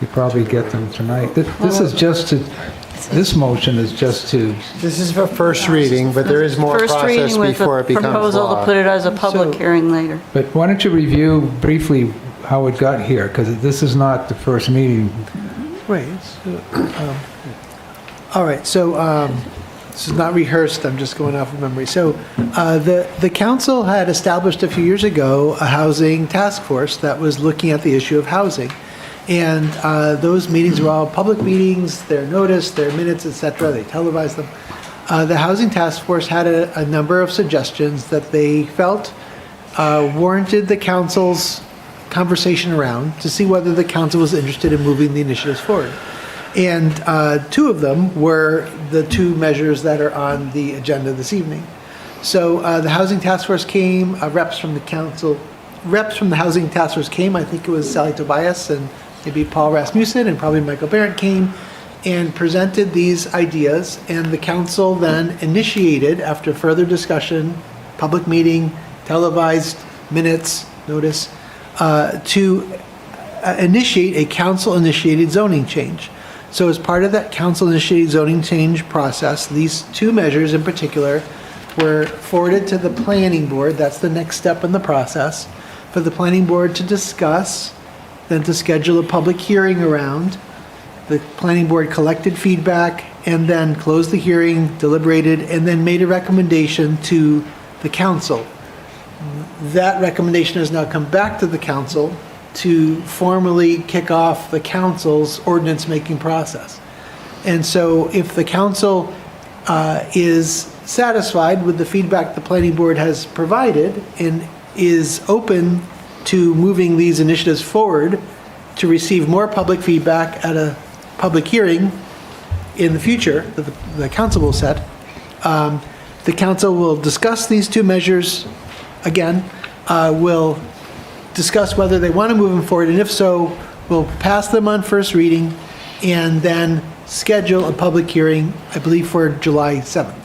You probably get them tonight. This motion is just to... This is for first reading, but there is more process before it becomes law. Proposal to put it as a public hearing later. But why don't you review briefly how it got here, because this is not the first meeting. Right. All right, so this is not rehearsed, I'm just going off of memory. So the council had established a few years ago a housing task force that was looking at the issue of housing. And those meetings were all public meetings, their notice, their minutes, et cetera, they televised them. The housing task force had a number of suggestions that they felt warranted the council's conversation around to see whether the council was interested in moving the initiatives forward. And two of them were the two measures that are on the agenda this evening. So the housing task force came, reps from the housing task force came. I think it was Sally Tobias and maybe Paul Rasmussen and probably Michael Barrett came and presented these ideas. And the council then initiated, after further discussion, public meeting, televised minutes, notice, to initiate a council-initiated zoning change. So as part of that council-initiated zoning change process, these two measures in particular were forwarded to the planning board. That's the next step in the process, for the planning board to discuss, then to schedule a public hearing around. The planning board collected feedback and then closed the hearing, deliberated, and then made a recommendation to the council. That recommendation has now come back to the council to formally kick off the council's ordinance-making process. And so if the council is satisfied with the feedback the planning board has provided and is open to moving these initiatives forward to receive more public feedback at a public hearing in the future that the council will set, the council will discuss these two measures again, will discuss whether they want to move them forward, and if so, we'll pass them on first reading and then schedule a public hearing, I believe, for July 7th.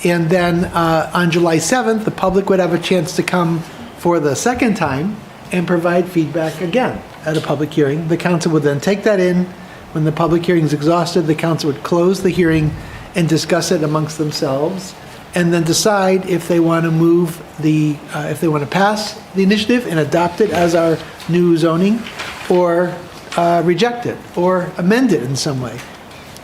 And then on July 7th, the public would have a chance to come for the second time and provide feedback again at a public hearing. The council would then take that in. When the public hearing is exhausted, the council would close the hearing and discuss it amongst themselves, and then decide if they want to move if they want to pass the initiative and adopt it as our new zoning, or reject it, or amend it in some way.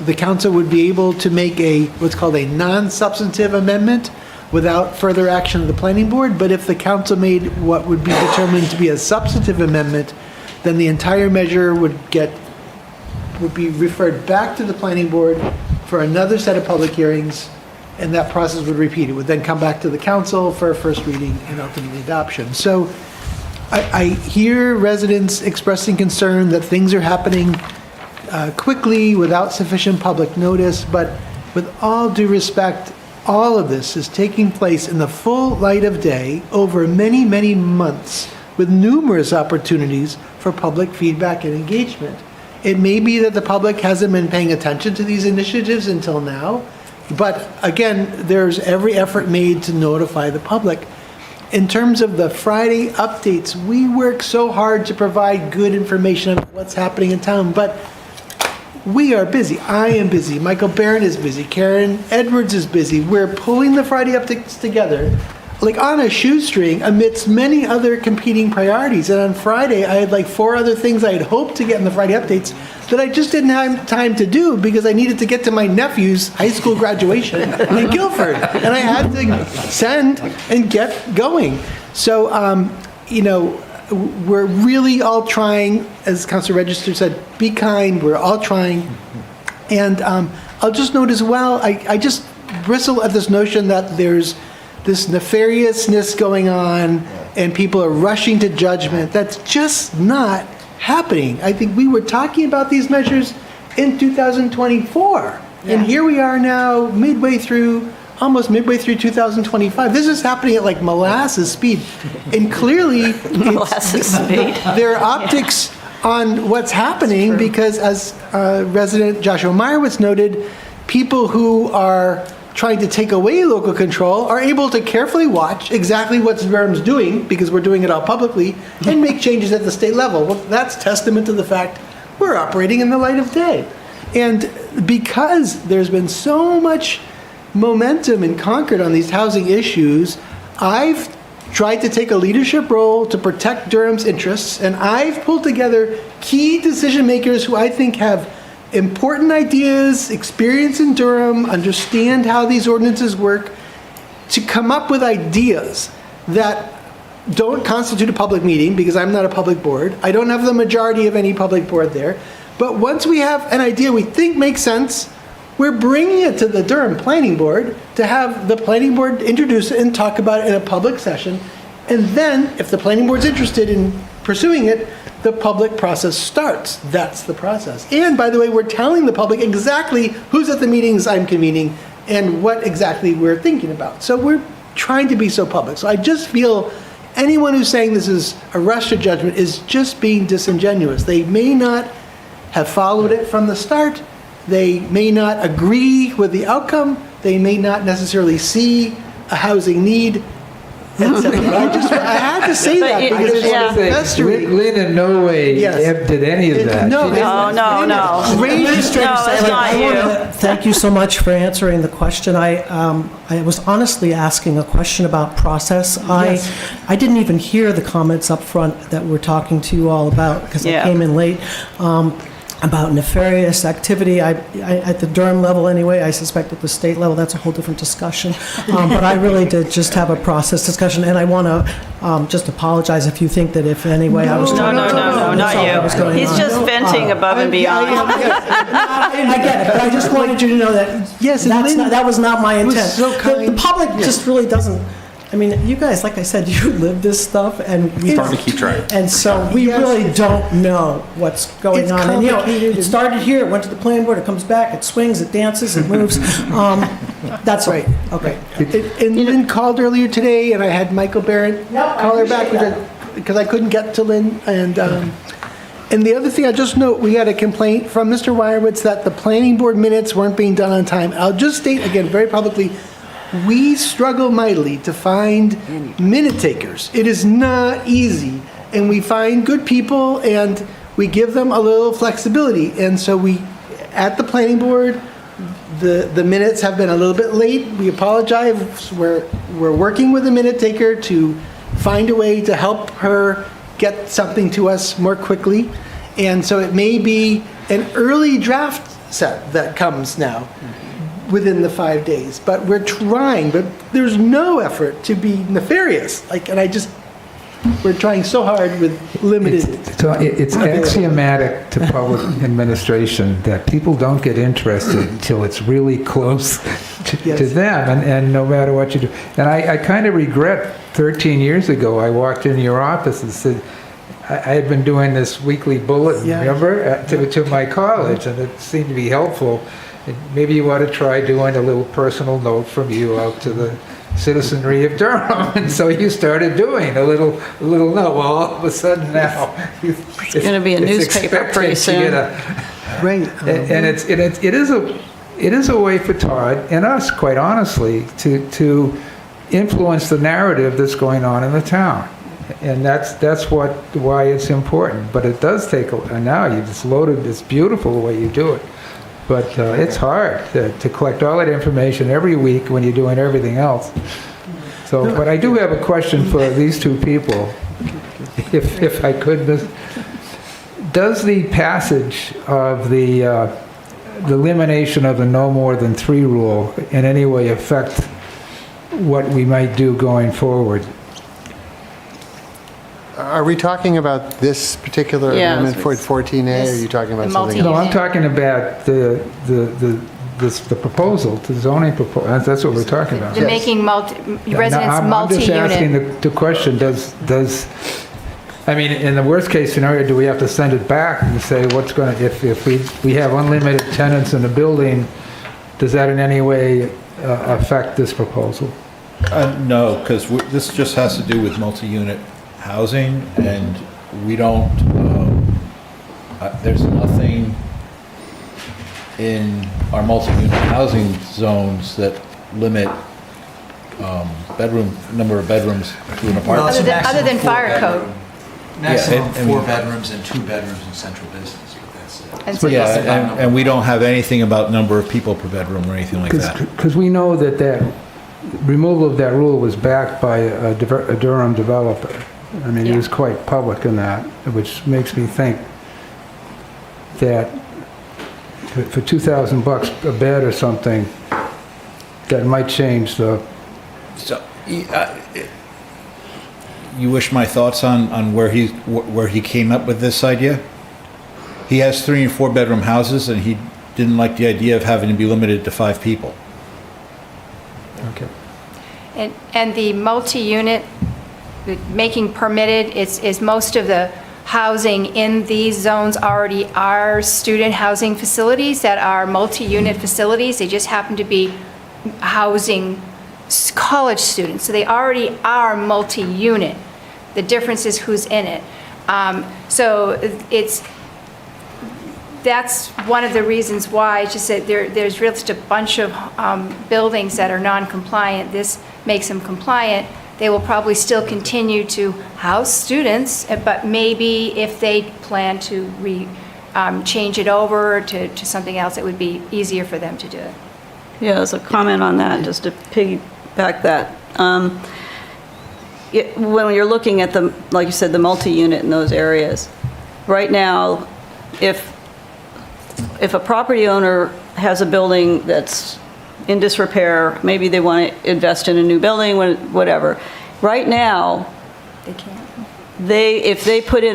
The council would be able to make what's called a non-substantive amendment without further action of the planning board, but if the council made what would be determined to be a substantive amendment, then the entire measure would be referred back to the planning board for another set of public hearings, and that process would repeat. It would then come back to the council for a first reading and ultimately adoption. So I hear residents expressing concern that things are happening quickly without sufficient public notice, but with all due respect, all of this is taking place in the full light of day over many, many months with numerous opportunities for public feedback and engagement. It may be that the public hasn't been paying attention to these initiatives until now, but again, there's every effort made to notify the public. In terms of the Friday updates, we work so hard to provide good information on what's happening in town, but we are busy. I am busy. Michael Barron is busy. Karen Edwards is busy. We're pulling the Friday updates together like on a shoestring amidst many other competing priorities. And on Friday, I had like 4 other things I had hoped to get in the Friday updates that I just didn't have time to do because I needed to get to my nephew's high school graduation in Guilford. And I had to send and get going. So, we're really all trying, as Councilor Register said, be kind, we're all trying. And I'll just note as well, I just bristle at this notion that there's this nefariousness going on and people are rushing to judgment. That's just not happening. I think we were talking about these measures in 2024. Yeah. And here we are now almost midway through 2025. This is happening at like molasses speed. And clearly there are optics on what's happening because, as Resident Joshua Meyerowitz noted, people who are trying to take away local control are able to carefully watch exactly what Durham's doing, because we're doing it all publicly, and make changes at the state level. Well, that's testament to the fact we're operating in the light of day. And because there's been so much momentum in Concord on these housing issues, I've tried to take a leadership role to protect Durham's interests, and I've pulled together key decision makers who I think have important ideas, experience in Durham, understand how these ordinances work, to come up with ideas that don't constitute a public meeting, because I'm not a public board. I don't have the majority of any public board there. But once we have an idea we think makes sense, we're bringing it to the Durham Planning Board to have the Planning Board introduce it and talk about it in a public session. And then, if the Planning Board's interested in pursuing it, the public process starts. That's the process. And by the way, we're telling the public exactly who's at the meetings I'm convening and what exactly we're thinking about. So we're trying to be so public. So I just feel anyone who's saying this is a rush to judgment is just being disingenuous. They may not have followed it from the start. They may not agree with the outcome. They may not necessarily see a housing need, etc. I had to say that because it's history. Lynn in no way did any of that. No. Administrator, thank you so much for answering the question. I was honestly asking a question about process. I didn't even hear the comments up front that we're talking to you all about because I came in late. About nefarious activity, at the Durham level anyway, I suspect at the state level, that's a whole different discussion. But I really did just have a process discussion, and I want to just apologize if you think that if any way I was trying to... No, not you. He's just venting above and beyond. I get it, but I just wanted you to know that, that was not my intent. The public just really doesn't... I mean, you guys, like I said, you live this stuff, and It's hard to keep track. And so we really don't know what's going It's on. And complicated. it started here, it went to the planning board, it comes back, it swings, it dances, it moves. That's right. Okay. And Lynn called earlier today, and I had Michael Barrett call her back because I couldn't get to Lynn. And the other thing, I just note, we had a complaint from Mr. Weyerowitz that the planning board minutes weren't being done on time. I'll just state again very publicly, we struggle mightily to find minute takers. It is not easy. And we find good people and we give them a little flexibility. And so we, at the planning board, the minutes have been a little bit late. We apologize. We're working with the minute taker to find a way to help her get something to us more quickly. And so it may be an early draft set that comes now within the 5 days, but we're trying, but there's no effort to be nefarious. We're trying so hard with limited. It's axiomatic to public administration that people don't get interested until it's really close to them, and no matter what you do. And I kind of regret 13 years ago, I walked into your office and said, I had been doing this weekly bulletin, remember, to my college, and it seemed to be helpful. And maybe you ought to try doing a little personal note from you out to the citizenry of Durham. And so you started doing a little note. Well, all of a sudden now, it's going to be a newspaper pretty soon. Right. And it is a way for Todd and us, quite honestly, to influence the narrative that's going on in the town. And that's why it's important. But it does take now you've just loaded. It's beautiful the way you do it. But it's hard to collect all that information every week when you're doing everything else. So, but I do have a question for these two people, if I could. Does the passage of the elimination of the no more than 3 rule in any way affect what we might do going forward? Are we talking about this particular amendment for 14A, or are you talking about something else? No, I'm talking about the proposal, the zoning proposal. That's what we're talking about. The making residents multi-unit. I'm just asking the question, I mean, in the worst case scenario, do we have to send it back and say what's going to, if we have unlimited tenants in the building, does that in any way affect this proposal? No, because this just has to do with multi-unit housing, and we don't, there's nothing in our multi-unit housing zones that limit number of bedrooms to an apartment. Other than fire code. Maximum 4 bedrooms and 2 bedrooms in central business, but that's it. And we don't have anything about number of people per bedroom or anything like that. Because we know that removal of that rule was backed by a Durham developer. I mean, he was quite public in that, which makes me think that for $2,000 a bed or something, that might change the... So, you wish my thoughts on where he came up with this idea? He has 3 and 4 bedroom houses, and he didn't like the idea of having to be limited to 5 people. Okay. And the multi-unit, making permitted, is most of the housing in these zones already are student housing facilities that are multi-unit facilities. They just happen to be housing college students. So they already are multi-unit. The difference is who's in it. So that's one of the reasons why, it's just that there's just a bunch of buildings that are non-compliant. This makes them compliant. They will probably still continue to house students, but maybe if they plan to change it over to something else, it would be easier for them to do it. Yeah, as a comment on that, just to piggyback that. When you're looking at the, like you said, the multi-unit in those areas, right now, if a property owner has a building that's in disrepair, maybe they want to invest in a new building, whatever. Right now, they can't. If they put in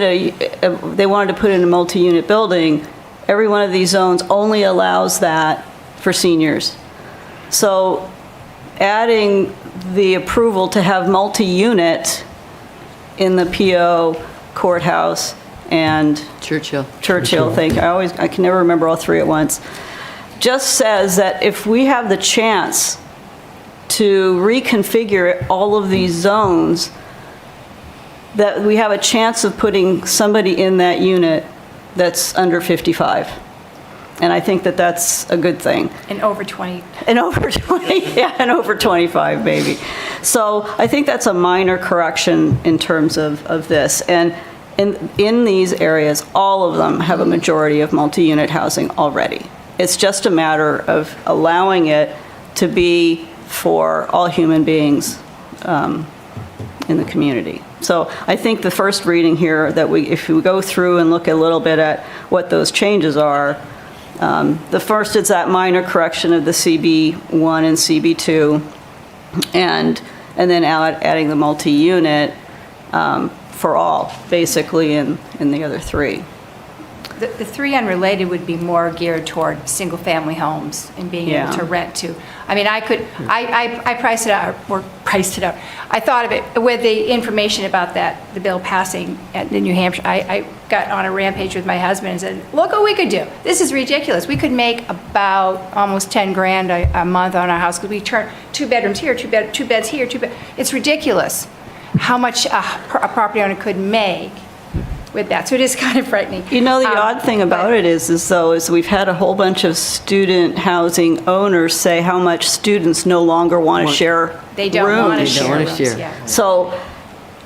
they wanted to put in a multi-unit building, every one of these zones only allows that for seniors. So adding the approval to have multi-unit in the PO, courthouse, and Churchill, thank you. I can never remember all 3 at once. Just says that if we have the chance to reconfigure all of these zones, that we have a chance of putting somebody in that unit that's under 55. And I think that that's a good thing. And over 20. And over 20, yeah, and over 25 maybe. So I think that's a minor correction in terms of this. And in these areas, all of them have a majority of multi-unit housing already. It's just a matter of allowing it to be for all human beings in the community. So I think the first reading here, if we go through and look a little bit at what those changes are, the first is that minor correction of the CB1 and CB2, and then adding the multi-unit for all, basically, in the other 3. The 3 unrelated would be more geared toward single-family homes and being able to rent to. I mean, I priced it out, I thought of it with the information about the bill passing at the New Hampshire. I got on a rampage with my husband and said, look what we could do. This is ridiculous. We could make about almost 10 grand a month on our house because we turn 2 bedrooms here, 2 beds here, It's ridiculous how much a property owner could make with that. So it is kind of frightening. You know, the odd thing about it is we've had a whole bunch of student housing owners say how much students no longer want to share rooms. They don't want to share rooms, yeah. So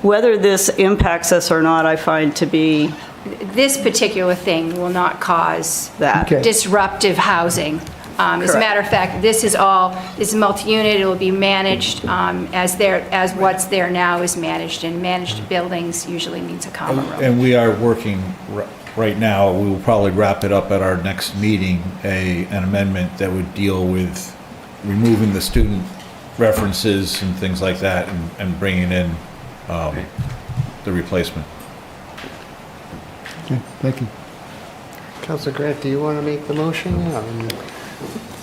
whether this impacts us or not, I find to be... This particular thing will not cause that disruptive housing. As a matter of fact, this is multi-unit. It will be managed as what's there now is managed, and managed buildings usually means a common room. And we are working right now, we will probably wrap it up at our next meeting, an amendment that would deal with removing the student references and things like that, and bringing in the replacement. Okay, thank you. Councilor Grant, do you want to make the motion?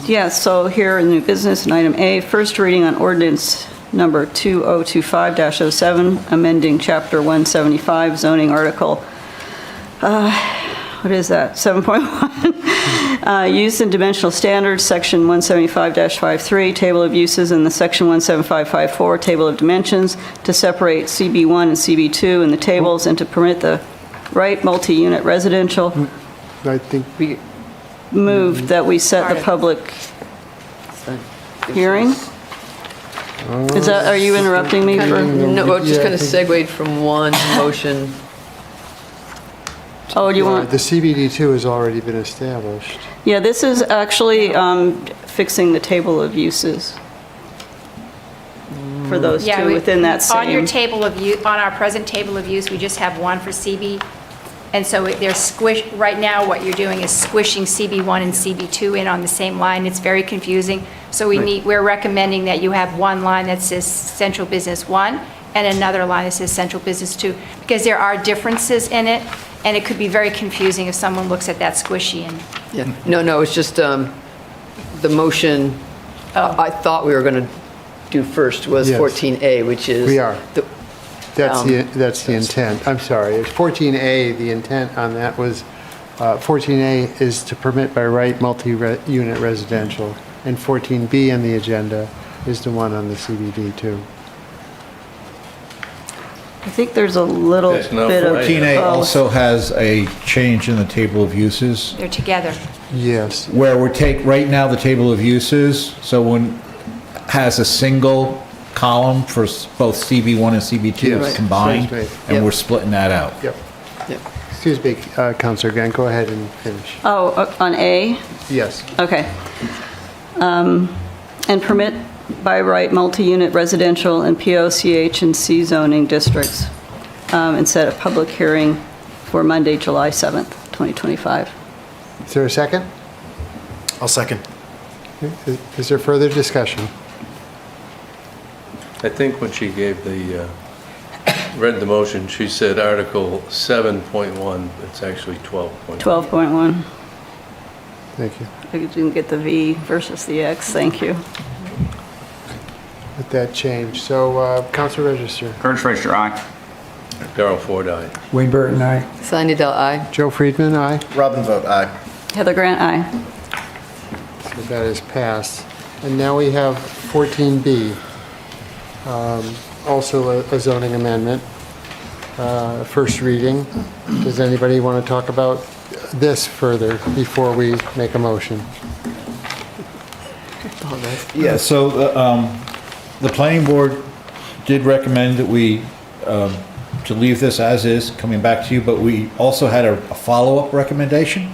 Yes, so here in new business, in item A, first reading on ordinance number 2025-07, amending chapter 175, zoning article, what is that, 7.1, use and dimensional standards, section 175-53, table of uses, and the section 17554, table of dimensions, to separate CB1 and CB2 in the tables, and to permit the right multi-unit residential. I think we moved that we set the public hearing. Are you interrupting me for? No, it just kind of segued from one motion. Oh, do you want? The CBD2 has already been established. Yeah, this is actually fixing the table of uses. for those Yeah, two we- within that same. On your table of use, on our present table of use, we just have one for CB. And so they're squished, right now what you're doing is squishing CB1 and CB2 in on the same line. It's very confusing. So we're recommending that you have one line that says Central Business 1 and another line that says Central Business 2, because there are differences in it, and it could be very confusing if someone looks at that squishy and. Yeah, no, it's just the motion I thought we were going to do first was Yes. 14A, which is. We are. That's Um, that's the intent. I'm sorry. It's 14A, the intent on that was, 14A is to permit by right multi-unit residential, and 14B on the agenda is the one on the CBD too. I think there's a little That's not bit of. 14A both. also has a change in the table of uses. They're together. Yes. Where right now, the table of uses, so one has a single column for both CB1 and CB2 Yes. combined, Right. and Yep. we're splitting that out. Yep. Excuse me, Counselor Gann, go ahead and finish. Oh, on A? Yes. Okay. And permit by right multi-unit residential and POCH and C zoning districts, and set a public hearing for Monday, July 7th, 2025. Is there a second? I'll second. Is there further discussion? I think when she gave read the motion, she said Article 7.1, it's actually 12.1. 12.1. Thank you. I didn't get the V versus the X, thank you. With that change. So, Counselor Register. Curtis Frazier, aye. Darrell Ford, aye. Wayne Burton, aye. Sunny Dell, aye. Joe Friedman, aye. Robin vote aye. Heather Grant, aye. So that is passed. And now we have 14B, also a zoning amendment, first reading. Does anybody want to talk about this further before we make a motion? Yeah, so the planning board did recommend that we, to leave this as is, coming back to you, but we also had a follow-up recommendation.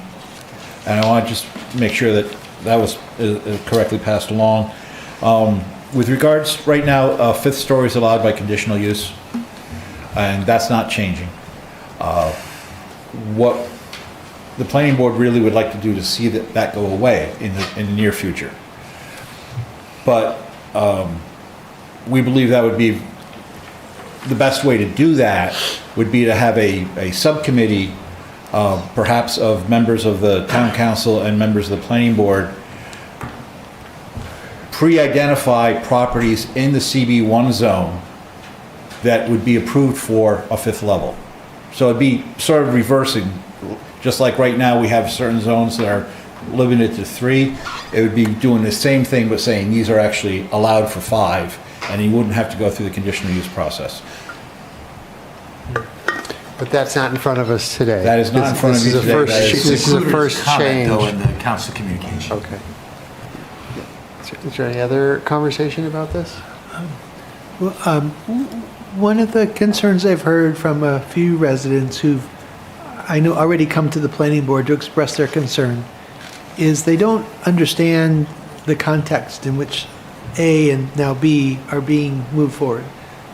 And I want to just make sure that that was correctly passed along. With regards, right now, fifth story is allowed by conditional use, and that's not changing. What the planning board really would like to do to see that go away in the near future. But we believe that would be, the best way to do that would be to have a subcommittee, perhaps of members of the town council and members of the planning board, pre-identify properties in the CB1 zone that would be approved for a fifth level. So it'd be sort of reversing, just like right now we have certain zones that are limited to 3, it would be doing the same thing but saying these are actually allowed for 5, and you wouldn't have to go through the conditional use process. But that's not in front of us today. That is not in front of you today. This is the first change. Though, in the council communication. Okay. Is there any other conversation about this? Well, one of the concerns I've heard from a few residents who've, I know, already come to the planning board to express their concern is they don't understand the context in which A and now B are being moved forward.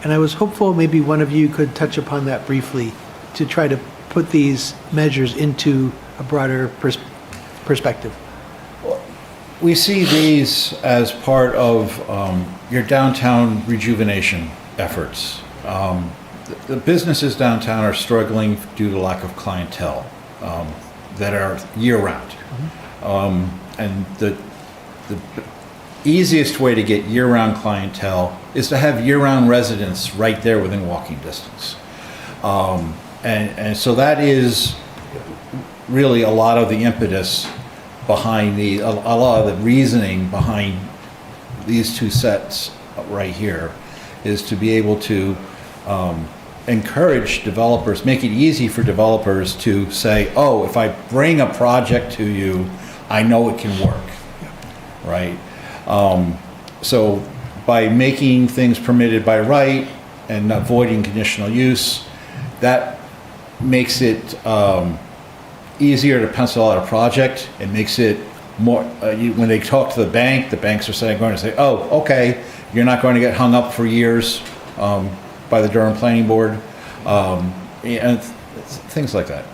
And I was hopeful maybe one of you could touch upon that briefly to try to put these measures into a broader perspective. We see these as part of your downtown rejuvenation efforts. The businesses downtown are struggling due to lack of clientele that are year-round. And the easiest way to get year-round clientele is to have year-round residents right there within walking distance. And so that is really a lot of the impetus behind a lot of the reasoning behind these two sets right here is to be able to encourage developers, make it easy for developers to say, oh, if I bring a project to you, I know it can work, right? So by making things permitted by right and avoiding conditional use, that makes it easier to pencil out a project. It makes it more, when they talk to the banks are going to say, oh, okay, You're not going to get hung up for years by the Durham Planning Board, and things like that.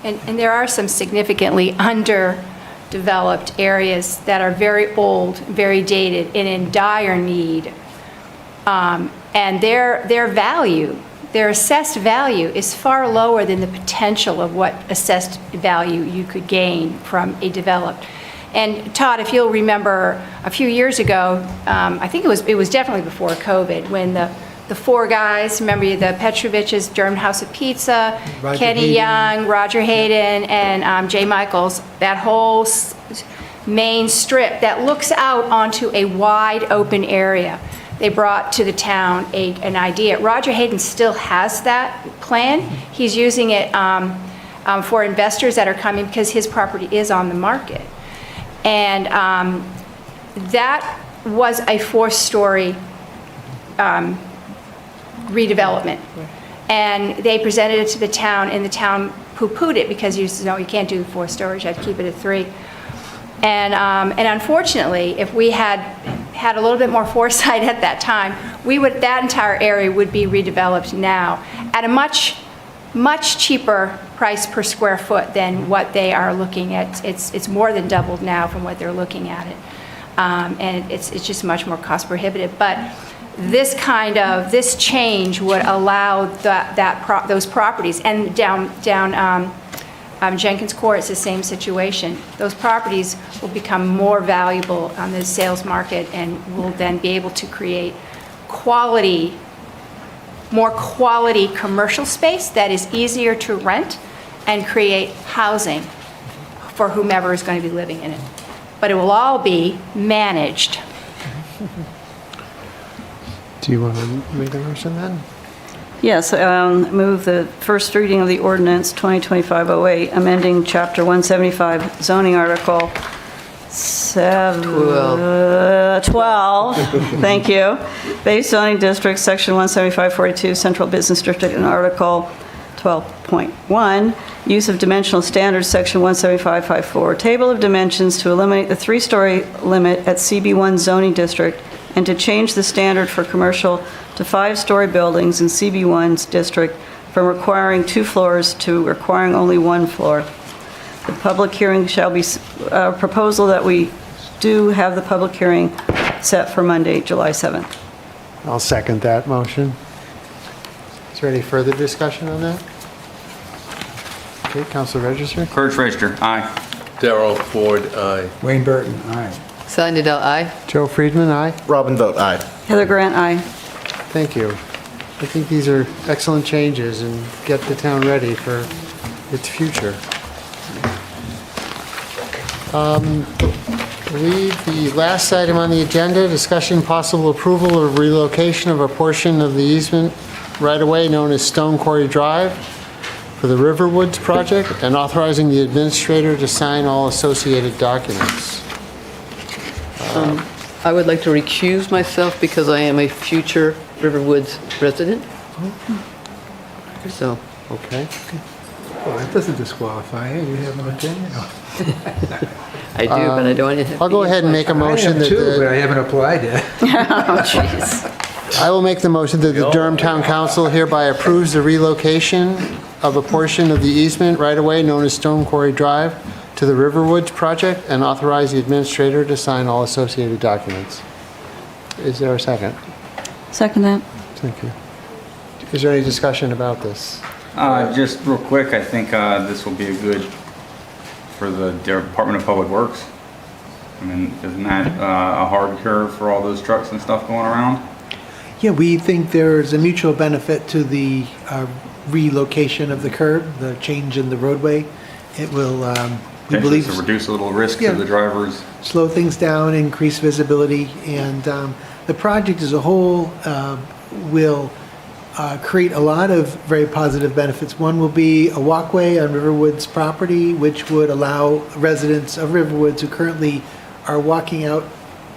And there are some significantly underdeveloped areas that are very old, very dated, and in dire need. And their value, their assessed value is far lower than the potential of what assessed value you could gain from a developed. And Todd, if you'll remember, a few years ago, I think it was definitely before COVID, when the four guys, remember the Petrovich's, German House of Pizza, Roger Kenny Hayden. Young, Roger Hayden, and Jay Michaels, that whole main strip that looks out onto a wide open area. They brought to the town an idea. Roger Hayden still has that plan. He's using it for investors that are coming because his property is on the market. And that was a 4-story redevelopment. And they presented it to the town, and the town poo-pooed it because you can't do 4 stories, you have to keep it at 3. And unfortunately, if we had a little bit more foresight at that time, that entire area would be redeveloped now at a much cheaper price per square foot than what they are looking at. It's more than doubled now from what they're looking at it. And it's just much more cost prohibitive. But this change would allow those properties, and down Jenkins Court, it's the same situation. Those properties will become more valuable on the sales market and will then be able to create more quality commercial space that is easier to rent and create housing for whomever is going to be living in it. But it will all be managed. Do you want to make a motion then? Yes, move the first reading of the ordinance 2025-08, amending Chapter 175 zoning article 12, thank you, base zoning district, section 175-42, central business district, and article 12.1, use of dimensional standards, section 175-54, table of dimensions to eliminate the 3-story limit at CB1 zoning district and to change the standard for commercial to 5-story buildings in CB1's district from requiring 2 floors to requiring only 1 floor. The public hearing shall be, proposal that we do have the public hearing set for Monday, July 7th. I'll second that motion. Is there any further discussion on that? Okay, Council Register? Courage Register, aye. Darrell Ford, aye. Wayne Burton, aye. Sally Nadell, aye. Joe Friedman, aye. Robin Vogt, aye. Heather Grant, aye. Thank you. I think these are excellent changes and get the town ready for its future. I believe the last item on the agenda, discussion possible approval of relocation of a portion of the easement right-of-way known as Stone Quarry Drive for the Riverwoods project and authorizing the administrator to sign all associated documents. I would like to recuse myself because I am a future Riverwoods resident. So. Okay. Well, that doesn't disqualify you. You have an opinion. I do, but I don't. I'll go ahead and make a motion that but I haven't applied yet. Oh, jeez. I will make the motion that the Durham Town Council hereby approves the relocation of a portion of the easement right-of-way known as Stone Quarry Drive to the Riverwoods project and authorize the administrator to sign all associated documents. Is there a second? Second that. Thank you. Is there any discussion about this? Just real quick, I think this will be a good for the Department of Public Works. I mean, isn't that a hard curve for all those trucks and stuff going around? Yeah, we think there's a mutual benefit to the relocation of the curb, the change in the roadway. It will, we believe, to reduce a little risk Yeah. to the drivers. slow things down, increase visibility, and the project as a whole will create a lot of very positive benefits. One will be a walkway on Riverwoods property, which would allow residents of Riverwoods who currently are walking out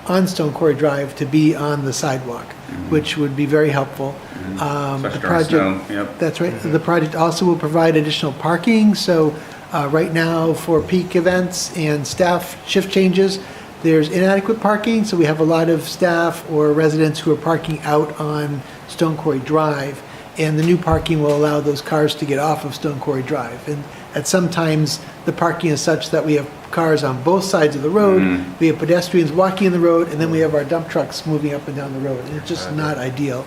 on Stone Quarry Drive to be on the sidewalk, which would be very helpful. The project, that's right. The project also will provide additional parking. So right now, for peak events and staff shift changes, There's inadequate parking, so we have a lot of staff or residents who are parking out on Stone Quarry Drive, and the new parking will allow those cars to get off of Stone Quarry Drive. And at some times, the parking is such that we have cars on both sides of the road, we have pedestrians walking in the road, and then we have our dump trucks moving up and down the road. And it's just not ideal.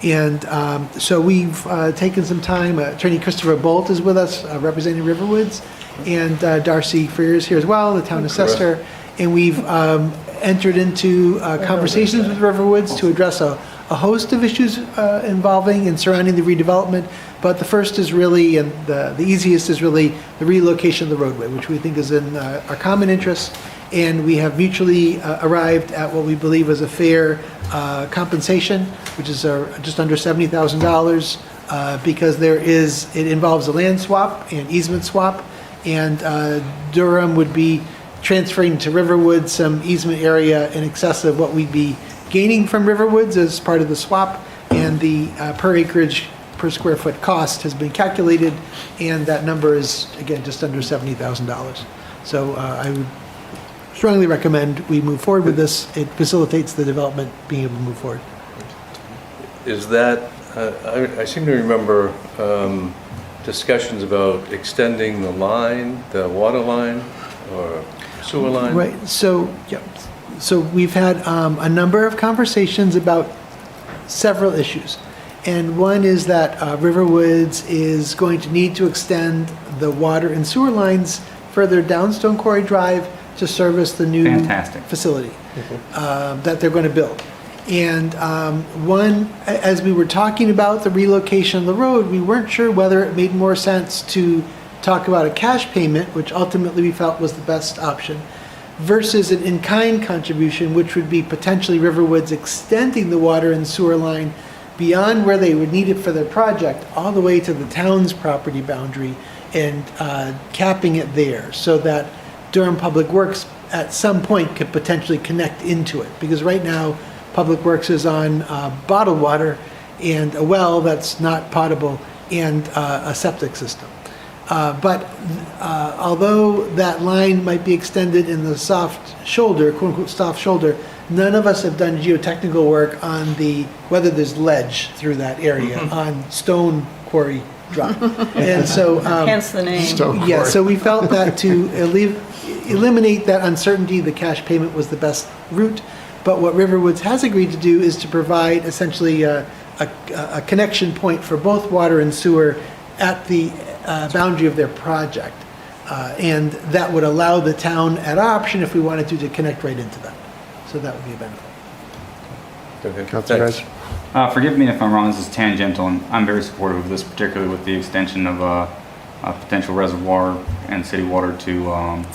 And so we've taken some time. Attorney Christopher Bolt is with us, representing Riverwoods, and Darcy Freer is here as well, the town assessor. And we've entered into conversations with Riverwoods to address a host of issues involving and surrounding the redevelopment. But the first is really, and the easiest is really, the relocation of the roadway, which we think is in our common interest. And we have mutually arrived at what we believe is a fair compensation, which is just under $70,000, because it involves a land swap and easement swap. And Durham would be transferring to Riverwoods some easement area in excess of what we'd be gaining from Riverwoods as part of the swap. And the per acreage, per square foot cost has been calculated, and that number is, again, just under $70,000. So I would strongly recommend we move forward with this. It facilitates the development being able to move forward. Is that, I seem to remember discussions about extending the line, the water line, or sewer line? Right, so, yeah. So we've had a number of conversations about several issues. And one is that Riverwoods is going to need to extend the water and sewer lines further down Stone Quarry Drive to service the new facility that they're going to build. And as we were talking about the relocation of the road, we weren't sure whether it made more sense to talk about a cash payment, which ultimately we felt was the best option, versus an in-kind contribution, which would be potentially Riverwoods extending the water and sewer line beyond where they would need it for their project, all the way to the town's property boundary, and capping it there, so that Durham Public Works at some point could potentially connect into it. Because right now, Public Works is on bottled water and a well that's not potable, and a septic system. But although that line might be extended in the soft shoulder, quote unquote soft shoulder, none of us have done geotechnical work on whether there's ledge through that area on Stone Quarry Drive. And so, Hence the name. Yeah, so we felt that to eliminate that uncertainty, the cash payment was the best route. But what Riverwoods has agreed to do is to provide essentially a connection point for both water and sewer at the boundary of their project. And that would allow the town at option, if we wanted to connect right into that. So that would be a benefit. Okay, Councilor thanks. Forgive me if I'm wrong, this is tangential, and I'm very supportive of this, particularly with the extension of a potential reservoir and city water to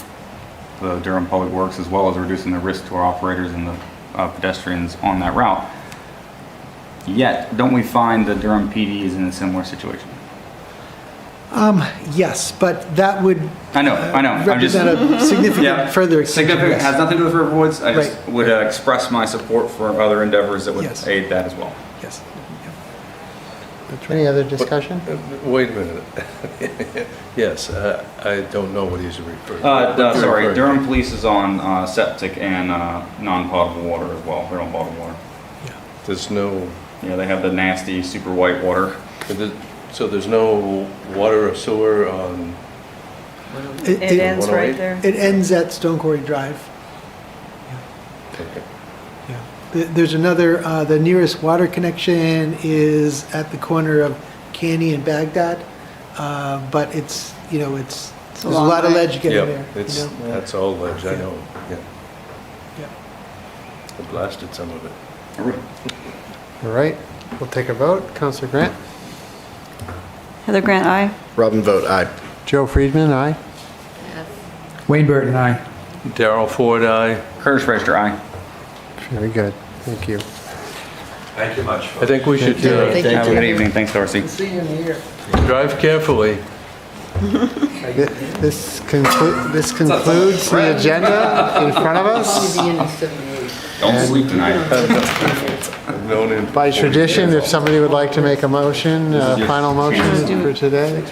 the Durham Public Works, as well as reducing the risk to our operators and the pedestrians on that route. Yet, don't we find the Durham PD is in a similar situation? Yes, but that would I know. I'm just represent a significant further extension. significant. Yes. Has nothing to do with Riverwoods. I just Right. would express my support for other endeavors that would Yes. aid that as well. Yes. Any other discussion? Wait a minute. Yes, I don't know what he's referring to. Sorry, Durham Police is on septic and non-potable water as well. They're on bottled water. There's no... Yeah, they have the nasty, super white water. So there's no water or sewer on... It ends right there. It ends at Stone Quarry Drive. Okay. There's another, the nearest water connection is at the corner of Canny and Baghdad, but it's, there's a lot of ledge getting there. That's all ledge, I know, yeah. Yeah. I blasted some of it. All right, we'll take a vote. Councilor Grant? Heather Grant, aye. Robin Vogt, aye. Joe Friedman, aye. Wayne Burton, aye. Darrell Ford, aye. Curtis Fraser, aye. Very good. Thank you. Thank you much. I think we should Have a good evening. Thanks, Darcy. See you in the year. drive carefully. This concludes the agenda in front of us. Don't sleep tonight. By tradition, if somebody would like to make a motion, final motion for today.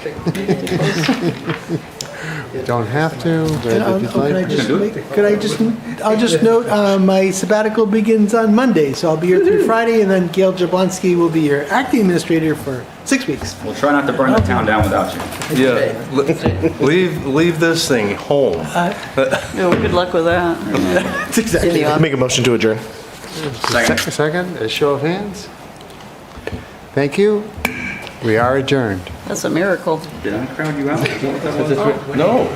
Don't have to, but if you'd like. I'll just note, my sabbatical begins on Monday, so I'll be here through Friday, and then Gail Jablonski will be your acting administrator for 6 weeks. We'll try not to burn the town down without you. Yeah, leave this thing home. No, good luck with that. That's exactly. Make a motion to adjourn. Second, a show of hands. Thank you. We are adjourned. That's a miracle. Did I crowd you out? No.